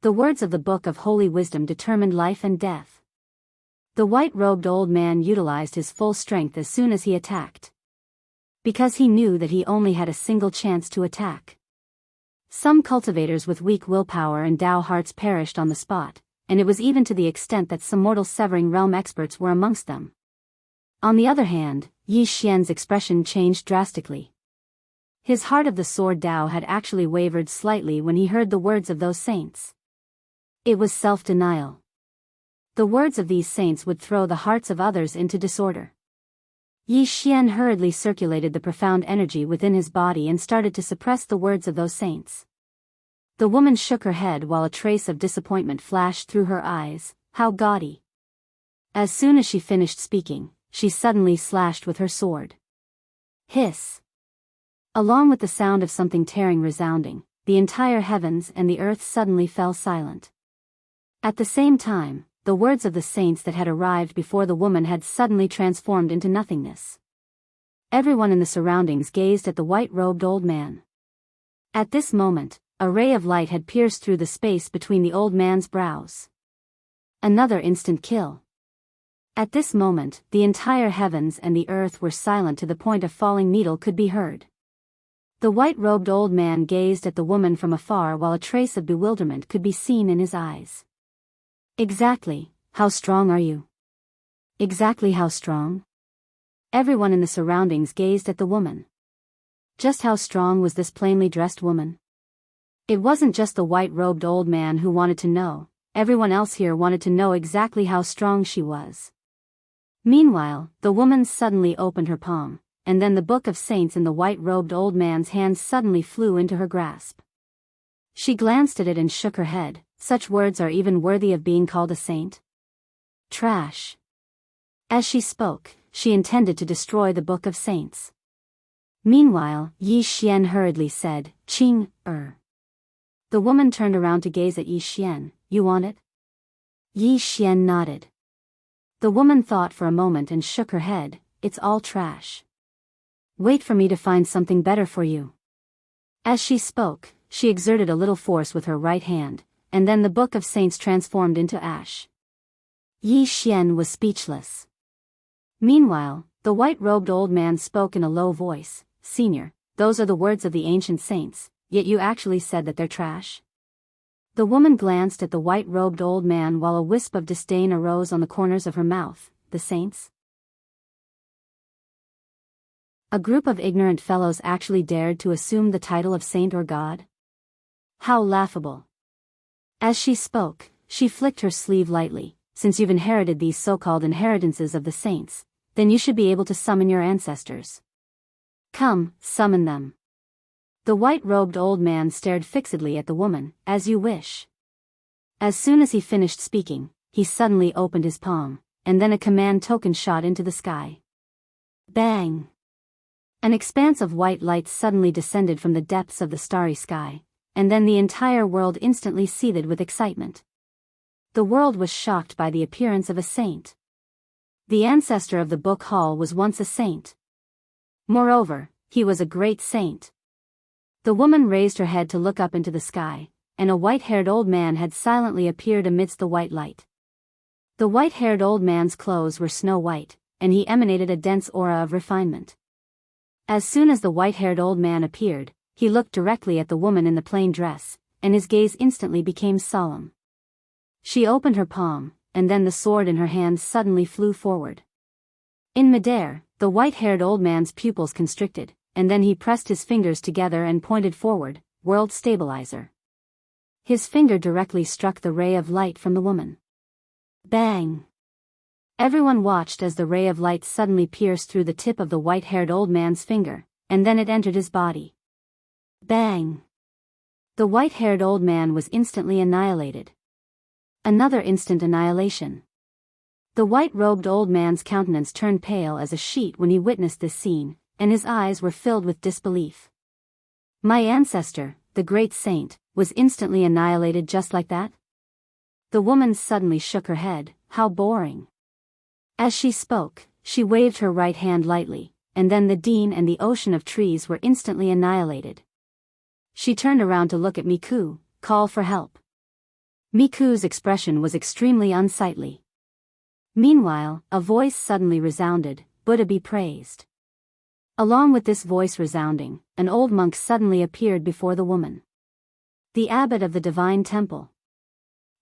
The words of the Book of Holy Wisdom determined life and death. The white-robed old man utilized his full strength as soon as he attacked. Because he knew that he only had a single chance to attack. Some cultivators with weak willpower and Dao hearts perished on the spot, and it was even to the extent that some mortal severing realm experts were amongst them. On the other hand, Yi Xian's expression changed drastically. His heart of the sword Dao had actually wavered slightly when he heard the words of those saints. It was self-denial. The words of these saints would throw the hearts of others into disorder. Yi Xian hurriedly circulated the profound energy within his body and started to suppress the words of those saints. The woman shook her head while a trace of disappointment flashed through her eyes. How gaudy! As soon as she finished speaking, she suddenly slashed with her sword. Hiss! Along with the sound of something tearing resounding, the entire heavens and the earth suddenly fell silent. At the same time, the words of the saints that had arrived before the woman had suddenly transformed into nothingness. Everyone in the surroundings gazed at the white-robed old man. At this moment, a ray of light had pierced through the space between the old man's brows. Another instant kill. At this moment, the entire heavens and the earth were silent to the point a falling needle could be heard. The white-robed old man gazed at the woman from afar while a trace of bewilderment could be seen in his eyes. Exactly, how strong are you? Exactly how strong? Everyone in the surroundings gazed at the woman. Just how strong was this plainly dressed woman? It wasn't just the white-robed old man who wanted to know, everyone else here wanted to know exactly how strong she was. Meanwhile, the woman suddenly opened her palm, and then the Book of Saints in the white-robed old man's hands suddenly flew into her grasp. She glanced at it and shook her head. Such words are even worthy of being called a saint? Trash. As she spoke, she intended to destroy the Book of Saints. Meanwhile, Yi Xian hurriedly said, Qing, The woman turned around to gaze at Yi Xian. You want it? Yi Xian nodded. The woman thought for a moment and shook her head. It's all trash. Wait for me to find something better for you. As she spoke, she exerted a little force with her right hand, and then the Book of Saints transformed into ash. Yi Xian was speechless. Meanwhile, the white-robed old man spoke in a low voice. Senior, those are the words of the ancient saints, yet you actually said that they're trash? The woman glanced at the white-robed old man while a wisp of disdain arose on the corners of her mouth. The saints? A group of ignorant fellows actually dared to assume the title of saint or god? How laughable. As she spoke, she flicked her sleeve lightly. Since you've inherited these so-called inheritances of the saints, then you should be able to summon your ancestors. Come, summon them. The white-robed old man stared fixedly at the woman. As you wish. As soon as he finished speaking, he suddenly opened his palm, and then a command token shot into the sky. Bang! An expanse of white light suddenly descended from the depths of the starry sky, and then the entire world instantly seethed with excitement. The world was shocked by the appearance of a saint. The ancestor of the book hall was once a saint. Moreover, he was a great saint. The woman raised her head to look up into the sky, and a white-haired old man had silently appeared amidst the white light. The white-haired old man's clothes were snow white, and he emanated a dense aura of refinement. As soon as the white-haired old man appeared, he looked directly at the woman in the plain dress, and his gaze instantly became solemn. She opened her palm, and then the sword in her hand suddenly flew forward. In midair, the white-haired old man's pupils constricted, and then he pressed his fingers together and pointed forward. World Stabilizer. His finger directly struck the ray of light from the woman. Bang! Everyone watched as the ray of light suddenly pierced through the tip of the white-haired old man's finger, and then it entered his body. Bang! The white-haired old man was instantly annihilated. Another instant annihilation. The white-robed old man's countenance turned pale as a sheet when he witnessed this scene, and his eyes were filled with disbelief. My ancestor, the great saint, was instantly annihilated just like that? The woman suddenly shook her head. How boring. As she spoke, she waved her right hand lightly, and then the dean and the ocean of trees were instantly annihilated. She turned around to look at Miku, call for help. Miku's expression was extremely unsightly. Meanwhile, a voice suddenly resounded, Buddha be praised. Along with this voice resounding, an old monk suddenly appeared before the woman. The abbot of the divine temple.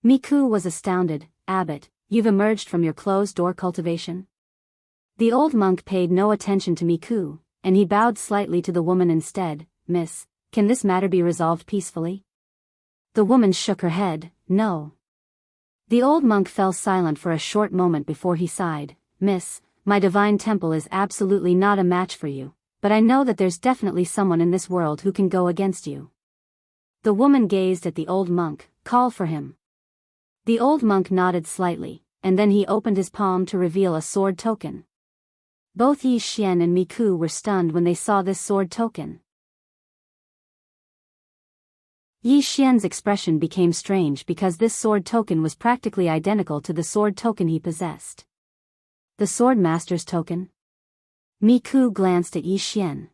Miku was astounded. Abbot, you've emerged from your closed-door cultivation? The old monk paid no attention to Miku, and he bowed slightly to the woman instead. Miss, can this matter be resolved peacefully? The woman shook her head. No. The old monk fell silent for a short moment before he sighed. Miss, my divine temple is absolutely not a match for you, but I know that there's definitely someone in this world who can go against you. The woman gazed at the old monk. Call for him. The old monk nodded slightly, and then he opened his palm to reveal a sword token. Both Yi Xian and Miku were stunned when they saw this sword token. Yi Xian's expression became strange because this sword token was practically identical to the sword token he possessed. The sword master's token? Miku glanced at Yi Xian.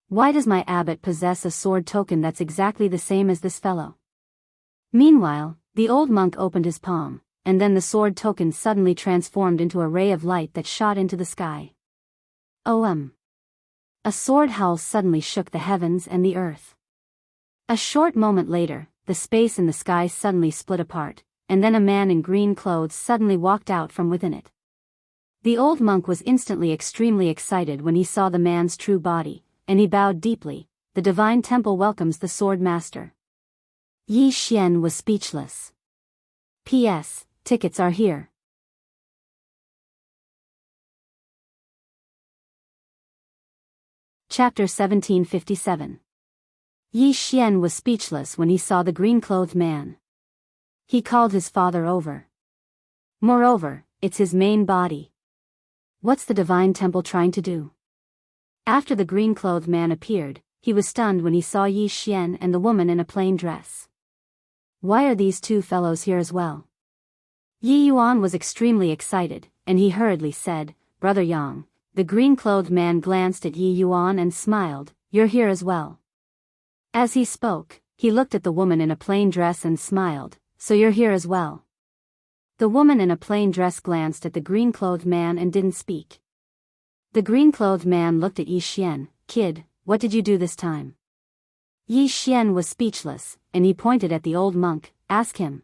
Why does my abbot possess a sword token that's exactly the same as this fellow? Meanwhile, the old monk opened his palm, and then the sword token suddenly transformed into a ray of light that shot into the sky. A sword howl suddenly shook the heavens and the earth. A short moment later, the space in the sky suddenly split apart, and then a man in green clothes suddenly walked out from within it. The old monk was instantly extremely excited when he saw the man's true body, and he bowed deeply. The divine temple welcomes the sword master. Yi Xian was speechless. P.S. Tickets are here. Chapter 1757. Yi Xian was speechless when he saw the green-clothed man. He called his father over. Moreover, it's his main body. What's the divine temple trying to do? After the green-clothed man appeared, he was stunned when he saw Yi Xian and the woman in a plain dress. Why are these two fellows here as well? Yi Yuan was extremely excited, and he hurriedly said, Brother Yang. The green-clothed man glanced at Yi Yuan and smiled, You're here as well. As he spoke, he looked at the woman in a plain dress and smiled, So you're here as well. The woman in a plain dress glanced at the green-clothed man and didn't speak. The green-clothed man looked at Yi Xian. Kid, what did you do this time? Yi Xian was speechless, and he pointed at the old monk. Ask him.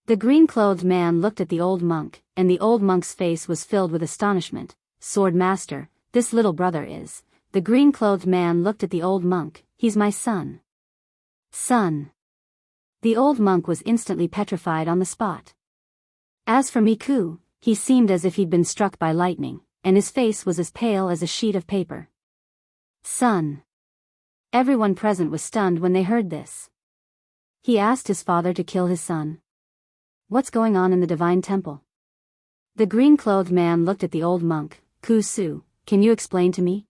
The green-clothed man looked at the old monk, and the old monk's face was filled with astonishment. Sword master, this little brother is. The green-clothed man looked at the old monk. He's my son. Son. The old monk was instantly petrified on the spot. As for Miku, he seemed as if he'd been struck by lightning, and his face was as pale as a sheet of paper. Son. Everyone present was stunned when they heard this. He asked his father to kill his son. What's going on in the divine temple? The green-clothed man looked at the old monk. Ku Su, can you explain to me?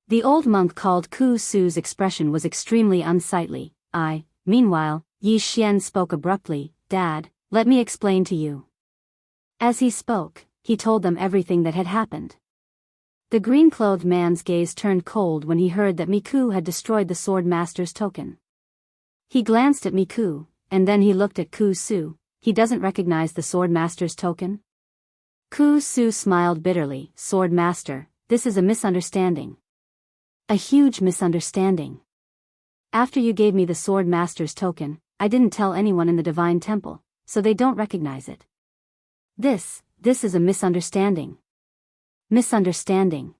The old monk called Ku Su's expression was extremely unsightly. Meanwhile, Yi Xian spoke abruptly. Dad, let me explain to you. As he spoke, he told them everything that had happened. The green-clothed man's gaze turned cold when he heard that Miku had destroyed the sword master's token. He glanced at Miku, and then he looked at Ku Su. He doesn't recognize the sword master's token? Ku Su smiled bitterly. Sword master, this is a misunderstanding. A huge misunderstanding. After you gave me the sword master's token, I didn't tell anyone in the divine temple, so they don't recognize it. This is a misunderstanding. Misunderstanding.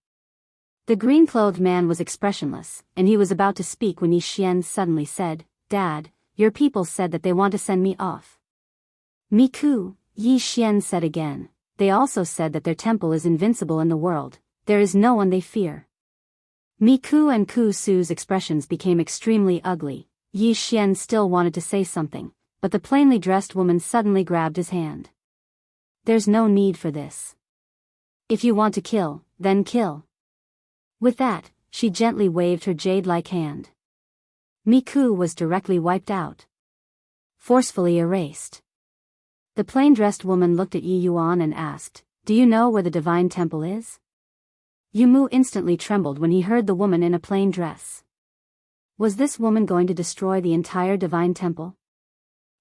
The green-clothed man was expressionless, and he was about to speak when Yi Xian suddenly said, Dad, your people said that they want to send me off. Miku, Yi Xian said again, they also said that their temple is invincible in the world, there is no one they fear. Miku and Ku Su's expressions became extremely ugly. Yi Xian still wanted to say something, but the plainly dressed woman suddenly grabbed his hand. There's no need for this. If you want to kill, then kill. With that, she gently waved her jade-like hand. Miku was directly wiped out. Forcefully erased. The plain-dressed woman looked at Yi Yuan and asked, do you know where the divine temple is? Yu Mu instantly trembled when he heard the woman in a plain dress. Was this woman going to destroy the entire divine temple?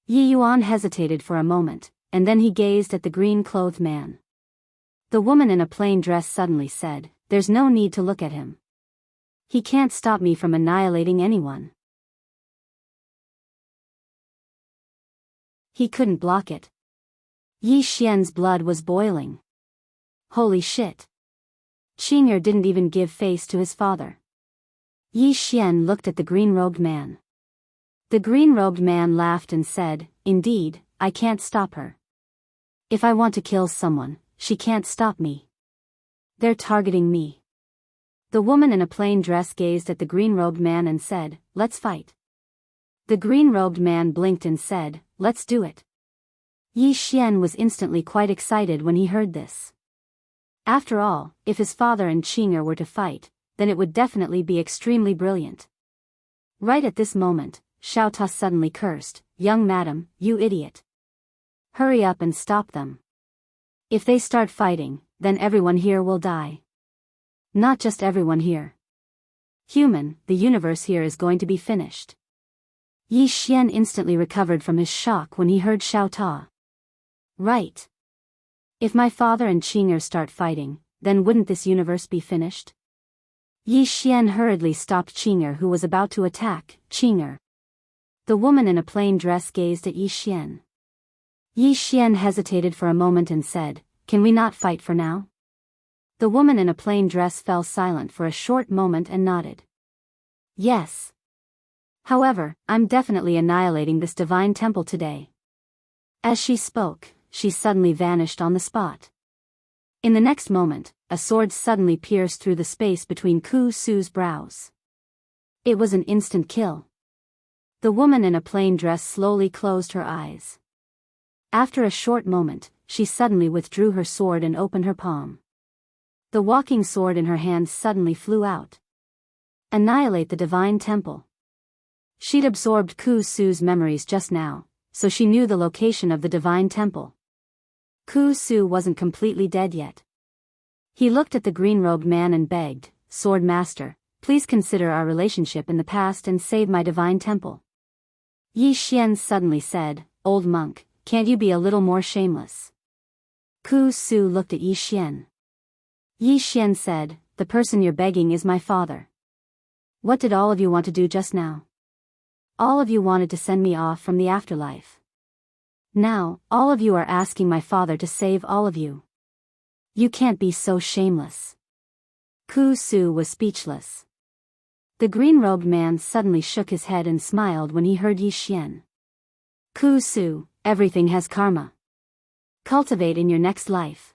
Yi Yuan hesitated for a moment, and then he gazed at the green-clothed man. The woman in a plain dress suddenly said, there's no need to look at him. He can't stop me from annihilating anyone. He couldn't block it. Yi Xian's blood was boiling. Holy shit. Qing'er didn't even give face to his father. Yi Xian looked at the green-robed man. The green-robed man laughed and said, indeed, I can't stop her. If I want to kill someone, she can't stop me. They're targeting me. The woman in a plain dress gazed at the green-robed man and said, let's fight. The green-robed man blinked and said, let's do it. Yi Xian was instantly quite excited when he heard this. After all, if his father and Qing'er were to fight, then it would definitely be extremely brilliant. Right at this moment, Xiao Ta suddenly cursed, young madam, you idiot. Hurry up and stop them. If they start fighting, then everyone here will die. Not just everyone here. Human, the universe here is going to be finished. Yi Xian instantly recovered from his shock when he heard Xiao Ta. Right. If my father and Qing'er start fighting, then wouldn't this universe be finished? Yi Xian hurriedly stopped Qing'er who was about to attack. Qing'er. The woman in a plain dress gazed at Yi Xian. Yi Xian hesitated for a moment and said, can we not fight for now? The woman in a plain dress fell silent for a short moment and nodded. Yes. However, I'm definitely annihilating this divine temple today. As she spoke, she suddenly vanished on the spot. In the next moment, a sword suddenly pierced through the space between Ku Su's brows. It was an instant kill. The woman in a plain dress slowly closed her eyes. After a short moment, she suddenly withdrew her sword and opened her palm. The walking sword in her hand suddenly flew out. Annihilate the divine temple. She'd absorbed Ku Su's memories just now, so she knew the location of the divine temple. Ku Su wasn't completely dead yet. He looked at the green-robed man and begged, Sword Master, please consider our relationship in the past and save my divine temple. Yi Xian suddenly said, old monk, can't you be a little more shameless? Ku Su looked at Yi Xian. Yi Xian said, the person you're begging is my father. What did all of you want to do just now? All of you wanted to send me off from the afterlife. Now, all of you are asking my father to save all of you. You can't be so shameless. Ku Su was speechless. The green-robed man suddenly shook his head and smiled when he heard Yi Xian. Ku Su, everything has karma. Cultivate in your next life.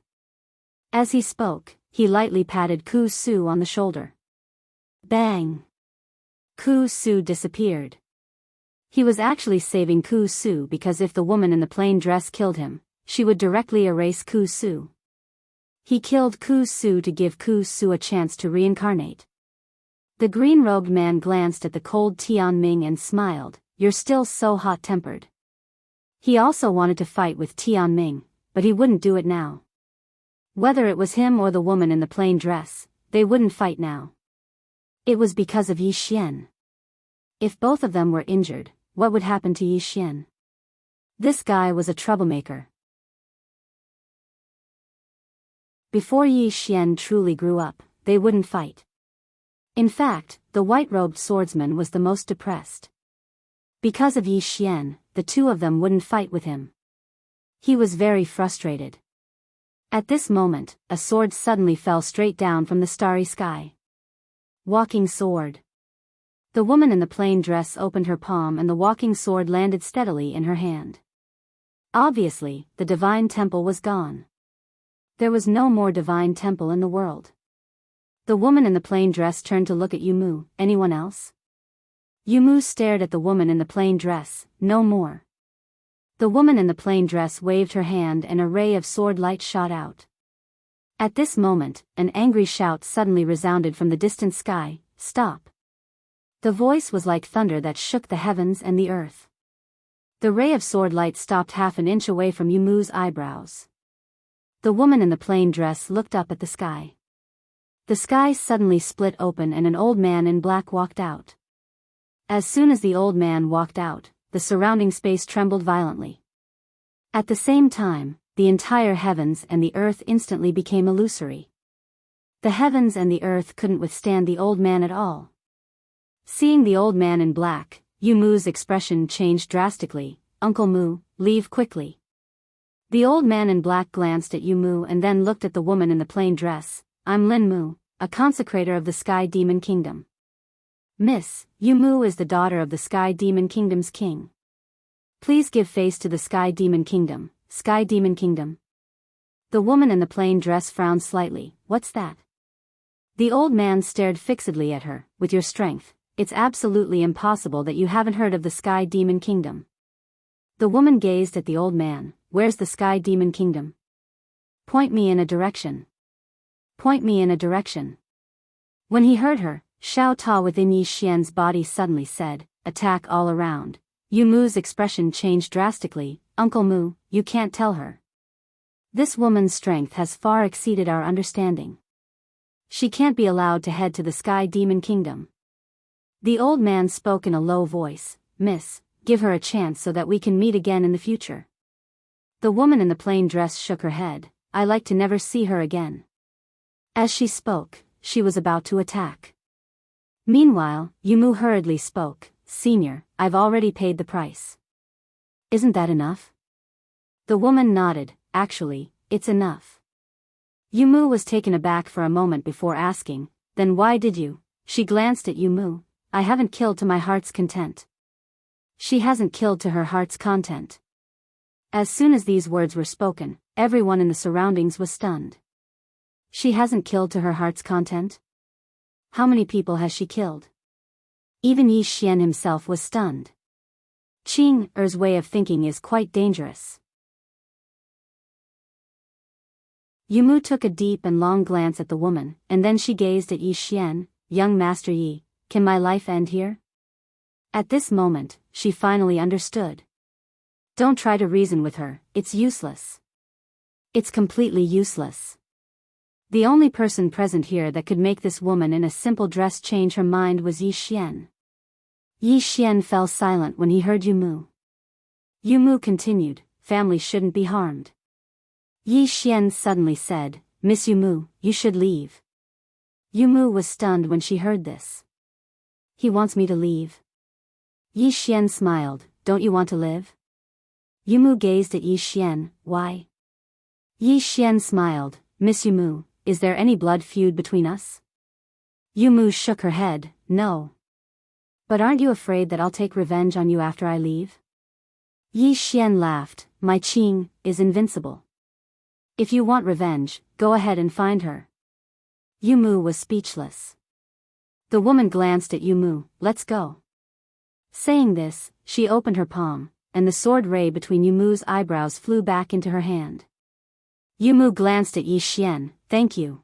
As he spoke, he lightly patted Ku Su on the shoulder. Bang! Ku Su disappeared. He was actually saving Ku Su because if the woman in the plain dress killed him, she would directly erase Ku Su. He killed Ku Su to give Ku Su a chance to reincarnate. The green-robed man glanced at the cold Tianming and smiled, you're still so hot-tempered. He also wanted to fight with Tianming, but he wouldn't do it now. Whether it was him or the woman in the plain dress, they wouldn't fight now. It was because of Yi Xian. If both of them were injured, what would happen to Yi Xian? This guy was a troublemaker. Before Yi Xian truly grew up, they wouldn't fight. In fact, the white-robed swordsman was the most depressed. Because of Yi Xian, the two of them wouldn't fight with him. He was very frustrated. At this moment, a sword suddenly fell straight down from the starry sky. Walking sword. The woman in the plain dress opened her palm and the walking sword landed steadily in her hand. Obviously, the divine temple was gone. There was no more divine temple in the world. The woman in the plain dress turned to look at Yumu. Anyone else? Yumu stared at the woman in the plain dress. No more. The woman in the plain dress waved her hand and a ray of sword light shot out. At this moment, an angry shout suddenly resounded from the distant sky. Stop! The voice was like thunder that shook the heavens and the earth. The ray of sword light stopped half an inch away from Yumu's eyebrows. The woman in the plain dress looked up at the sky. The sky suddenly split open and an old man in black walked out. As soon as the old man walked out, the surrounding space trembled violently. At the same time, the entire heavens and the earth instantly became illusory. The heavens and the earth couldn't withstand the old man at all. Seeing the old man in black, Yumu's expression changed drastically. Uncle Mu, leave quickly. The old man in black glanced at Yumu and then looked at the woman in the plain dress. I'm Lin Mu, a consecrator of the Sky Demon Kingdom. Miss, Yumu is the daughter of the Sky Demon Kingdom's king. Please give face to the Sky Demon Kingdom. Sky Demon Kingdom. The woman in the plain dress frowned slightly. What's that? The old man stared fixedly at her. With your strength, it's absolutely impossible that you haven't heard of the Sky Demon Kingdom. The woman gazed at the old man. Where's the Sky Demon Kingdom? Point me in a direction. Point me in a direction. When he heard her, Xiao Ta within Yi Xian's body suddenly said, attack all around. Yu Mu's expression changed drastically. Uncle Mu, you can't tell her. This woman's strength has far exceeded our understanding. She can't be allowed to head to the Sky Demon Kingdom. The old man spoke in a low voice. Miss, give her a chance so that we can meet again in the future. The woman in the plain dress shook her head. I like to never see her again. As she spoke, she was about to attack. Meanwhile, Yumu hurriedly spoke. Senior, I've already paid the price. Isn't that enough? The woman nodded. Actually, it's enough. Yumu was taken aback for a moment before asking, then why did you? She glanced at Yumu. I haven't killed to my heart's content. She hasn't killed to her heart's content. As soon as these words were spoken, everyone in the surroundings was stunned. She hasn't killed to her heart's content? How many people has she killed? Even Yi Xian himself was stunned. Qing Er's way of thinking is quite dangerous. Yumu took a deep and long glance at the woman, and then she gazed at Yi Xian. Young Master Yi, can my life end here? At this moment, she finally understood. Don't try to reason with her, it's useless. It's completely useless. The only person present here that could make this woman in a simple dress change her mind was Yi Xian. Yi Xian fell silent when he heard Yumu. Yumu continued, family shouldn't be harmed. Yi Xian suddenly said, Miss Yumu, you should leave. Yumu was stunned when she heard this. He wants me to leave. Yi Xian smiled, don't you want to live? Yumu gazed at Yi Xian, why? Yi Xian smiled, Miss Yumu, is there any blood feud between us? Yumu shook her head, no. But aren't you afraid that I'll take revenge on you after I leave? Yi Xian laughed, my Qing is invincible. If you want revenge, go ahead and find her. Yumu was speechless. The woman glanced at Yumu, let's go. Saying this, she opened her palm, and the sword ray between Yumu's eyebrows flew back into her hand. Yumu glanced at Yi Xian, thank you.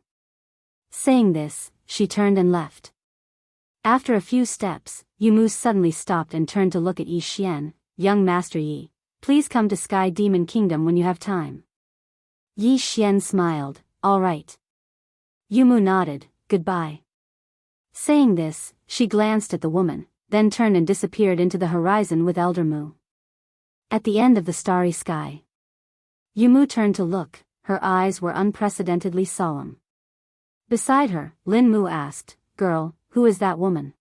Saying this, she turned and left. After a few steps, Yumu suddenly stopped and turned to look at Yi Xian. Young Master Yi, please come to Sky Demon Kingdom when you have time. Yi Xian smiled, all right. Yumu nodded, goodbye. Saying this, she glanced at the woman, then turned and disappeared into the horizon with Elder Mu. At the end of the starry sky, Yumu turned to look, her eyes were unprecedentedly solemn. Beside her, Lin Mu asked, girl, who is that woman?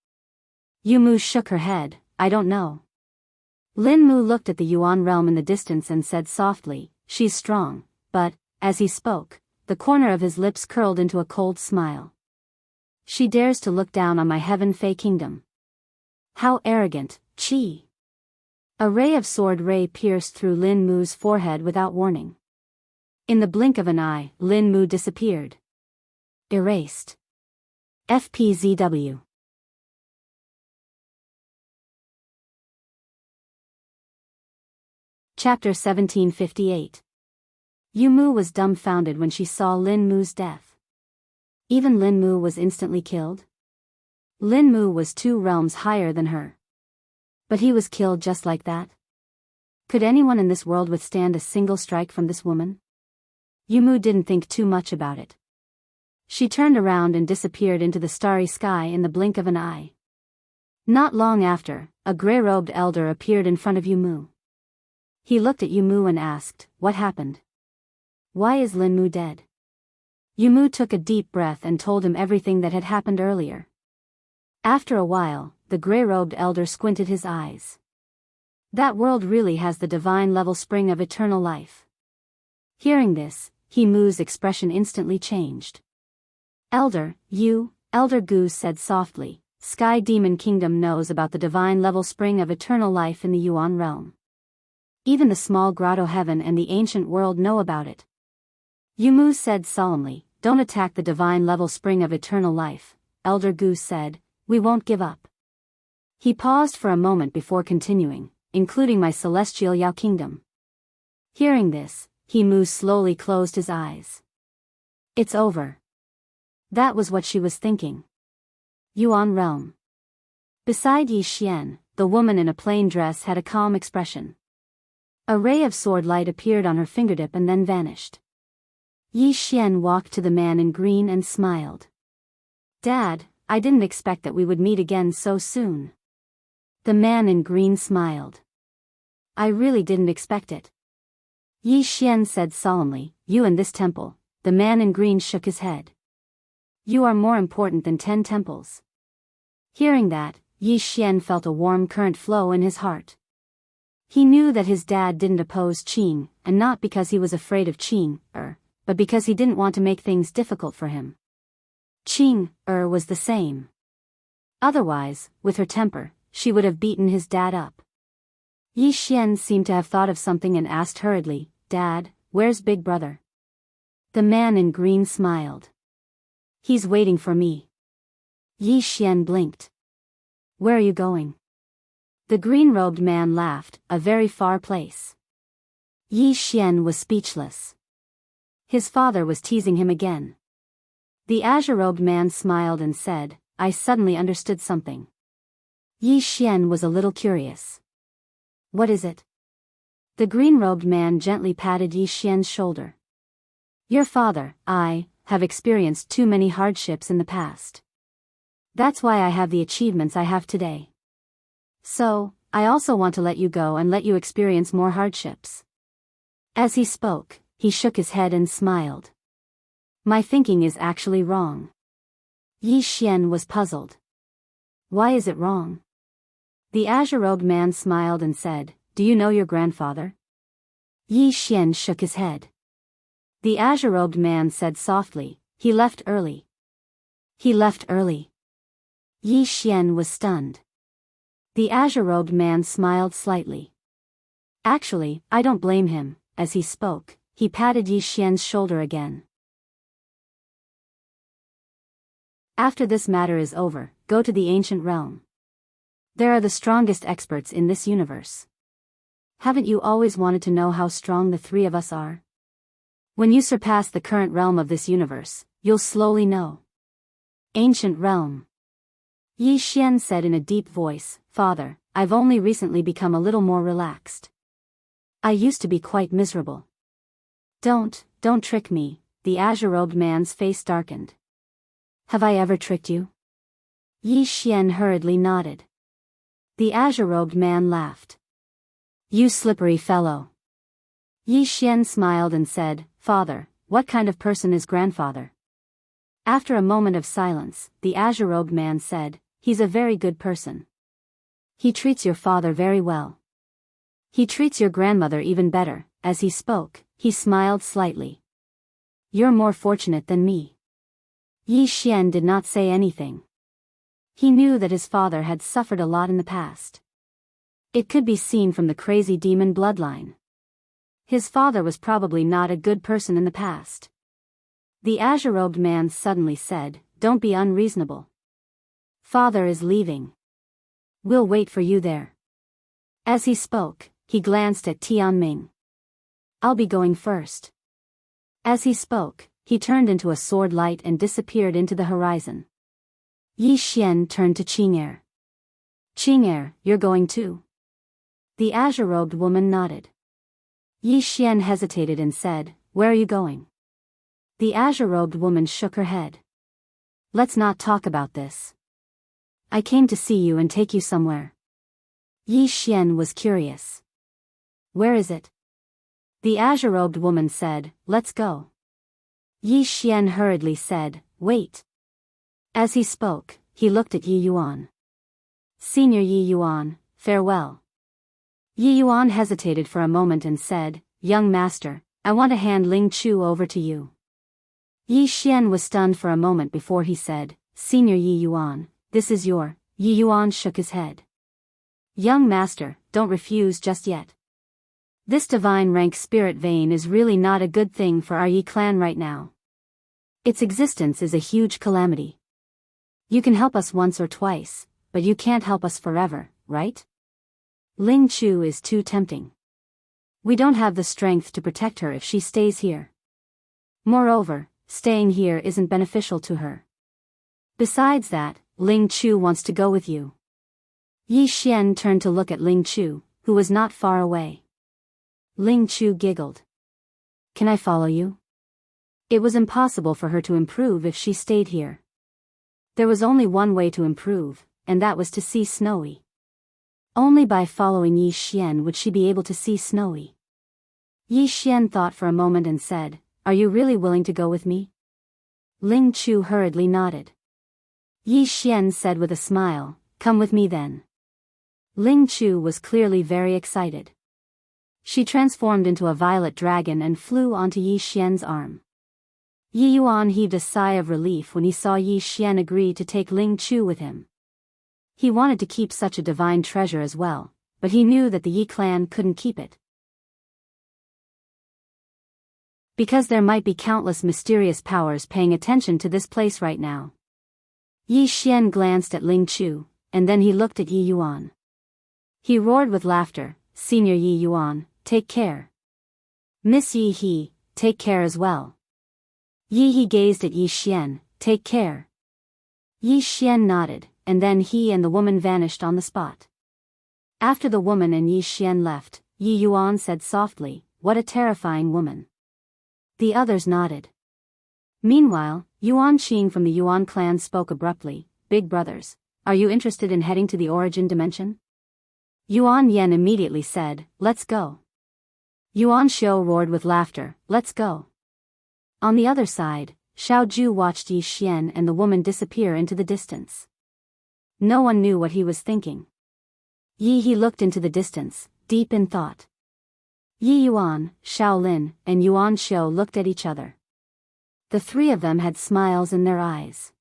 Yumu shook her head, I don't know. Lin Mu looked at the Yuan realm in the distance and said softly, she's strong, but, as he spoke, the corner of his lips curled into a cold smile. She dares to look down on my Heaven Fei Kingdom. How arrogant, Qi! A ray of sword ray pierced through Lin Mu's forehead without warning. In the blink of an eye, Lin Mu disappeared. Erased. FPZW. Chapter 1758. Yu Mu was dumbfounded when she saw Lin Mu's death. Even Lin Mu was instantly killed? Lin Mu was 2 realms higher than her. But he was killed just like that? Could anyone in this world withstand a single strike from this woman? Yu Mu didn't think too much about it. She turned around and disappeared into the starry sky in the blink of an eye. Not long after, a gray-robed elder appeared in front of Yu Mu. He looked at Yu Mu and asked, "What happened? Why is Lin Mu dead?" Yu Mu took a deep breath and told him everything that had happened earlier. After a while, the gray-robed elder squinted his eyes. That world really has the divine level spring of eternal life. Hearing this, Yu Mu's expression instantly changed. Elder Gu said softly, Sky Demon Kingdom knows about the divine level spring of eternal life in the Yuan realm. Even the small grotto heaven and the ancient world know about it. Yu Mu said solemnly, "Don't attack the divine level spring of eternal life." Elder Gu said, "We won't give up." He paused for a moment before continuing, "Including my celestial Yao Kingdom." Hearing this, Yu Mu slowly closed his eyes. It's over. That was what she was thinking. Yuan realm. Beside Yi Xian, the woman in a plain dress had a calm expression. A ray of sword light appeared on her fingertip and then vanished. Yi Xian walked to the man in green and smiled. "Dad, I didn't expect that we would meet again so soon." The man in green smiled. "I really didn't expect it." Yi Xian said solemnly, "You and this temple." The man in green shook his head. "You are more important than 10 temples." Hearing that, Yi Xian felt a warm current flow in his heart. He knew that his dad didn't oppose Qing, and not because he was afraid of Qing, but because he didn't want to make things difficult for him. Qing, was the same. Otherwise, with her temper, she would have beaten his dad up. Yi Xian seemed to have thought of something and asked hurriedly, "Dad, where's Big Brother?" The man in green smiled. "He's waiting for me." Yi Xian blinked. "Where are you going?" The green-robed man laughed, "A very far place." Yi Xian was speechless. His father was teasing him again. The azure-robed man smiled and said, "I suddenly understood something." Yi Xian was a little curious. "What is it?" The green-robed man gently patted Yi Xian's shoulder. "Your father, have experienced too many hardships in the past. That's why I have the achievements I have today. So, I also want to let you go and let you experience more hardships." As he spoke, he shook his head and smiled. "My thinking is actually wrong." Yi Xian was puzzled. "Why is it wrong?" The azure-robed man smiled and said, "Do you know your grandfather?" Yi Xian shook his head. The azure-robed man said softly, "He left early." "He left early?" Yi Xian was stunned. The azure-robed man smiled slightly. "Actually, I don't blame him." As he spoke, he patted Yi Xian's shoulder again. "After this matter is over, go to the ancient realm. There are the strongest experts in this universe. Haven't you always wanted to know how strong the 3 of us are? When you surpass the current realm of this universe, you'll slowly know." Ancient realm. Yi Xian said in a deep voice, "Father, I've only recently become a little more relaxed. I used to be quite miserable." Don't trick me." The azure-robed man's face darkened. "Have I ever tricked you?" Yi Xian hurriedly nodded. The azure-robed man laughed. "You slippery fellow." Yi Xian smiled and said, "Father, what kind of person is grandfather?" After a moment of silence, the azure-robed man said, "He's a very good person. He treats your father very well. He treats your grandmother even better." As he spoke, he smiled slightly. "You're more fortunate than me." Yi Xian did not say anything. He knew that his father had suffered a lot in the past. It could be seen from the crazy demon bloodline. His father was probably not a good person in the past. The azure-robed man suddenly said, "Don't be unreasonable. Father is leaving. We'll wait for you there." As he spoke, he glanced at Tianming. "I'll be going first." As he spoke, he turned into a sword light and disappeared into the horizon. Yi Xian turned to Qing'er. "Qing'er, you're going too?" The azure-robed woman nodded. Yi Xian hesitated and said, "Where are you going?" The azure-robed woman shook her head. "Let's not talk about this. I came to see you and take you somewhere." Yi Xian was curious. "Where is it?" The azure-robed woman said, "Let's go." Yi Xian hurriedly said, "Wait." As he spoke, he looked at Yi Yuan. "Senior Yi Yuan, farewell." Yi Yuan hesitated for a moment and said, "Young master, I want to hand Ling Chu over to you." Yi Xian was stunned for a moment before he said, "Senior Yi Yuan, this is your..." Yi Yuan shook his head. "Young master, don't refuse just yet. This divine rank spirit vein is really not a good thing for our Yi clan right now. Its existence is a huge calamity. You can help us once or twice, but you can't help us forever, right? Ling Chu is too tempting. We don't have the strength to protect her if she stays here. Moreover, staying here isn't beneficial to her. Besides that, Ling Chu wants to go with you." Yi Xian turned to look at Ling Chu, who was not far away. Ling Chu giggled. "Can I follow you?" It was impossible for her to improve if she stayed here. There was only one way to improve, and that was to see Snowy. Only by following Yi Xian would she be able to see Snowy. Yi Xian thought for a moment and said, "Are you really willing to go with me?" Ling Chu hurriedly nodded. Yi Xian said with a smile, "Come with me then." Ling Chu was clearly very excited. She transformed into a violet dragon and flew onto Yi Xian's arm. Yi Yuan heaved a sigh of relief when he saw Yi Xian agree to take Ling Chu with him. He wanted to keep such a divine treasure as well, but he knew that the Yi clan couldn't keep it. Because there might be countless mysterious powers paying attention to this place right now. Yi Xian glanced at Ling Chu, and then he looked at Yi Yuan. He roared with laughter, "Senior Yi Yuan, take care. Miss Yi He, take care as well." Yi He gazed at Yi Xian, "Take care." Yi Xian nodded, and then he and the woman vanished on the spot. After the woman and Yi Xian left, Yi Yuan said softly, "What a terrifying woman." The others nodded. Meanwhile, Yuan Qing from the Yuan clan spoke abruptly, "Big brothers, are you interested in heading to the origin dimension?" Yuan Yen immediately said, "Let's go." Yuan Xiu roared with laughter, "Let's go." On the other side, Xiao Ju watched Yi Xian and the woman disappear into the distance. No one knew what he was thinking. Yi He looked into the distance, deep in thought. Yi Yuan, Xiao Lin, and Yuan Xiu looked at each other. The three of them had smiles in their eyes.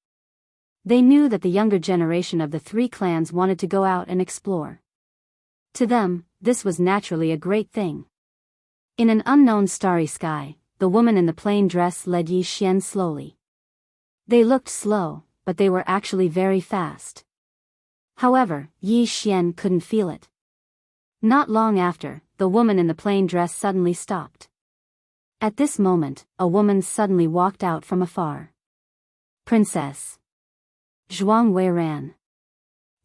They knew that the younger generation of the three clans wanted to go out and explore. To them, this was naturally a great thing. In an unknown starry sky, the woman in the plain dress led Yi Xian slowly. They looked slow, but they were actually very fast. However, Yi Xian couldn't feel it. Not long after, the woman in the plain dress suddenly stopped. At this moment, a woman suddenly walked out from afar. "Princess." Zhuang Weiran.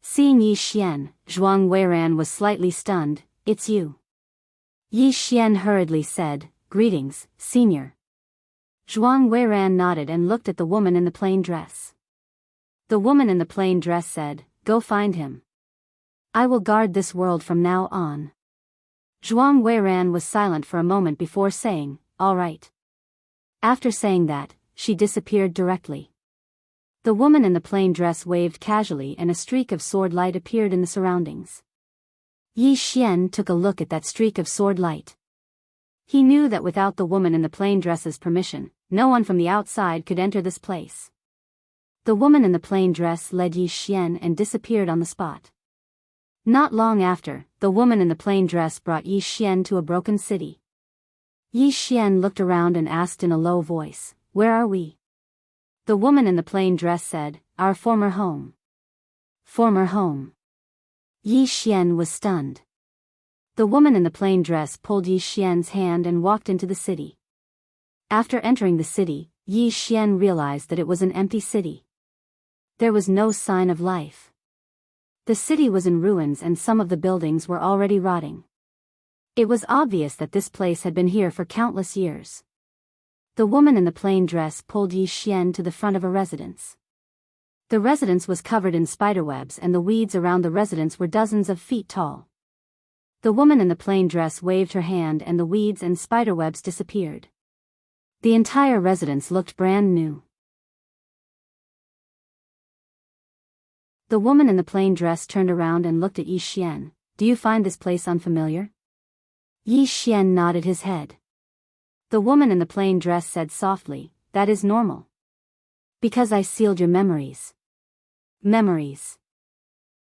Seeing Yi Xian, Zhuang Weiran was slightly stunned. "It's you." Yi Xian hurriedly said, "Greetings, senior." Zhuang Weiran nodded and looked at the woman in the plain dress. The woman in the plain dress said, "Go find him. I will guard this world from now on." Zhuang Weiran was silent for a moment before saying, "All right." After saying that, she disappeared directly. The woman in the plain dress waved casually and a streak of sword light appeared in the surroundings. Yi Xian took a look at that streak of sword light. He knew that without the woman in the plain dress's permission, no one from the outside could enter this place. The woman in the plain dress led Yi Xian and disappeared on the spot. Not long after, the woman in the plain dress brought Yi Xian to a broken city. Yi Xian looked around and asked in a low voice, "Where are we?" The woman in the plain dress said, "Our former home." Former home. Yi Xian was stunned. The woman in the plain dress pulled Yi Xian's hand and walked into the city. After entering the city, Yi Xian realized that it was an empty city. There was no sign of life. The city was in ruins and some of the buildings were already rotting. It was obvious that this place had been here for countless years. The woman in the plain dress pulled Yi Xian to the front of a residence. The residence was covered in spiderwebs and the weeds around the residence were dozens of feet tall. The woman in the plain dress waved her hand and the weeds and spiderwebs disappeared. The entire residence looked brand new. The woman in the plain dress turned around and looked at Yi Xian. "Do you find this place unfamiliar?" Yi Xian nodded his head. The woman in the plain dress said softly, "That is normal. Because I sealed your memories." Memories.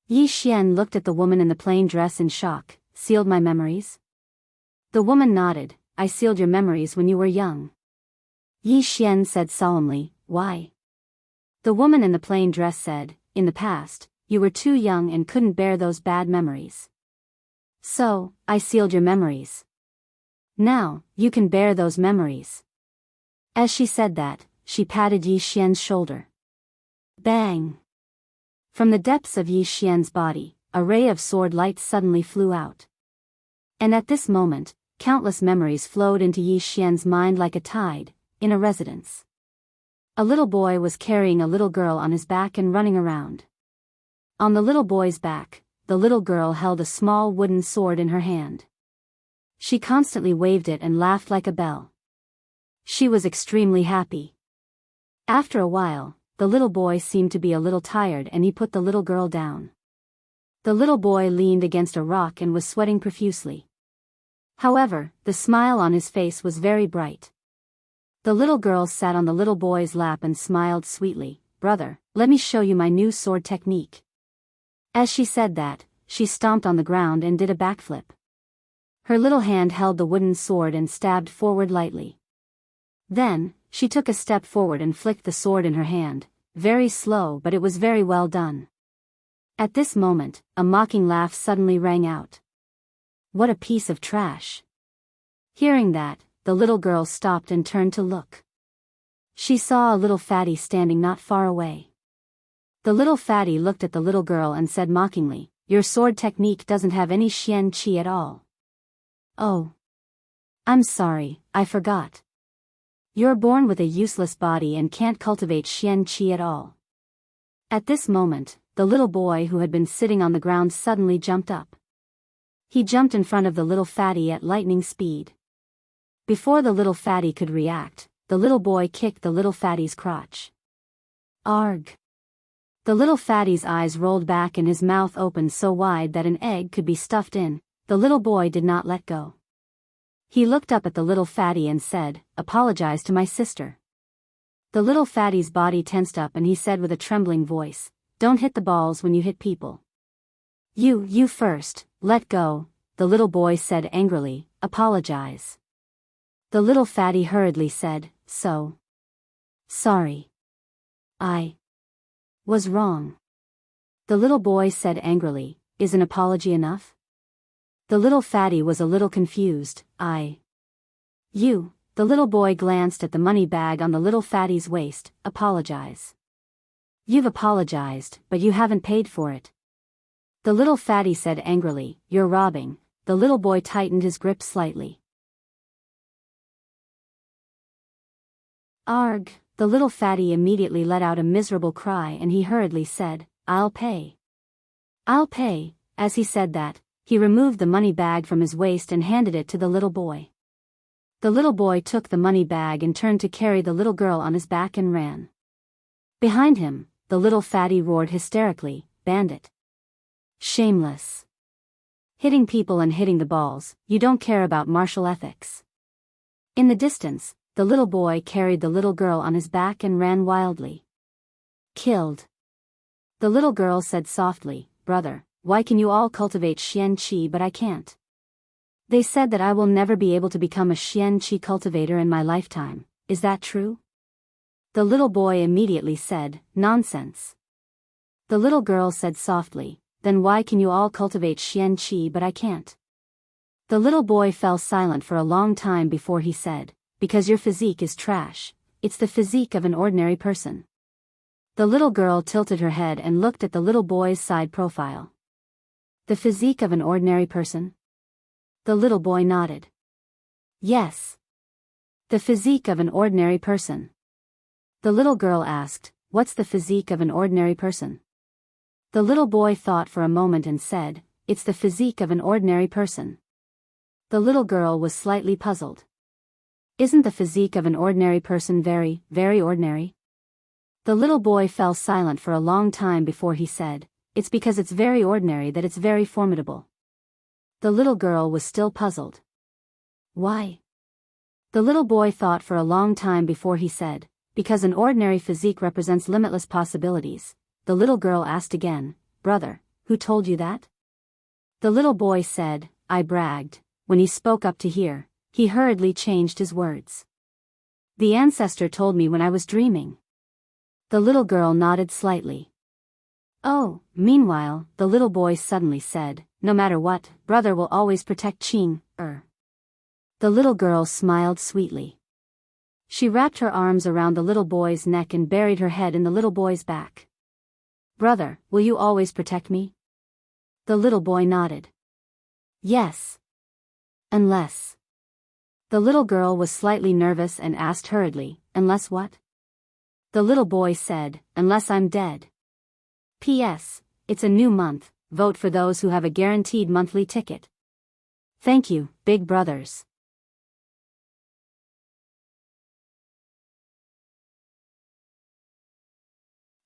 Yi Xian looked at the woman in the plain dress in shock. "Sealed my memories?" The woman nodded. "I sealed your memories when you were young." Yi Xian said solemnly, "Why?" The woman in the plain dress said, "In the past, you were too young and couldn't bear those bad memories. So, I sealed your memories. Now, you can bear those memories." As she said that, she patted Yi Xian's shoulder. Bang! From the depths of Yi Xian's body, a ray of sword light suddenly flew out. And at this moment, countless memories flowed into Yi Xian's mind like a tide, in a residence. A little boy was carrying a little girl on his back and running around. On the little boy's back, the little girl held a small wooden sword in her hand. She constantly waved it and laughed like a bell. She was extremely happy. After a while, the little boy seemed to be a little tired and he put the little girl down. The little boy leaned against a rock and was sweating profusely. However, the smile on his face was very bright. The little girl sat on the little boy's lap and smiled sweetly. "Brother, let me show you my new sword technique." As she said that, she stomped on the ground and did a backflip. Her little hand held the wooden sword and stabbed forward lightly. Then, she took a step forward and flicked the sword in her hand, very slow but it was very well done. At this moment, a mocking laugh suddenly rang out. "What a piece of trash." Hearing that, the little girl stopped and turned to look. She saw a little fatty standing not far away. The little fatty looked at the little girl and said mockingly, "Your sword technique doesn't have any Xian Qi at all." "Oh. I'm sorry, I forgot. You're born with a useless body and can't cultivate Xian Qi at all." At this moment, the little boy who had been sitting on the ground suddenly jumped up. He jumped in front of the little fatty at lightning speed. Before the little fatty could react, the little boy kicked the little fatty's crotch. Arg! The little fatty's eyes rolled back and his mouth opened so wide that an egg could be stuffed in. The little boy did not let go. He looked up at the little fatty and said, "Apologize to my sister." The little fatty's body tensed up and he said with a trembling voice, "Don't hit the balls when you hit people." You first, let go," the little boy said angrily. "Apologize." The little fatty hurriedly said, Sorry. I was wrong." The little boy said angrily, "Is an apology enough?" The little fatty was a little confused. The little boy glanced at the money bag on the little fatty's waist. "Apologize. You've apologized, but you haven't paid for it." The little fatty said angrily, "You're robbing." The little boy tightened his grip slightly. Arg! The little fatty immediately let out a miserable cry and he hurriedly said, "I'll pay. I'll pay." As he said that, he removed the money bag from his waist and handed it to the little boy. The little boy took the money bag and turned to carry the little girl on his back and ran. Behind him, the little fatty roared hysterically, "Bandit! Shameless! Hitting people and hitting the balls, you don't care about martial ethics." In the distance, the little boy carried the little girl on his back and ran wildly. Killed. The little girl said softly, Brother, why can you all cultivate Xian Qi but I can't? They said that I will never be able to become a Xian Qi cultivator in my lifetime, is that true? The little boy immediately said, Nonsense. The little girl said softly, Then why can you all cultivate Xian Qi but I can't? The little boy fell silent for a long time before he said, Because your physique is trash, it's the physique of an ordinary person. The little girl tilted her head and looked at the little boy's side profile. The physique of an ordinary person? The little boy nodded. Yes. The physique of an ordinary person. The little girl asked, What's the physique of an ordinary person? The little boy thought for a moment and said, It's the physique of an ordinary person. The little girl was slightly puzzled. Isn't the physique of an ordinary person very, very ordinary? The little boy fell silent for a long time before he said, It's because it's very ordinary that it's very formidable. The little girl was still puzzled. Why? The little boy thought for a long time before he said, Because an ordinary physique represents limitless possibilities. The little girl asked again, Brother, who told you that? The little boy said, I bragged. When he spoke up to hear, he hurriedly changed his words. The ancestor told me when I was dreaming. The little girl nodded slightly. Oh, meanwhile, the little boy suddenly said, No matter what, brother will always protect Qing. The little girl smiled sweetly. She wrapped her arms around the little boy's neck and buried her head in the little boy's back. Brother, will you always protect me? The little boy nodded. Yes. Unless. The little girl was slightly nervous and asked hurriedly, Unless what? The little boy said, Unless I'm dead. P.S. It's a new month, vote for those who have a guaranteed monthly ticket. Thank you, big brothers.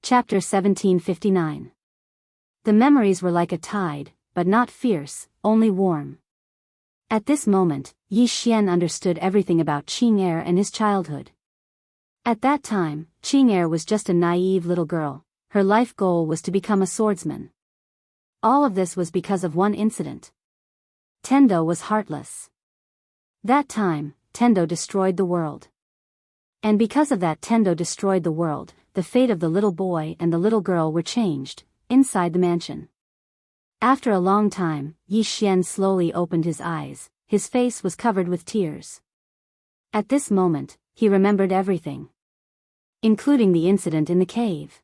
Chapter 1759. The memories were like a tide, but not fierce, only warm. At this moment, Yi Xian understood everything about Qing'er and his childhood. At that time, Qing'er was just a naive little girl. Her life goal was to become a swordsman. All of this was because of one incident. Tendo was heartless. That time, Tendo destroyed the world. And because of that Tendo destroyed the world, the fate of the little boy and the little girl were changed, inside the mansion. After a long time, Yi Xian slowly opened his eyes, his face was covered with tears. At this moment, he remembered everything. Including the incident in the cave.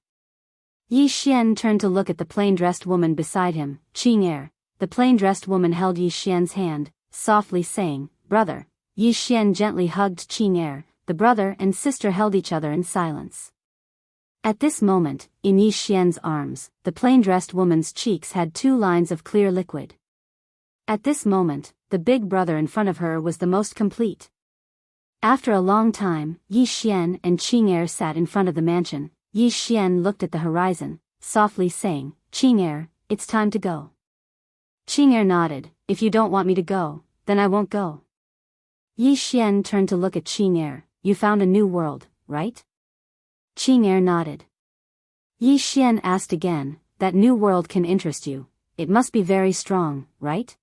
Yi Xian turned to look at the plain-dressed woman beside him, Qing'er. The plain-dressed woman held Yi Xian's hand, softly saying, Brother. Yi Xian gently hugged Qing'er. The brother and sister held each other in silence. At this moment, in Yi Xian's arms, the plain-dressed woman's cheeks had 2 lines of clear liquid. At this moment, the big brother in front of her was the most complete. After a long time, Yi Xian and Qing'er sat in front of the mansion. Yi Xian looked at the horizon, softly saying, Qing'er, it's time to go. Qing'er nodded, If you don't want me to go, then I won't go. Yi Xian turned to look at Qing'er. You found a new world, right? Qing'er nodded. Yi Xian asked again, That new world can interest you. It must be very strong, right?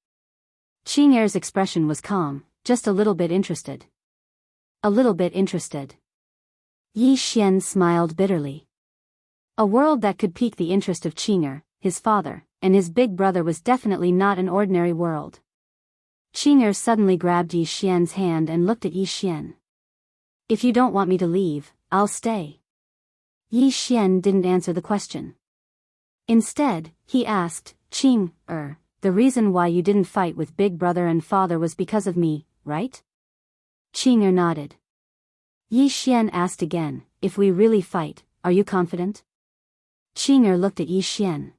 Qing'er's expression was calm, just a little bit interested. A little bit interested. Yi Xian smiled bitterly. A world that could pique the interest of Qing'er, his father, and his big brother was definitely not an ordinary world. Qing'er suddenly grabbed Yi Xian's hand and looked at Yi Xian. If you don't want me to leave, I'll stay. Yi Xian didn't answer the question. Instead, he asked, Qing'er, the reason why you didn't fight with big brother and father was because of me, right? Qing'er nodded. Yi Xian asked again, If we really fight, are you confident? Qing'er looked at Yi Xian.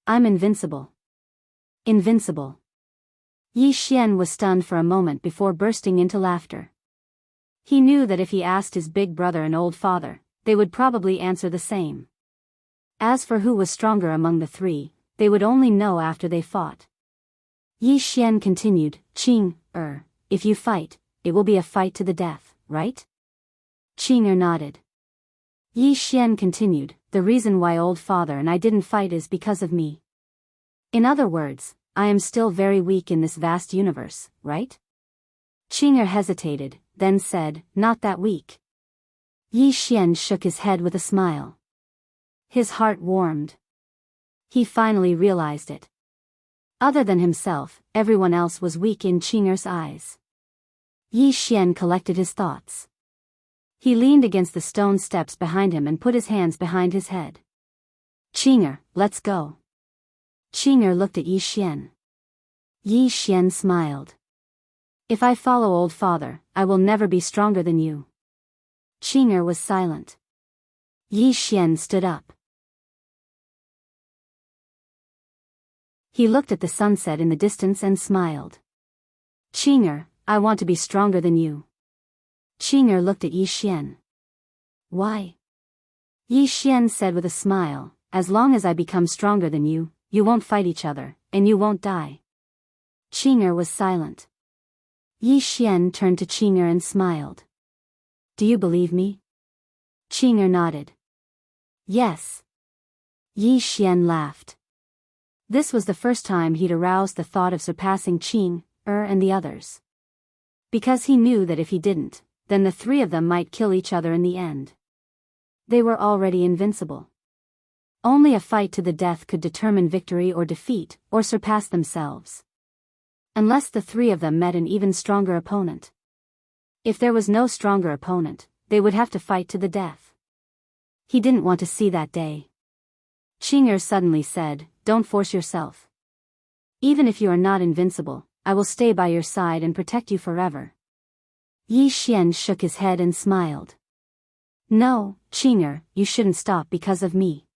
I'm invincible. Invincible. Yi Xian was stunned for a moment before bursting into laughter. He knew that if he asked his big brother and old father, they would probably answer the same. As for who was stronger among the 3, they would only know after they fought. Yi Xian continued, Qing'er, if you fight, it will be a fight to the death, right? Qing'er nodded. Yi Xian continued, the reason why old father and I didn't fight is because of me. In other words, I am still very weak in this vast universe, right? Qing'er hesitated, then said, not that weak. Yi Xian shook his head with a smile. His heart warmed. He finally realized it. Other than himself, everyone else was weak in Qing'er's eyes. Yi Xian collected his thoughts. He leaned against the stone steps behind him and put his hands behind his head. Qing'er, let's go. Qing'er looked at Yi Xian. Yi Xian smiled. If I follow old father, I will never be stronger than you. Qing'er was silent. Yi Xian stood up. He looked at the sunset in the distance and smiled. Qing'er, I want to be stronger than you. Qing'er looked at Yi Xian. Why? Yi Xian said with a smile, as long as I become stronger than you, you won't fight each other, and you won't die. Qing'er was silent. Yi Xian turned to Qing'er and smiled. Do you believe me? Qing'er nodded. Yes. Yi Xian laughed. This was the first time he'd aroused the thought of surpassing Qing'er and the others. Because he knew that if he didn't, then the three of them might kill each other in the end. They were already invincible. Only a fight to the death could determine victory or defeat, or surpass themselves. Unless the three of them met an even stronger opponent. If there was no stronger opponent, they would have to fight to the death. He didn't want to see that day. Qing'er suddenly said, don't force yourself. Even if you are not invincible, I will stay by your side and protect you forever. Yi Xian shook his head and smiled. No, Qing'er, you shouldn't stop because of me.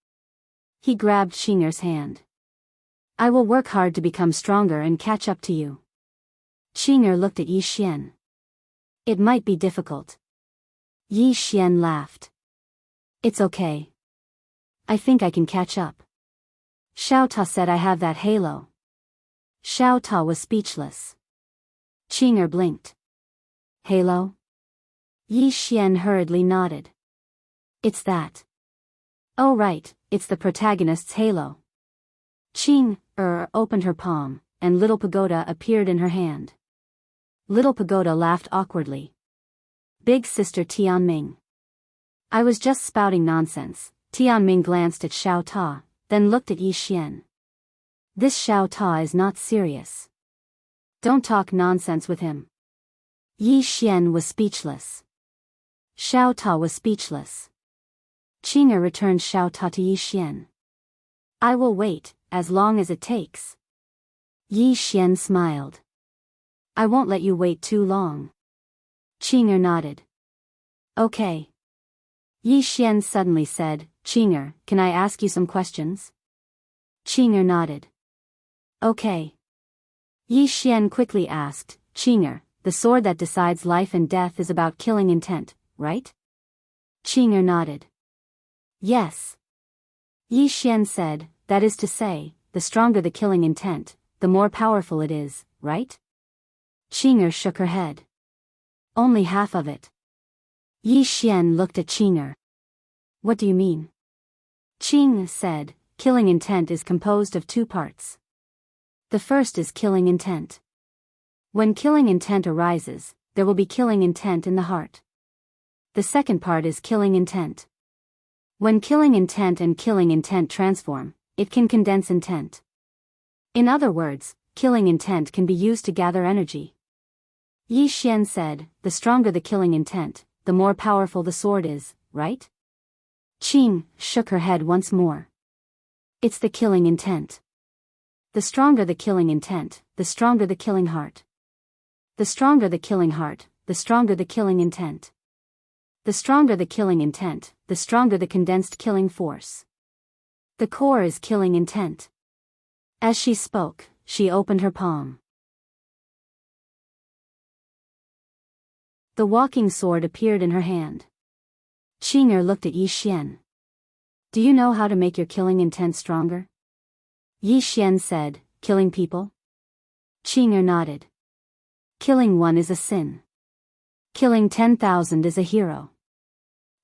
He grabbed Qing'er's hand. I will work hard to become stronger and catch up to you. Qing'er looked at Yi Xian. It might be difficult. Yi Xian laughed. It's okay. I think I can catch up. Xiao Ta said I have that halo. Xiao Ta was speechless. Qing'er blinked. Halo? Yi Xian hurriedly nodded. It's that. Oh right, it's the protagonist's halo. Qing'er opened her palm, and Little Pagoda appeared in her hand. Little Pagoda laughed awkwardly. Big Sister Tianming. I was just spouting nonsense. Tianming glanced at Xiao Ta, then looked at Yi Xian. This Xiao Ta is not serious. Don't talk nonsense with him. Yi Xian was speechless. Xiao Ta was speechless. Qing'er returned Xiao Ta to Yi Xian. I will wait, as long as it takes. Yi Xian smiled. I won't let you wait too long. Qing'er nodded. Okay. Yi Xian suddenly said, Qing'er, can I ask you some questions? Qing'er nodded. Okay. Yi Xian quickly asked, Qing'er, the sword that decides life and death is about killing intent, right? Qing'er nodded. Yes. Yi Xian said, that is to say, the stronger the killing intent, the more powerful it is, right? Qing'er shook her head. Only half of it. Yi Xian looked at Qing'er. What do you mean? Qing said, killing intent is composed of two parts. The first is killing intent. When killing intent arises, there will be killing intent in the heart. The second part is killing intent. When killing intent and killing intent transform, it can condense intent. In other words, killing intent can be used to gather energy. Yi Xian said, the stronger the killing intent, the more powerful the sword is, right? Qing shook her head once more. It's the killing intent. The stronger the killing intent, the stronger the killing heart. The stronger the killing heart, the stronger the killing intent. The stronger the killing intent, the stronger the condensed killing force. The core is killing intent. As she spoke, she opened her palm. The walking sword appeared in her hand. Qing'er looked at Yi Xian. Do you know how to make your killing intent stronger? Yi Xian said, killing people? Qing'er nodded. Killing one is a sin. Killing 10,000 is a hero.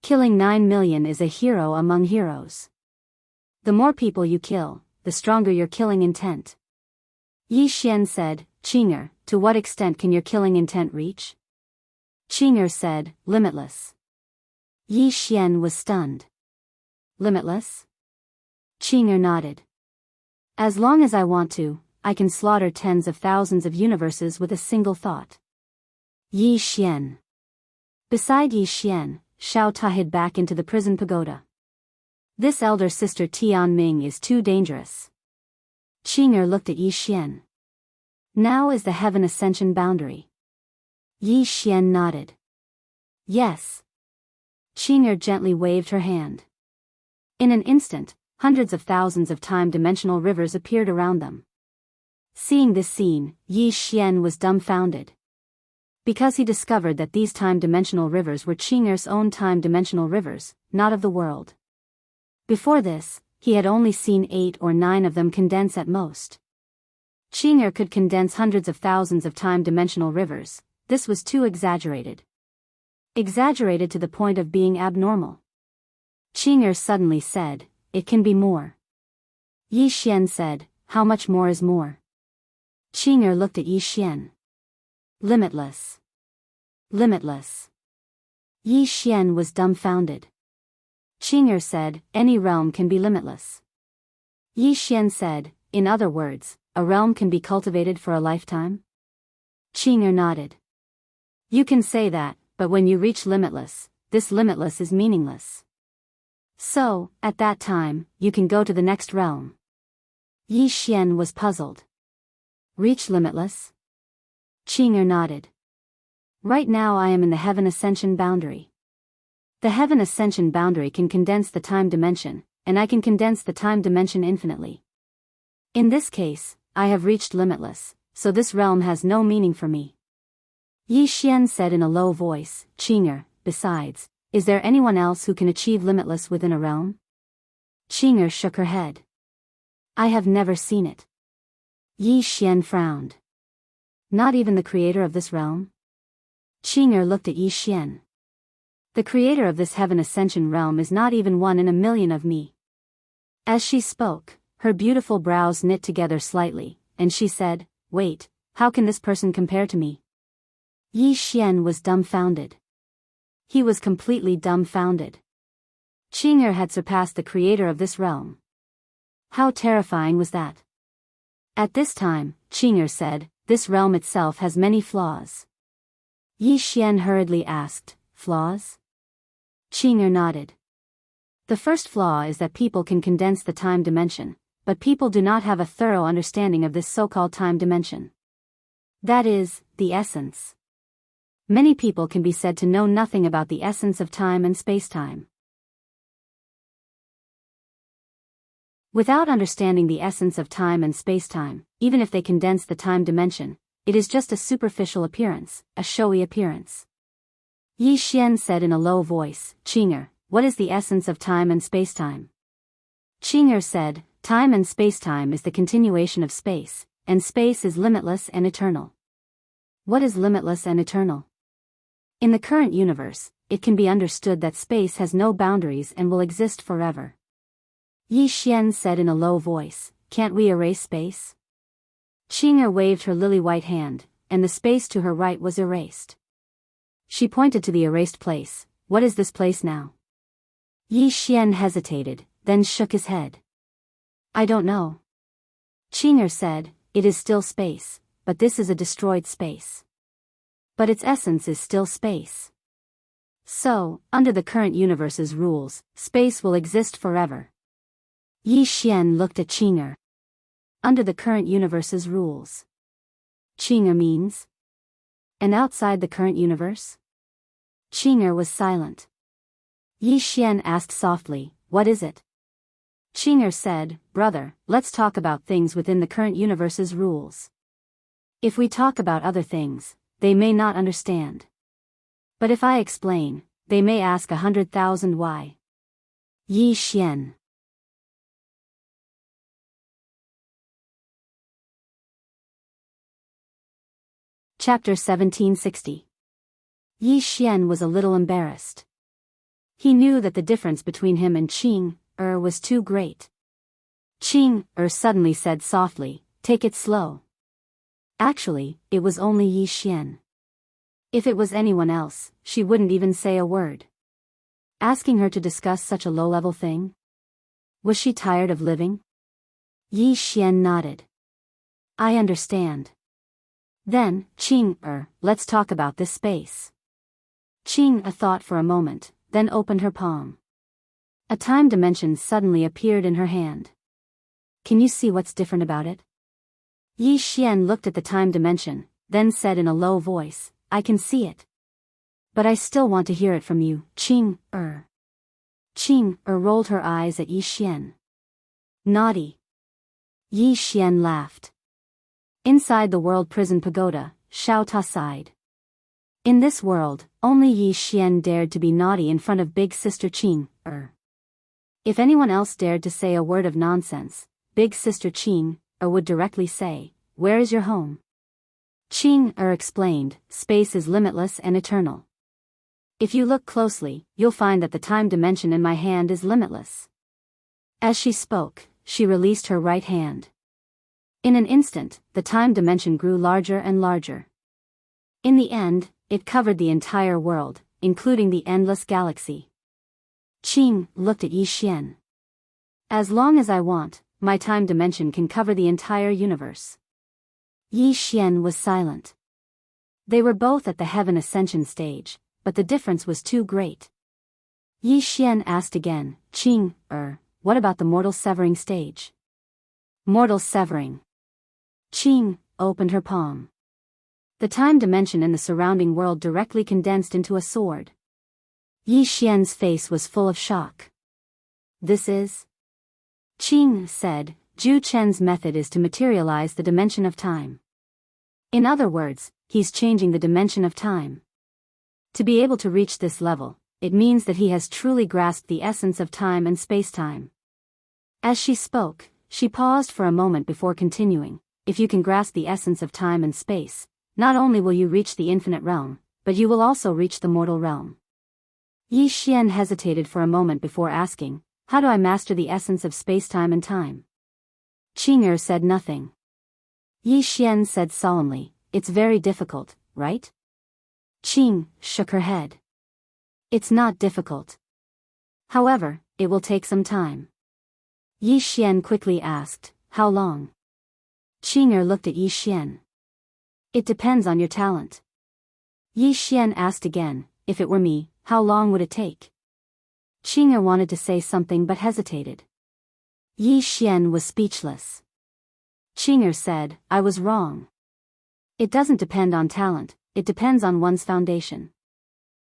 Killing 9 million is a hero among heroes. The more people you kill, the stronger your killing intent. Yi Xian said, Qing'er, to what extent can your killing intent reach? Qing'er said, limitless. Yi Xian was stunned. Limitless? Qing'er nodded. As long as I want to, I can slaughter tens of thousands of universes with a single thought. Yi Xian. Beside Yi Xian, Xiao Ta hid back into the prison pagoda. This elder sister Tianming is too dangerous. Qing'er looked at Yi Xian. Now is the heaven ascension boundary. Yi Xian nodded. Yes. Qing'er gently waved her hand. In an instant, hundreds of thousands of time-dimensional rivers appeared around them. Seeing this scene, Yi Xian was dumbfounded. Because he discovered that these time-dimensional rivers were Qing'er's own time-dimensional rivers, not of the world. Before this, he had only seen 8 or 9 of them condense at most. Qing'er could condense hundreds of thousands of time-dimensional rivers. This was too exaggerated. Exaggerated to the point of being abnormal. Qing'er suddenly said, it can be more. Yi Xian said, how much more is more? Qing'er looked at Yi Xian. Limitless. Limitless. Yi Xian was dumbfounded. Qing'er said, any realm can be limitless. Yi Xian said, in other words, a realm can be cultivated for a lifetime? Qing'er nodded. You can say that, but when you reach limitless, this limitless is meaningless. So, at that time, you can go to the next realm. Yi Xian was puzzled. Reach limitless? Qing'er nodded. Right now I am in the heaven ascension boundary. The heaven ascension boundary can condense the time dimension, and I can condense the time dimension infinitely. In this case, I have reached limitless, so this realm has no meaning for me. Yi Xian said in a low voice, Qing'er, besides, is there anyone else who can achieve limitless within a realm? Qing'er shook her head. I have never seen it. Yi Xian frowned. Not even the creator of this realm? Qing'er looked at Yi Xian. The creator of this heaven ascension realm is not even 1 in a million of me. As she spoke, her beautiful brows knit together slightly, and she said, wait, how can this person compare to me? Yi Xian was dumbfounded. He was completely dumbfounded. Qing'er had surpassed the creator of this realm. How terrifying was that? At this time, Qing'er said, this realm itself has many flaws. Yi Xian hurriedly asked, flaws? Qing'er nodded. The first flaw is that people can condense the time dimension, but people do not have a thorough understanding of this so-called time dimension. That is, the essence. Many people can be said to know nothing about the essence of time and space-time. Without understanding the essence of time and space-time, even if they condense the time dimension, it is just a superficial appearance, a showy appearance. Yi Xian said in a low voice, Qing'er, what is the essence of time and space-time? Qing'er said, time and space-time is the continuation of space, and space is limitless and eternal. What is limitless and eternal? In the current universe, it can be understood that space has no boundaries and will exist forever. Yi Xian said in a low voice, can't we erase space? Qing'er waved her lily-white hand, and the space to her right was erased. She pointed to the erased place. What is this place now? Yi Xian hesitated, then shook his head. I don't know. Qing'er said, it is still space, but this is a destroyed space. But its essence is still space. So, under the current universe's rules, space will exist forever. Yi Xian looked at Qing'er. Under the current universe's rules. Qing'er means? And outside the current universe? Qing'er was silent. Yi Xian asked softly, what is it? Qing'er said, brother, let's talk about things within the current universe's rules. If we talk about other things, they may not understand. But if I explain, they may ask 100,000 why. Yi Xian. Chapter 1760. Yi Xian was a little embarrassed. He knew that the difference between him and Qing was too great. Qing suddenly said softly, "Take it slow." Actually, it was only Yi Xian. If it was anyone else, she wouldn't even say a word. Asking her to discuss such a low-level thing? Was she tired of living? Yi Xian nodded. "I understand." Then, Qing, let's talk about this space. Qing thought for a moment, then opened her palm. A time dimension suddenly appeared in her hand. "Can you see what's different about it?" Yi Xian looked at the time dimension, then said in a low voice, "I can see it. But I still want to hear it from you, Qing." Qing rolled her eyes at Yi Xian. "Naughty." Yi Xian laughed. Inside the world prison pagoda, Xiao Ta sighed. In this world, only Yi Xian dared to be naughty in front of big sister Qing. If anyone else dared to say a word of nonsense, big sister Qing would directly say, "Where is your home?" Qing explained, "Space is limitless and eternal. If you look closely, you'll find that the time dimension in my hand is limitless." As she spoke, she released her right hand. In an instant, the time dimension grew larger and larger. In the end, it covered the entire world, including the endless galaxy. Qing looked at Yi Xian. "As long as I want, my time dimension can cover the entire universe." Yi Xian was silent. They were both at the heaven ascension stage, but the difference was too great. Yi Xian asked again, "Qing, what about the mortal severing stage?" "Mortal severing." Qing opened her palm. The time dimension in the surrounding world directly condensed into a sword. Yi Xian's face was full of shock. "This is?" Qing said, "Zhu Chen's method is to materialize the dimension of time. In other words, he's changing the dimension of time. To be able to reach this level, it means that he has truly grasped the essence of time and space-time." As she spoke, she paused for a moment before continuing, "If you can grasp the essence of time and space, not only will you reach the infinite realm, but you will also reach the mortal realm." Yi Xian hesitated for a moment before asking, "How do I master the essence of space-time and time?" Qing said nothing. Yi Xian said solemnly, "It's very difficult, right?" Qing shook her head. "It's not difficult. However, it will take some time." Yi Xian quickly asked, "How long?" Qing looked at Yi Xian. "It depends on your talent." Yi Xian asked again, "If it were me, how long would it take?" Qing wanted to say something but hesitated. Yi Xian was speechless. Qing said, "I was wrong. It doesn't depend on talent, it depends on one's foundation.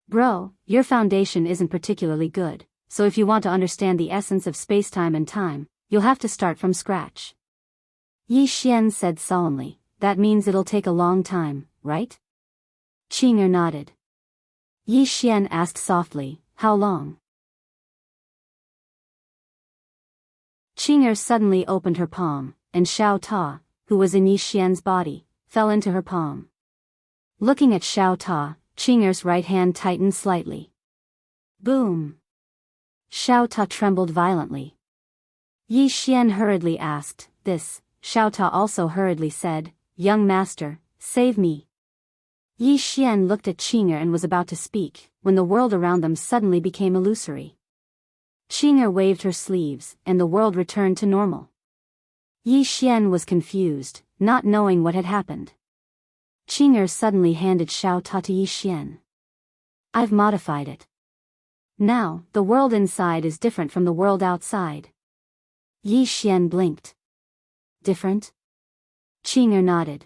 Bro, your foundation isn't particularly good, so if you want to understand the essence of space-time and time, you'll have to start from scratch." Yi Xian said solemnly, "That means it'll take a long time, right?" Qing nodded. Yi Xian asked softly, "How long?" Qing suddenly opened her palm, and Xiao Ta, who was in Yi Xian's body, fell into her palm. Looking at Xiao Ta, Qing's right hand tightened slightly. Boom! Xiao Ta trembled violently. Yi Xian hurriedly asked, "This?" Xiao Ta also hurriedly said, "Young master, save me." Yi Xian looked at Qing and was about to speak, when the world around them suddenly became illusory. Qing waved her sleeves, and the world returned to normal. Yi Xian was confused, not knowing what had happened. Qing suddenly handed Xiao Ta to Yi Xian. "I've modified it. Now, the world inside is different from the world outside." Yi Xian blinked. "Different?" Qing nodded.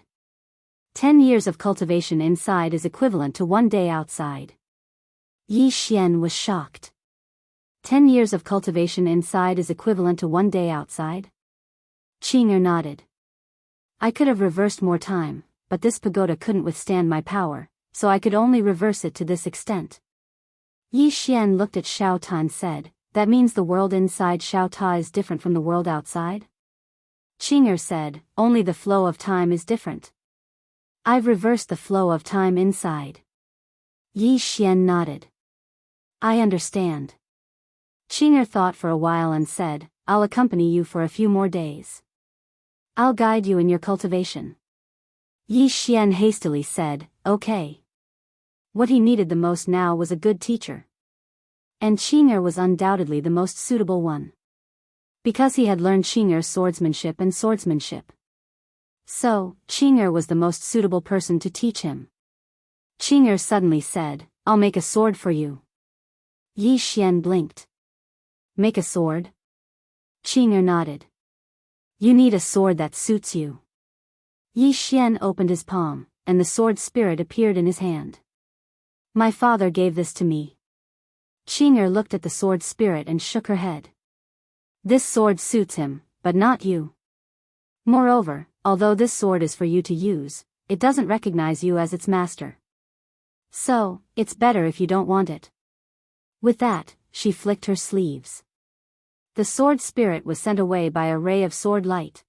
10 years of cultivation inside is equivalent to 1 day outside. Yi Xian was shocked. 10 years of cultivation inside is equivalent to 1 day outside? Qing nodded. "I could have reversed more time, but this pagoda couldn't withstand my power, so I could only reverse it to this extent." Yi Xian looked at Xiao Ta and said, "That means the world inside Xiao Ta is different from the world outside?" Qing said, "Only the flow of time is different. I've reversed the flow of time inside." Yi Xian nodded. I understand. Qing'er thought for a while and said, I'll accompany you for a few more days. I'll guide you in your cultivation. Yi Xian hastily said, okay. What he needed the most now was a good teacher. And Qing'er was undoubtedly the most suitable one. Because he had learned Qing'er's swordsmanship and swordsmanship. So, Qing'er was the most suitable person to teach him. Qing'er suddenly said, I'll make a sword for you. Yi Xian blinked. Make a sword? Qing'er nodded. You need a sword that suits you. Yi Xian opened his palm, and the sword spirit appeared in his hand. My father gave this to me. Qing'er looked at the sword spirit and shook her head. This sword suits him, but not you. Moreover, although this sword is for you to use, it doesn't recognize you as its master. So, it's better if you don't want it. With that, she flicked her sleeves. The sword spirit was sent away by a ray of sword light.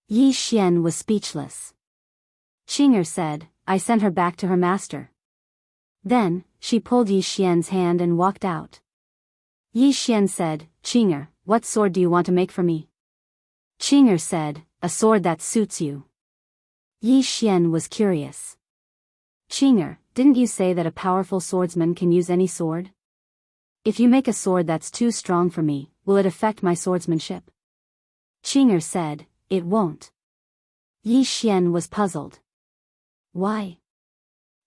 Yi Xian was speechless. Qing'er said, I sent her back to her master. Then, she pulled Yi Xian's hand and walked out. Yi Xian said, Qing'er, what sword do you want to make for me? Qing'er said, a sword that suits you. Yi Xian was curious. Qing'er, didn't you say that a powerful swordsman can use any sword? If you make a sword that's too strong for me, will it affect my swordsmanship? Qing'er said, it won't. Yi Xian was puzzled. Why?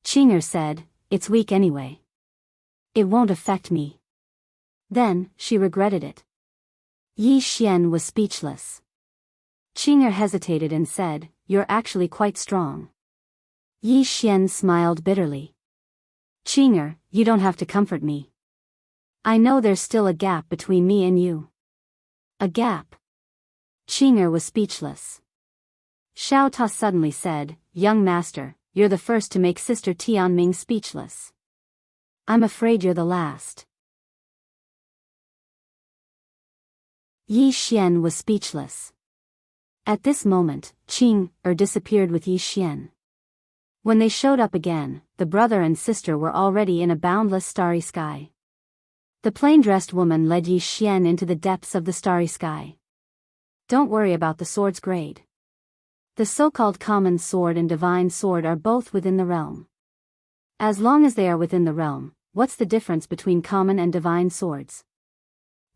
Qing'er said, it's weak anyway. It won't affect me. Then, she regretted it. Yi Xian was speechless. Qing'er hesitated and said, you're actually quite strong. Yi Xian smiled bitterly. Qing'er, you don't have to comfort me. I know there's still a gap between me and you. A gap? Qing'er was speechless. Xiao Ta suddenly said, young master, you're the first to make Sister Tianming speechless. I'm afraid you're the last. Yi Xian was speechless. At this moment, Qing'er disappeared with Yi Xian. When they showed up again, the brother and sister were already in a boundless starry sky. The plain-dressed woman led Yi Xian into the depths of the starry sky. Don't worry about the sword's grade. The so-called common sword and divine sword are both within the realm. As long as they are within the realm, what's the difference between common and divine swords?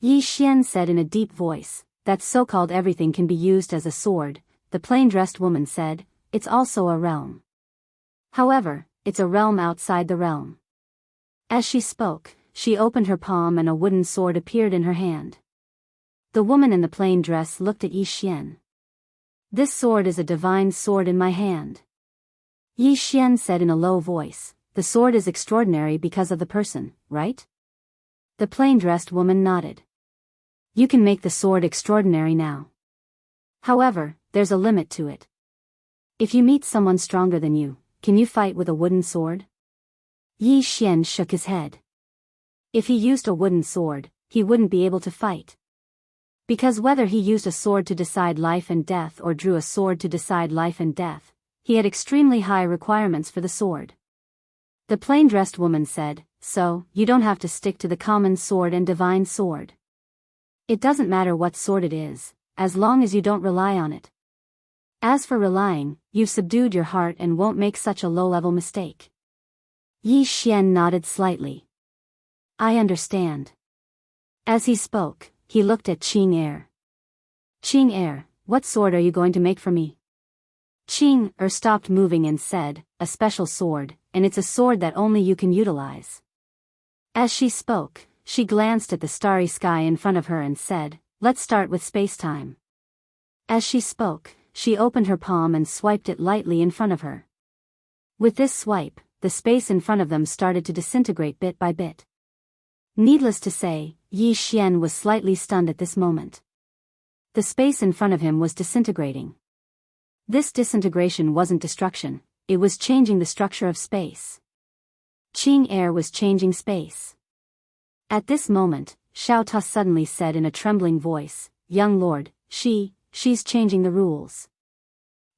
Yi Xian said in a deep voice, that so-called everything can be used as a sword. The plain-dressed woman said, it's also a realm. However, it's a realm outside the realm. As she spoke, she opened her palm and a wooden sword appeared in her hand. The woman in the plain dress looked at Yi Xian. This sword is a divine sword in my hand. Yi Xian said in a low voice, the sword is extraordinary because of the person, right? The plain-dressed woman nodded. You can make the sword extraordinary now. However, there's a limit to it. If you meet someone stronger than you, can you fight with a wooden sword? Yi Xian shook his head. If he used a wooden sword, he wouldn't be able to fight. Because whether he used a sword to decide life and death or drew a sword to decide life and death, he had extremely high requirements for the sword. The plain-dressed woman said, so, you don't have to stick to the common sword and divine sword. It doesn't matter what sword it is, as long as you don't rely on it. As for relying, you've subdued your heart and won't make such a low-level mistake. Yi Xian nodded slightly. I understand. As he spoke, he looked at Qing'er. Qing'er, what sword are you going to make for me? Qing'er stopped moving and said, a special sword, and it's a sword that only you can utilize. As she spoke, she glanced at the starry sky in front of her and said, let's start with space-time. As she spoke, she opened her palm and swiped it lightly in front of her. With this swipe, the space in front of them started to disintegrate bit by bit. Needless to say, Yi Xian was slightly stunned at this moment. The space in front of him was disintegrating. This disintegration wasn't destruction, it was changing the structure of space. Qing'er was changing space. At this moment, Xiao Ta suddenly said in a trembling voice, young lord, she's changing the rules.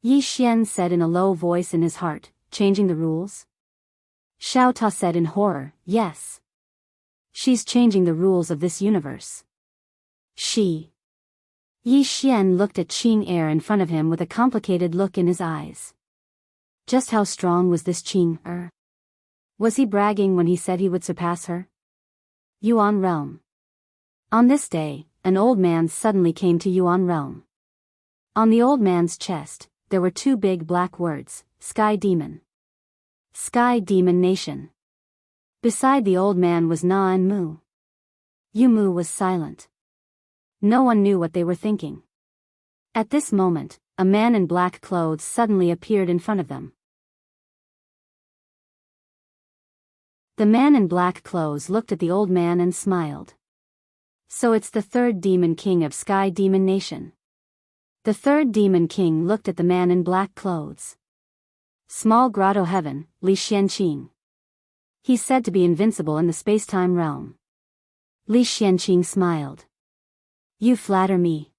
Yi Xian said in a low voice in his heart, changing the rules? Xiao Ta said in horror, yes. She's changing the rules of this universe. Yi Xian looked at Qing Er in front of him with a complicated look in his eyes. Just how strong was this Qing Er? Was he bragging when he said he would surpass her? Yuan Realm. On this day, an old man suddenly came to Yuan Realm. On the old man's chest, there were two big black words, Sky Demon. Sky Demon Nation. Beside the old man was Na and Mu. Yu Mu was silent. No one knew what they were thinking. At this moment, a man in black clothes suddenly appeared in front of them. The man in black clothes looked at the old man and smiled. So it's the third demon king of Sky Demon Nation. The third demon king looked at the man in black clothes. Small grotto heaven, Li Xianqing. He's said to be invincible in the space-time realm. Li Xianqing smiled. You flatter me.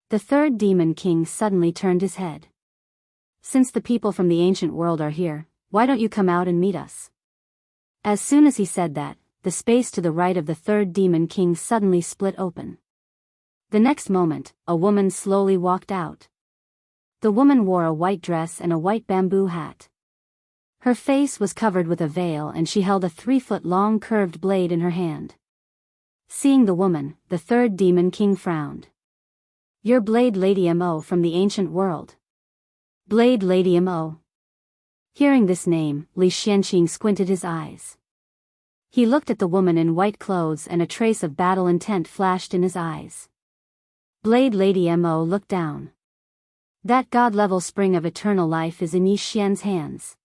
The third demon king suddenly turned his head. Since the people from the ancient world are here, why don't you come out and meet us? As soon as he said that, the space to the right of the third demon king suddenly split open. The next moment, a woman slowly walked out. The woman wore a white dress and a white bamboo hat. Her face was covered with a veil and she held a 3-foot-long curved blade in her hand. Seeing the woman, the third demon king frowned. You're Blade Lady Mo from the ancient world. Blade Lady Mo. Hearing this name, Li Xianqing squinted his eyes. He looked at the woman in white clothes and a trace of battle intent flashed in his eyes. Blade Lady Mo looked down. That god-level spring of eternal life is in Yi Xian's hands.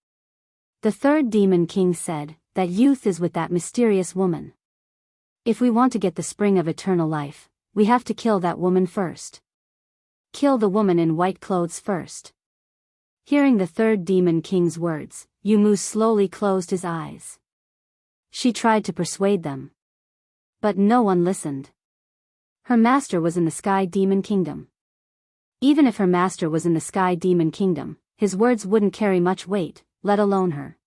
The third demon king said, that youth is with that mysterious woman. If we want to get the spring of eternal life, we have to kill that woman first. Kill the woman in white clothes first. Hearing the third demon king's words, Yu Mu slowly closed his eyes. She tried to persuade them. But no one listened. Her master was in the Sky Demon Kingdom. Even if her master was in the Sky Demon Kingdom, his words wouldn't carry much weight, let alone her.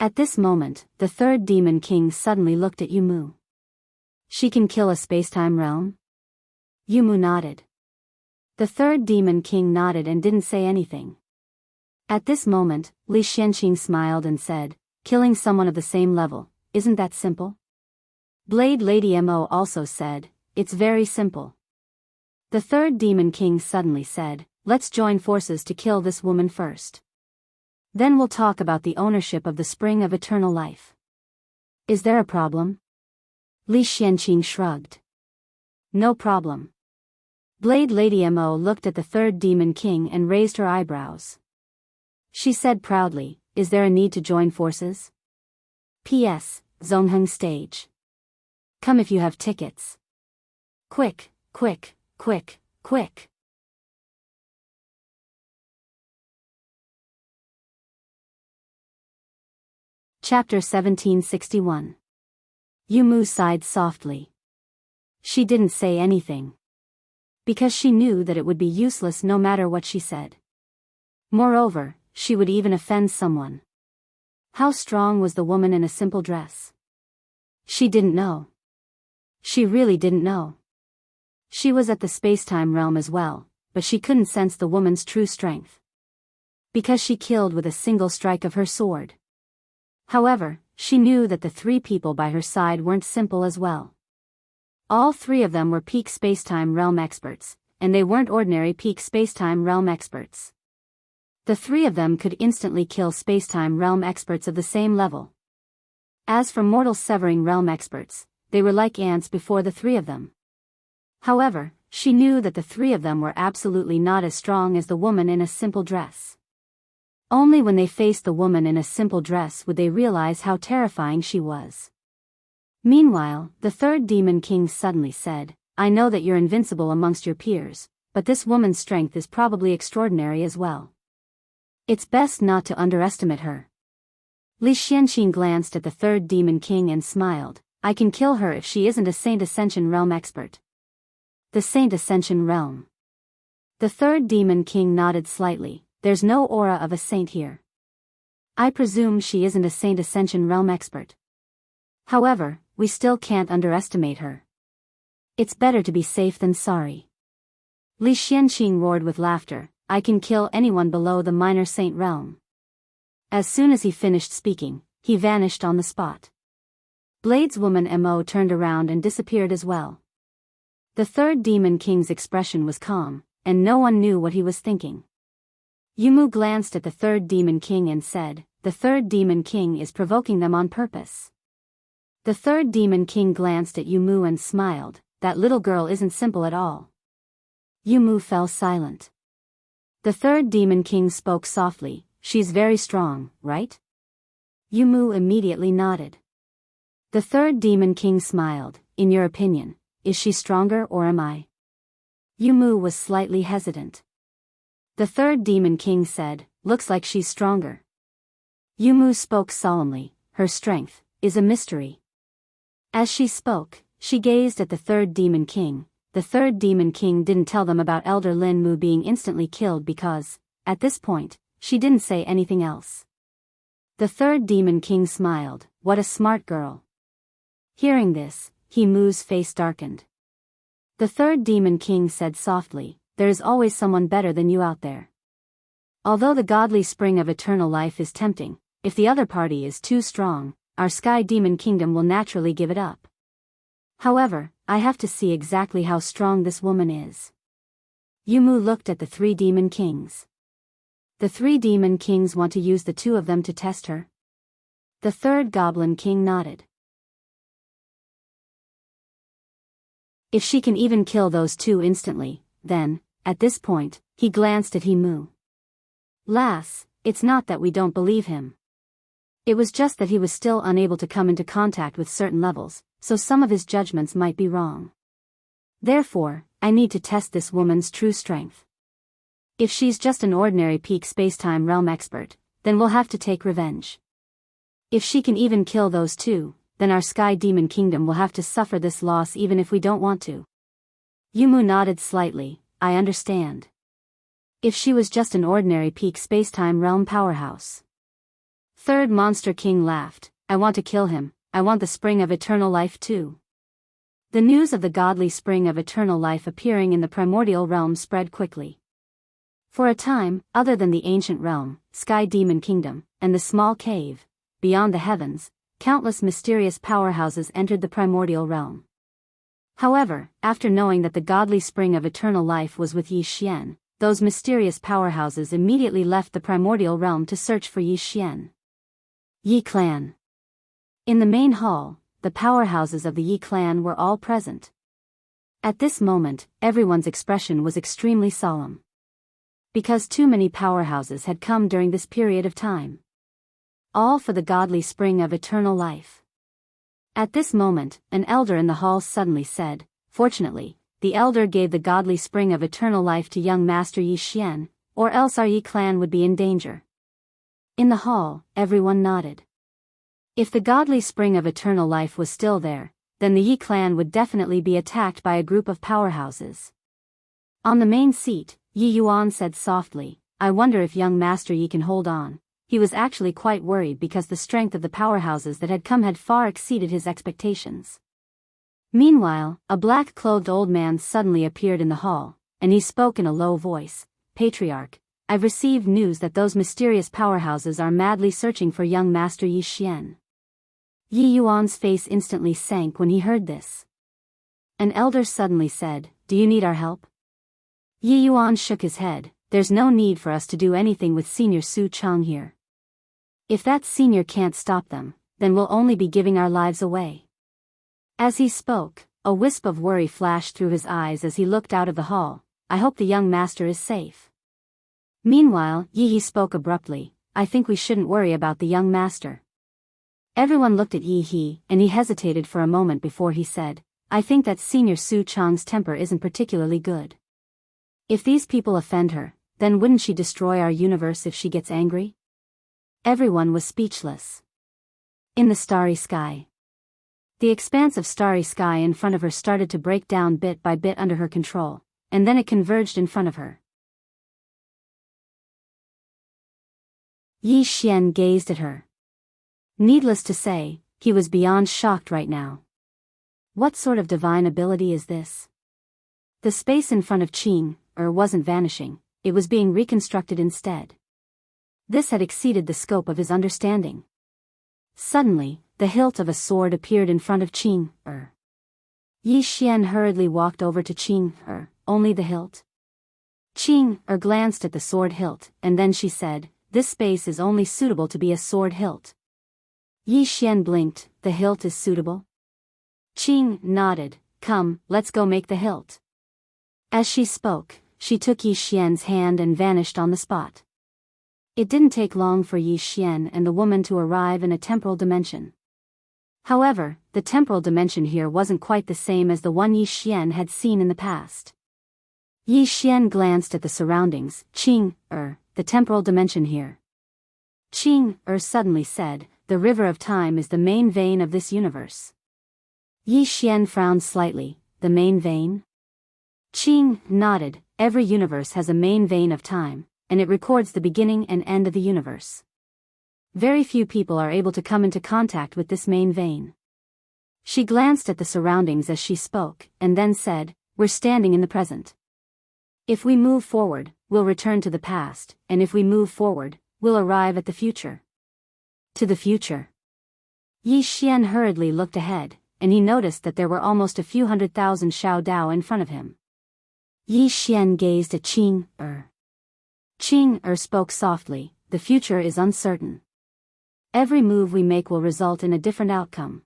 At this moment, the third demon king suddenly looked at Yu Mu. She can kill a spacetime realm? Yu Mu nodded. The third demon king nodded and didn't say anything. At this moment, Li Xianqing smiled and said, killing someone of the same level, isn't that simple? Blade Lady Mo also said, it's very simple. The third demon king suddenly said, let's join forces to kill this woman first. Then we'll talk about the ownership of the spring of eternal life. Is there a problem? Li Xianqing shrugged. No problem. Blade Lady Mo looked at the third demon king and raised her eyebrows. She said proudly, is there a need to join forces? P.S. Zongheng stage. Come if you have tickets. Quick, quick, quick, quick. Chapter 1761. Yu Mu sighed softly. She didn't say anything. Because she knew that it would be useless no matter what she said. Moreover, she would even offend someone. How strong was the woman in a simple dress? She didn't know. She really didn't know. She was at the spacetime realm as well, but she couldn't sense the woman's true strength. Because she killed with a single strike of her sword. However, she knew that the three people by her side weren't simple as well. All three of them were peak spacetime realm experts, and they weren't ordinary peak spacetime realm experts. The three of them could instantly kill spacetime realm experts of the same level. As for mortal severing realm experts, they were like ants before the three of them. However, she knew that the three of them were absolutely not as strong as the woman in a simple dress. Only when they faced the woman in a simple dress would they realize how terrifying she was. Meanwhile, the third demon king suddenly said, I know that you're invincible amongst your peers, but this woman's strength is probably extraordinary as well. It's best not to underestimate her. Li Xianqing glanced at the third demon king and smiled, I can kill her if she isn't a Saint Ascension Realm expert. The Saint Ascension Realm. The third demon king nodded slightly, there's no aura of a saint here. I presume she isn't a Saint Ascension Realm expert. However, we still can't underestimate her. It's better to be safe than sorry. Li Xianqing roared with laughter, I can kill anyone below the minor saint realm. As soon as he finished speaking, he vanished on the spot. Bladeswoman Mo turned around and disappeared as well. The third Demon King's expression was calm, and no one knew what he was thinking. Yumu glanced at the third Demon King and said, the third Demon King is provoking them on purpose. The third Demon King glanced at Yumu and smiled, that little girl isn't simple at all. Yumu fell silent. The third Demon King spoke softly, she's very strong, right? Yumu immediately nodded. The third Demon King smiled, in your opinion, is she stronger or am I? Yumu was slightly hesitant. The third Demon King said, looks like she's stronger. Yumu spoke solemnly, her strength is a mystery. As she spoke, she gazed at the third Demon King. The third Demon King didn't tell them about Elder Lin Mu being instantly killed because, at this point, she didn't say anything else. The third Demon King smiled, what a smart girl. Hearing this, Mu's face darkened. The third Demon King said softly, there is always someone better than you out there. Although the godly spring of eternal life is tempting, if the other party is too strong, our Sky Demon Kingdom will naturally give it up. However, I have to see exactly how strong this woman is. Yumu looked at the three Demon Kings. The three Demon Kings want to use the two of them to test her? The third Goblin King nodded. If she can even kill those two instantly, then, at this point, he glanced at Mu. Lass, it's not that we don't believe him. It was just that he was still unable to come into contact with certain levels, so some of his judgments might be wrong. Therefore, I need to test this woman's true strength. If she's just an ordinary peak spacetime realm expert, then we'll have to take revenge. If she can even kill those two, then our Sky Demon Kingdom will have to suffer this loss even if we don't want to. Yumu nodded slightly, I understand. If she was just an ordinary peak spacetime realm powerhouse. Third Monster King laughed, I want to kill him, I want the spring of eternal life too. The news of the godly spring of eternal life appearing in the primordial realm spread quickly. For a time, other than the ancient realm, Sky Demon Kingdom, and the small cave, beyond the heavens, countless mysterious powerhouses entered the primordial realm. However, after knowing that the godly spring of eternal life was with Yi Xian, those mysterious powerhouses immediately left the primordial realm to search for Yi Xian. Yi Clan. In the main hall, the powerhouses of the Yi Clan were all present. At this moment, everyone's expression was extremely solemn. Because too many powerhouses had come during this period of time. All for the godly spring of eternal life. At this moment, an elder in the hall suddenly said, fortunately, the elder gave the godly spring of eternal life to young Master Yi Xian, or else our Yi Clan would be in danger. In the hall, everyone nodded. If the godly spring of eternal life was still there, then the Yi Clan would definitely be attacked by a group of powerhouses. On the main seat, Yi Yuan said softly, I wonder if young Master Yi can hold on. He was actually quite worried because the strength of the powerhouses that had come had far exceeded his expectations. Meanwhile, a black-clothed old man suddenly appeared in the hall, and he spoke in a low voice, Patriarch, I've received news that those mysterious powerhouses are madly searching for young Master Yi Xian. Yi Yuan's face instantly sank when he heard this. An elder suddenly said, do you need our help? Yi Yuan shook his head, there's no need for us to do anything with Senior Su Chang here. If that senior can't stop them, then we'll only be giving our lives away. As he spoke, a wisp of worry flashed through his eyes as he looked out of the hall, I hope the young master is safe. Meanwhile, Yi He spoke abruptly, I think we shouldn't worry about the young master. Everyone looked at Yi He, and he hesitated for a moment before he said, I think that Senior Su Chang's temper isn't particularly good. If these people offend her, then wouldn't she destroy our universe if she gets angry? Everyone was speechless. In the starry sky. The expanse of starry sky in front of her started to break down bit by bit under her control, and then it converged in front of her. Yi Xian gazed at her. Needless to say, he was beyond shocked right now. What sort of divine ability is this? The space in front of Qing wasn't vanishing, it was being reconstructed instead. This had exceeded the scope of his understanding. Suddenly, the hilt of a sword appeared in front of Qing. Yi Xian hurriedly walked over to Qing. Only the hilt? Qing glanced at the sword hilt, and then she said, "This space is only suitable to be a sword hilt." Yi Xian blinked, "The hilt is suitable?" Qing nodded, "Come, let's go make the hilt." As she spoke, she took Yi Xian's hand and vanished on the spot. It didn't take long for Yi Xian and the woman to arrive in a temporal dimension. However, the temporal dimension here wasn't quite the same as the one Yi Xian had seen in the past. Yi Xian glanced at the surroundings. "Qing, the temporal dimension here." Qing suddenly said, "The river of time is the main vein of this universe." Yi Xian frowned slightly, "The main vein?" Qing nodded, "Every universe has a main vein of time, and it records the beginning and end of the universe. Very few people are able to come into contact with this main vein." She glanced at the surroundings as she spoke, and then said, "We're standing in the present. If we move forward, we'll return to the past, and if we move forward, we'll arrive at the future." To the future. Yi Xian hurriedly looked ahead, and he noticed that there were almost a few 100,000 Xiao Dao in front of him. Yi Xian gazed at Qing. Qing spoke softly, "The future is uncertain. Every move we make will result in a different outcome.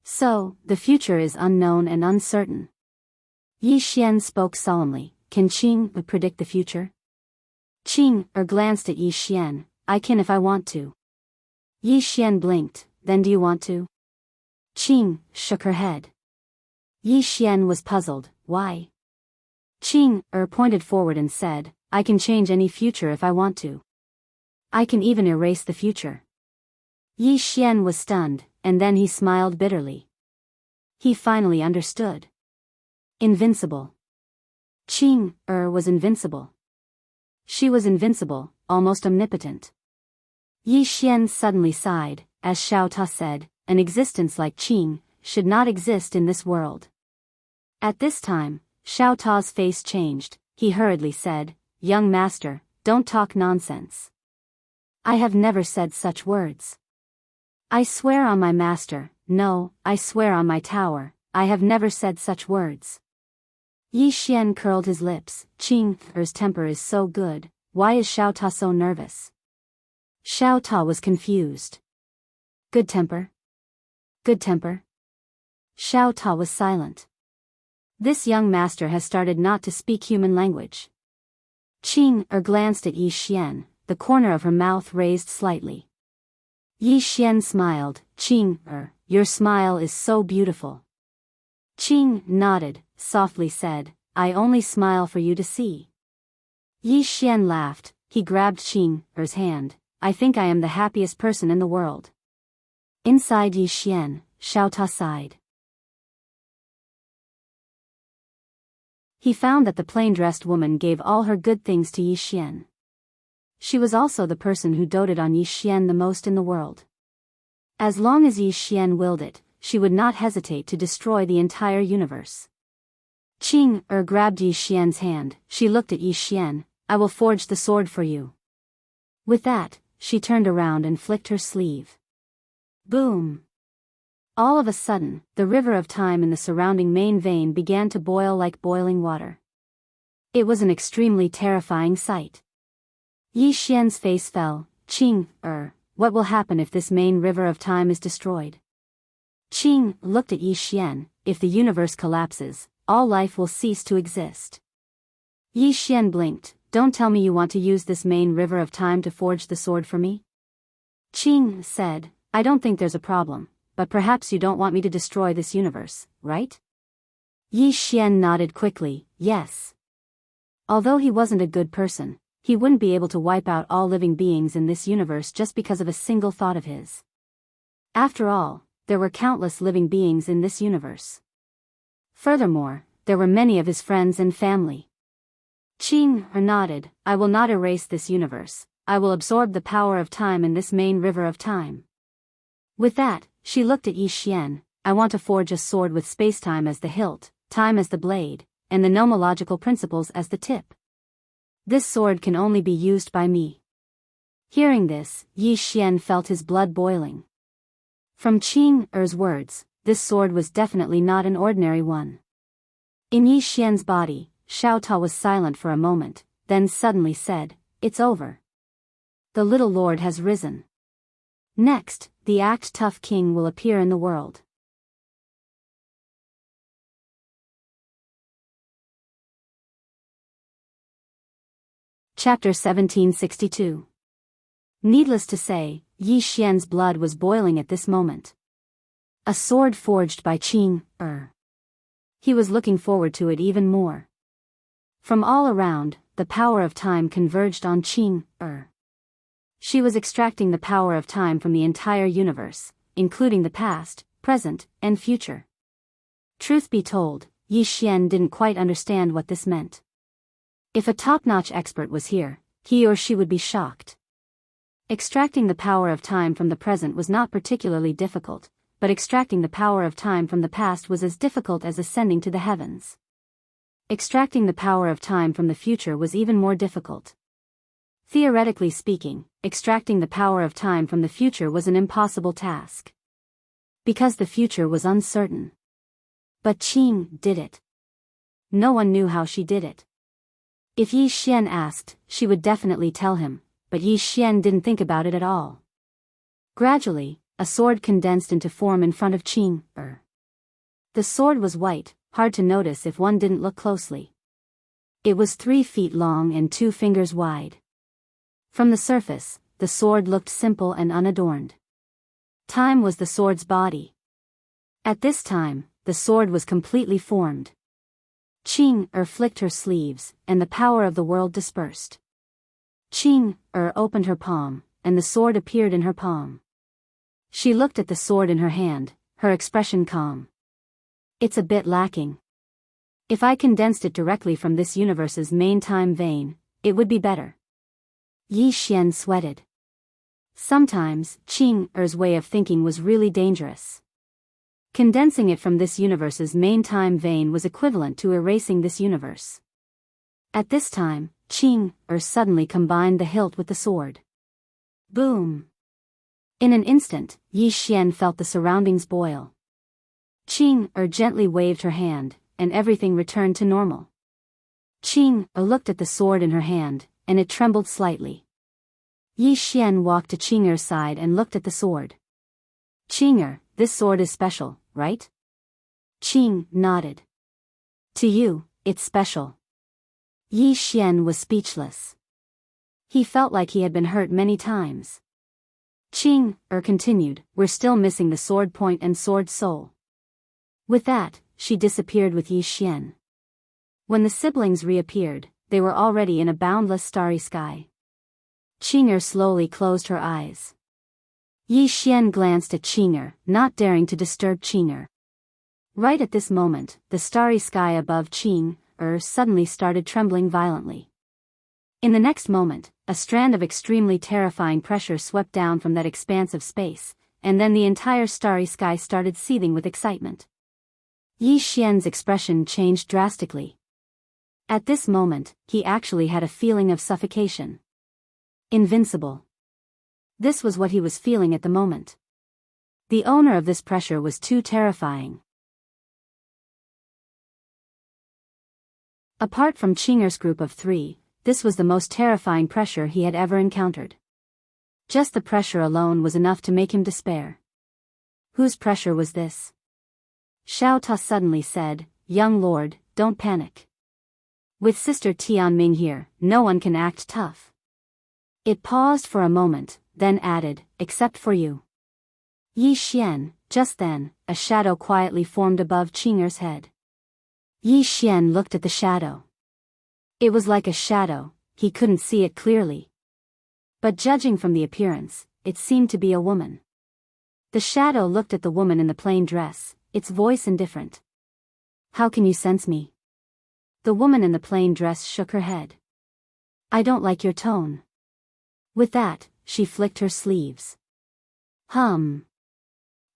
So, the future is unknown and uncertain." Yi Xian spoke solemnly, "Can Qing predict the future?" Qing glanced at Yi Xian, "I can if I want to." Yi Xian blinked, "Then do you want to?" Qing shook her head. Yi Xian was puzzled, "Why?" Qing pointed forward and said, "I can change any future if I want to. I can even erase the future." Yi Xian was stunned, and then he smiled bitterly. He finally understood. Invincible. Qing was invincible. She was invincible, almost omnipotent. Yi Xian suddenly sighed, as Xiao Ta said, "An existence like Qing should not exist in this world." At this time, Xiao Ta's face changed. He hurriedly said, "Young master, don't talk nonsense. I have never said such words. I swear on my master, no, I swear on my tower, I have never said such words." Yi Xian curled his lips. Qing's temper is so good, why is Xiao Ta so nervous? Xiao Ta was confused. Good temper? Good temper? Xiao Ta was silent. This young master has started not to speak human language. Qing glanced at Yi Xian, the corner of her mouth raised slightly. Yi Xian smiled. "Qing, your smile is so beautiful." Qing nodded, softly said, "I only smile for you to see." Yi Xian laughed. He grabbed Qing's hand. "I think I am the happiest person in the world." Inside Yi Xian, Xiao Ta sighed. He found that the plain-dressed woman gave all her good things to Yi Xian. She was also the person who doted on Yi Xian the most in the world. As long as Yi Xian willed it, she would not hesitate to destroy the entire universe. Qing grabbed Yi Xian's hand. She looked at Yi Xian. "I will forge the sword for you." With that, she turned around and flicked her sleeve. Boom! All of a sudden, the river of time in the surrounding main vein began to boil like boiling water. It was an extremely terrifying sight. Yi Xian's face fell. "Qing, what will happen if this main river of time is destroyed?" Qing looked at Yi Xian. "If the universe collapses, all life will cease to exist." Yi Xian blinked. "Don't tell me you want to use this main river of time to forge the sword for me?" Qing said, "I don't think there's a problem, but perhaps you don't want me to destroy this universe, right?" Yi Xian nodded quickly, "Yes." Although he wasn't a good person, he wouldn't be able to wipe out all living beings in this universe just because of a single thought of his. After all, there were countless living beings in this universe. Furthermore, there were many of his friends and family. Qing nodded. "I will not erase this universe, I will absorb the power of time in this main river of time." With that, she looked at Yi Xian. I want to forge a sword with spacetime as the hilt, time as the blade, and the nomological principles as the tip. This sword can only be used by me." Hearing this, Yi Xian felt his blood boiling. From Qing Er's words, this sword was definitely not an ordinary one. In Yi Xian's body, Xiao Ta was silent for a moment, then suddenly said, "It's over. The little lord has risen. Next, the act tough king will appear in the world." Chapter 1762. Needless to say, Yi Xian's blood was boiling at this moment. A sword forged by Qing Er. He was looking forward to it even more. From all around, the power of time converged on Qing Er. She was extracting the power of time from the entire universe, including the past, present, and future. Truth be told, Yi Xian didn't quite understand what this meant. If a top-notch expert was here, he or she would be shocked. Extracting the power of time from the present was not particularly difficult, but extracting the power of time from the past was as difficult as ascending to the heavens. Extracting the power of time from the future was even more difficult. Theoretically speaking, extracting the power of time from the future was an impossible task. Because the future was uncertain. But Qing did it. No one knew how she did it. If Yi Xian asked, she would definitely tell him, but Yi Xian didn't think about it at all. Gradually, a sword condensed into form in front of Qing Er. The sword was white, hard to notice if one didn't look closely. It was 3 feet long and 2 fingers wide. From the surface, the sword looked simple and unadorned. Time was the sword's body. At this time, the sword was completely formed. Qing Er flicked her sleeves, and the power of the world dispersed. Qing Er opened her palm, and the sword appeared in her palm. She looked at the sword in her hand, her expression calm. "It's a bit lacking. If I condensed it directly from this universe's main time vein, it would be better." Yi Xian sweated. Sometimes, Qing Er's way of thinking was really dangerous. Condensing it from this universe's main time vein was equivalent to erasing this universe. At this time, Qing Er suddenly combined the hilt with the sword. Boom! In an instant, Yi Xian felt the surroundings boil. Qing Er gently waved her hand, and everything returned to normal. Qing Er looked at the sword in her hand, and it trembled slightly. Yi Xian walked to Qing Er's side and looked at the sword. "Qing Er, this sword is special, right?" Qing nodded. "To you, it's special." Yi Xian was speechless. He felt like he had been hurt many times. Qing Er continued, "We're still missing the sword point and sword soul." With that, she disappeared with Yi Xian. When the siblings reappeared, they were already in a boundless starry sky. Qing Er slowly closed her eyes. Yi Xian glanced at Qing Er, not daring to disturb Qing Er. Right at this moment, the starry sky above Qing Er suddenly started trembling violently. In the next moment, a strand of extremely terrifying pressure swept down from that expanse of space, and then the entire starry sky started seething with excitement. Yi Xian's expression changed drastically. At this moment, he actually had a feeling of suffocation. Invincible. This was what he was feeling at the moment. The owner of this pressure was too terrifying. Apart from Qing Er's group of 3, this was the most terrifying pressure he had ever encountered. Just the pressure alone was enough to make him despair. Whose pressure was this? Xiao Ta suddenly said, "Young lord, don't panic. With Sister Tianming here, no one can act tough." It paused for a moment, then added, "Except for you." Yi Xian. Just then, a shadow quietly formed above Qing Er's head. Yi Xian looked at the shadow. It was like a shadow, he couldn't see it clearly. But judging from the appearance, it seemed to be a woman. The shadow looked at the woman in the plain dress, its voice indifferent. "How can you sense me?" The woman in the plain dress shook her head. "I don't like your tone." With that, she flicked her sleeves. Hum.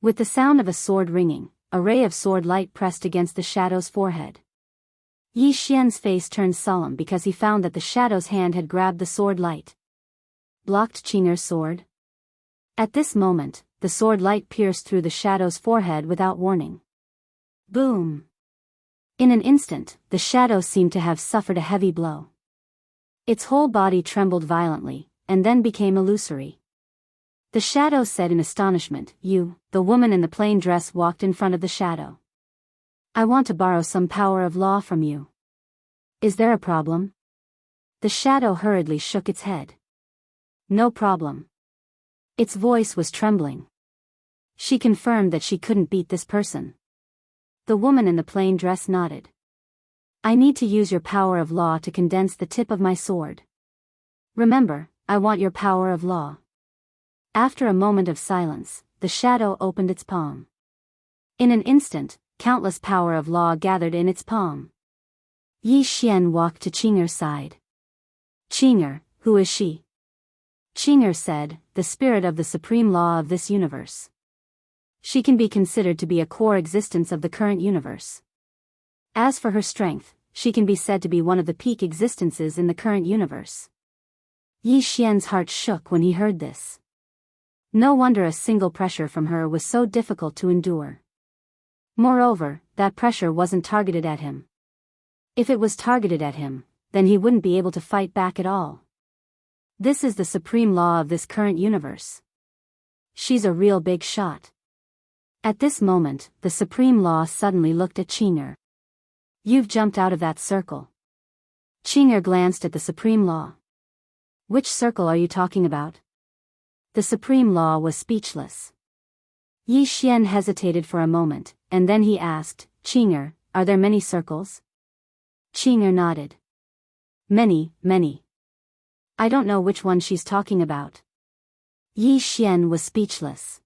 With the sound of a sword ringing, a ray of sword light pressed against the shadow's forehead. Yi Xian's face turned solemn because he found that the shadow's hand had grabbed the sword light. Blocked Qing'er's sword? At this moment, the sword light pierced through the shadow's forehead without warning. Boom! In an instant, the shadow seemed to have suffered a heavy blow. Its whole body trembled violently, and then became illusory. The shadow said in astonishment, "You." The woman in the plain dress walked in front of the shadow. "I want to borrow some power of law from you. Is there a problem?" The shadow hurriedly shook its head. "No problem." Its voice was trembling. She confirmed that she couldn't beat this person. The woman in the plain dress nodded. "I need to use your power of law to condense the tip of my sword. Remember, I want your power of law." After a moment of silence, the shadow opened its palm. In an instant, countless power of law gathered in its palm. Yi Xian walked to Qing'er's side. "Qing'er, who is she?" Qing'er said, "The spirit of the supreme law of this universe. She can be considered to be a core existence of the current universe. As for her strength, she can be said to be one of the peak existences in the current universe." Yi Xian's heart shook when he heard this. No wonder a single pressure from her was so difficult to endure. Moreover, that pressure wasn't targeted at him. If it was targeted at him, then he wouldn't be able to fight back at all. This is the supreme law of this current universe. She's a real big shot. At this moment, the supreme law suddenly looked at Qing'er. "You've jumped out of that circle." Qing'er glanced at the supreme law. "Which circle are you talking about?" The supreme law was speechless. Yi Xian hesitated for a moment, and then he asked, "Qing'er, are there many circles?" Qing'er nodded. Many, many. I don't know which one she's talking about." Yi Xian was speechless.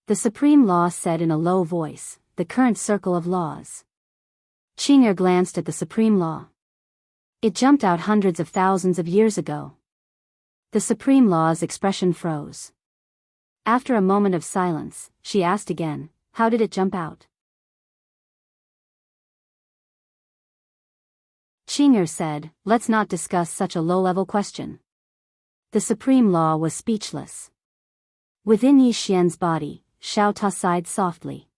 The supreme law said in a low voice, "The current circle of laws." Qing'er glanced at the supreme law. It jumped out hundreds of thousands of years ago. The supreme law's expression froze. After a moment of silence, she asked again, "How did it jump out?" Qing'er said, "Let's not discuss such a low-level question." The supreme law was speechless. Within Yi Xian's body, Xiao Ta sighed softly.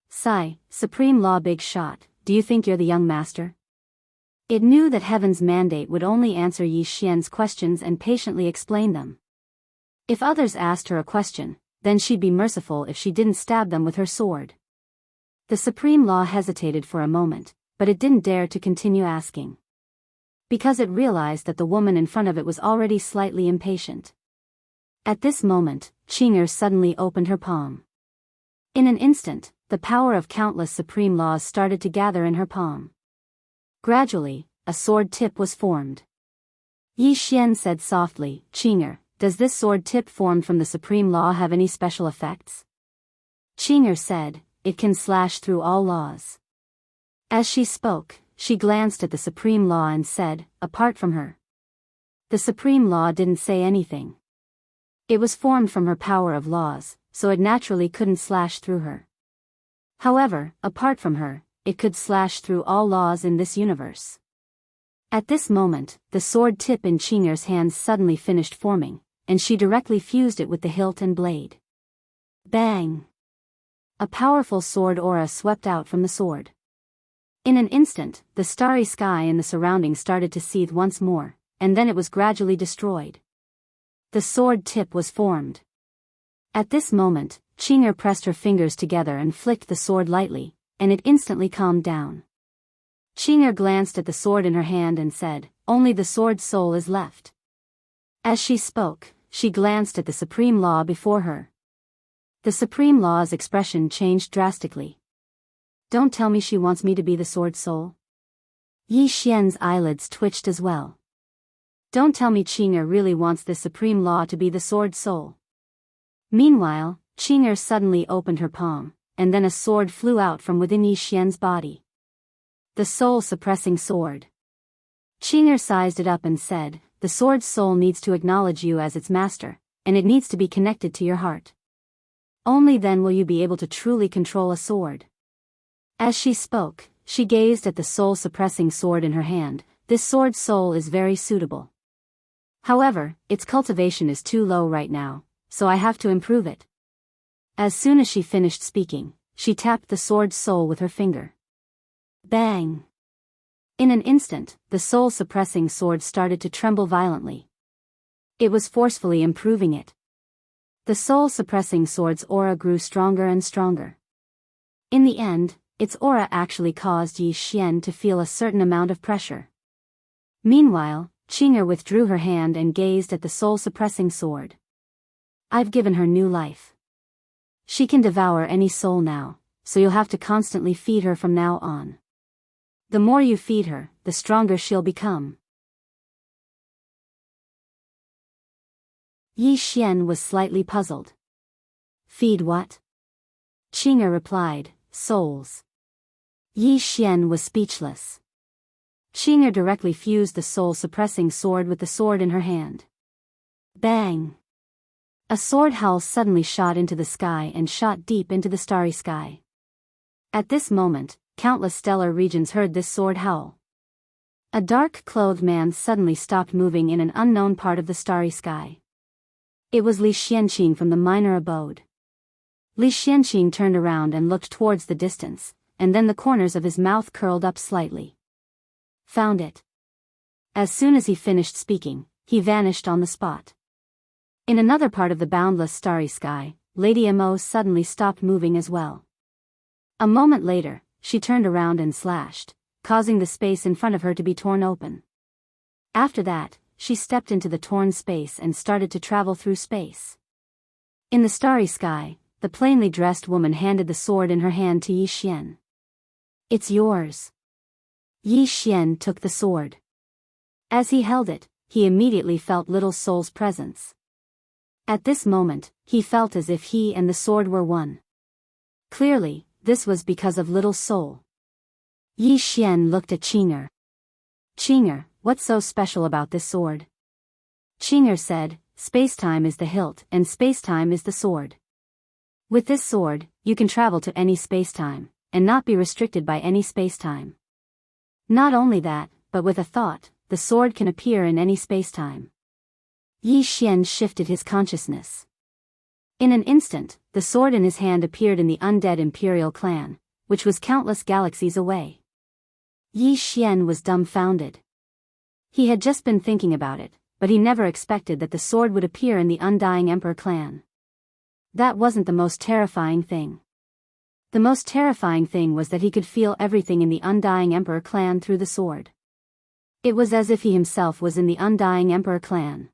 "Sigh, supreme law big shot, do you think you're the young master?" It knew that heaven's mandate would only answer Yi Xian's questions and patiently explain them. If others asked her a question, then she'd be merciful if she didn't stab them with her sword. The supreme law hesitated for a moment, but it didn't dare to continue asking. Because it realized that the woman in front of it was already slightly impatient. At this moment, Qing'er suddenly opened her palm. In an instant, the power of countless supreme laws started to gather in her palm. Gradually, a sword tip was formed. Yi Xian said softly, "Qing'er, does this sword tip formed from the supreme law have any special effects?" Qing'er said, "It can slash through all laws." As she spoke, she glanced at the supreme law and said, "Apart from her." The supreme law didn't say anything. It was formed from her power of laws, so it naturally couldn't slash through her. However, apart from her, it could slash through all laws in this universe. At this moment, the sword tip in Qing'er's hands suddenly finished forming, and she directly fused it with the hilt and blade. Bang! A powerful sword aura swept out from the sword. In an instant, the starry sky and the surroundings started to seethe once more, and then it was gradually destroyed. The sword tip was formed. At this moment, Qing'er pressed her fingers together and flicked the sword lightly, and it instantly calmed down. Qing'er glanced at the sword in her hand and said, "Only the sword soul is left." As she spoke, she glanced at the supreme law before her. The supreme law's expression changed drastically. "Don't tell me she wants me to be the sword soul." Yi Xian's eyelids twitched as well. "Don't tell me Qing'er really wants this supreme law to be the sword soul." Meanwhile, Qing'er suddenly opened her palm, and then a sword flew out from within Yi Xian's body. The soul-suppressing sword. Qing'er sized it up and said, "The sword's soul needs to acknowledge you as its master, and it needs to be connected to your heart. Only then will you be able to truly control a sword. As she spoke, she gazed at the soul-suppressing sword in her hand. This sword's soul is very suitable. However, its cultivation is too low right now, so I have to improve it. As soon as she finished speaking, she tapped the sword's soul with her finger. Bang! In an instant, the soul-suppressing sword started to tremble violently. It was forcefully improving it. The soul-suppressing sword's aura grew stronger and stronger. In the end, its aura actually caused Yi Xian to feel a certain amount of pressure. Meanwhile, Qing'er withdrew her hand and gazed at the soul-suppressing sword. I've given her new life. She can devour any soul now, so you'll have to constantly feed her from now on. The more you feed her, the stronger she'll become. Yi Xian was slightly puzzled. Feed what? Qing'er replied, souls. Yi Xian was speechless. Qing'er directly fused the soul-suppressing sword with the sword in her hand. Bang! A sword howl suddenly shot into the sky and shot deep into the starry sky. At this moment, countless stellar regions heard this sword howl. A dark-clothed man suddenly stopped moving in an unknown part of the starry sky. It was Li Xianqing from the minor abode. Li Xianqing turned around and looked towards the distance, and then the corners of his mouth curled up slightly. Found it. As soon as he finished speaking, he vanished on the spot. In another part of the boundless starry sky, Lady Mo suddenly stopped moving as well. A moment later, she turned around and slashed, causing the space in front of her to be torn open. After that, she stepped into the torn space and started to travel through space. In the starry sky, the plainly dressed woman handed the sword in her hand to Yi Xian. It's yours. Yi Xian took the sword. As he held it, he immediately felt Little Soul's presence. At this moment, he felt as if he and the sword were one. Clearly, this was because of Little Soul. Yi Xian looked at Qing'er. Qing'er, what's so special about this sword? Qing'er said, space-time is the hilt and space-time is the sword. With this sword, you can travel to any space-time, and not be restricted by any space-time. Not only that, but with a thought, the sword can appear in any space-time. Yi Xian shifted his consciousness. In an instant, the sword in his hand appeared in the undead Imperial clan, which was countless galaxies away. Yi Xian was dumbfounded. He had just been thinking about it, but he never expected that the sword would appear in the Undying Emperor clan. That wasn't the most terrifying thing. The most terrifying thing was that he could feel everything in the Undying Emperor clan through the sword. It was as if he himself was in the Undying Emperor clan.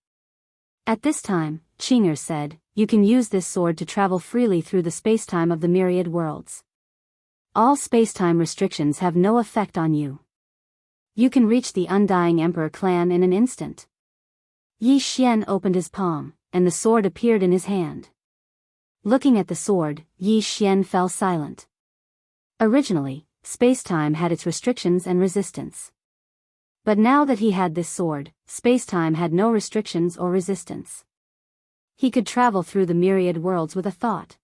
At this time, Qing'er said, you can use this sword to travel freely through the spacetime of the myriad worlds. All spacetime restrictions have no effect on you. You can reach the Undying Emperor clan in an instant. Yi Xian opened his palm, and the sword appeared in his hand. Looking at the sword, Yi Xian fell silent. Originally, spacetime had its restrictions and resistance. But now that he had this sword, spacetime had no restrictions or resistance. He could travel through the myriad worlds with a thought.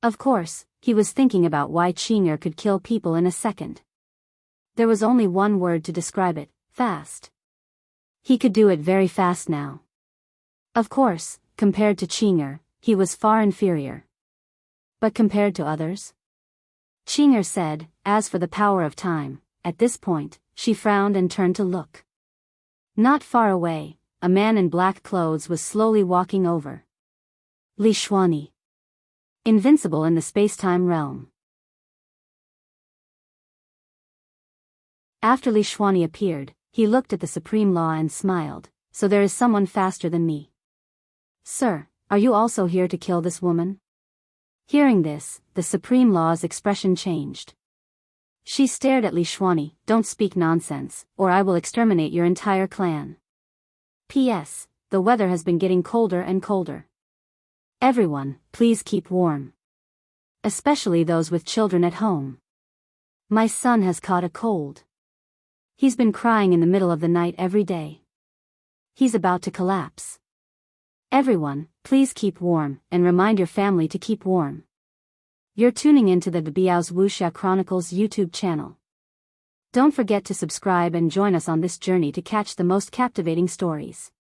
Of course, he was thinking about why Qing'er could kill people in a second. There was only one word to describe it, fast. He could do it very fast now. Of course, compared to Qing'er, he was far inferior. But compared to others? Qing'er said, as for the power of time, at this point, she frowned and turned to look. Not far away, a man in black clothes was slowly walking over. Li Xuani. Invincible in the spacetime realm. After Li Xuani appeared, he looked at the Supreme Law and smiled, so there is someone faster than me. Sir, are you also here to kill this woman? Hearing this, the Supreme Law's expression changed. She stared at Li Xuani, don't speak nonsense, or I will exterminate your entire clan. P.S. The weather has been getting colder and colder. Everyone, please keep warm. Especially those with children at home. My son has caught a cold. He's been crying in the middle of the night every day. He's about to collapse. Everyone, please keep warm, and remind your family to keep warm. You're tuning into the Biyao's Wuxia Chronicles YouTube channel. Don't forget to subscribe and join us on this journey to catch the most captivating stories.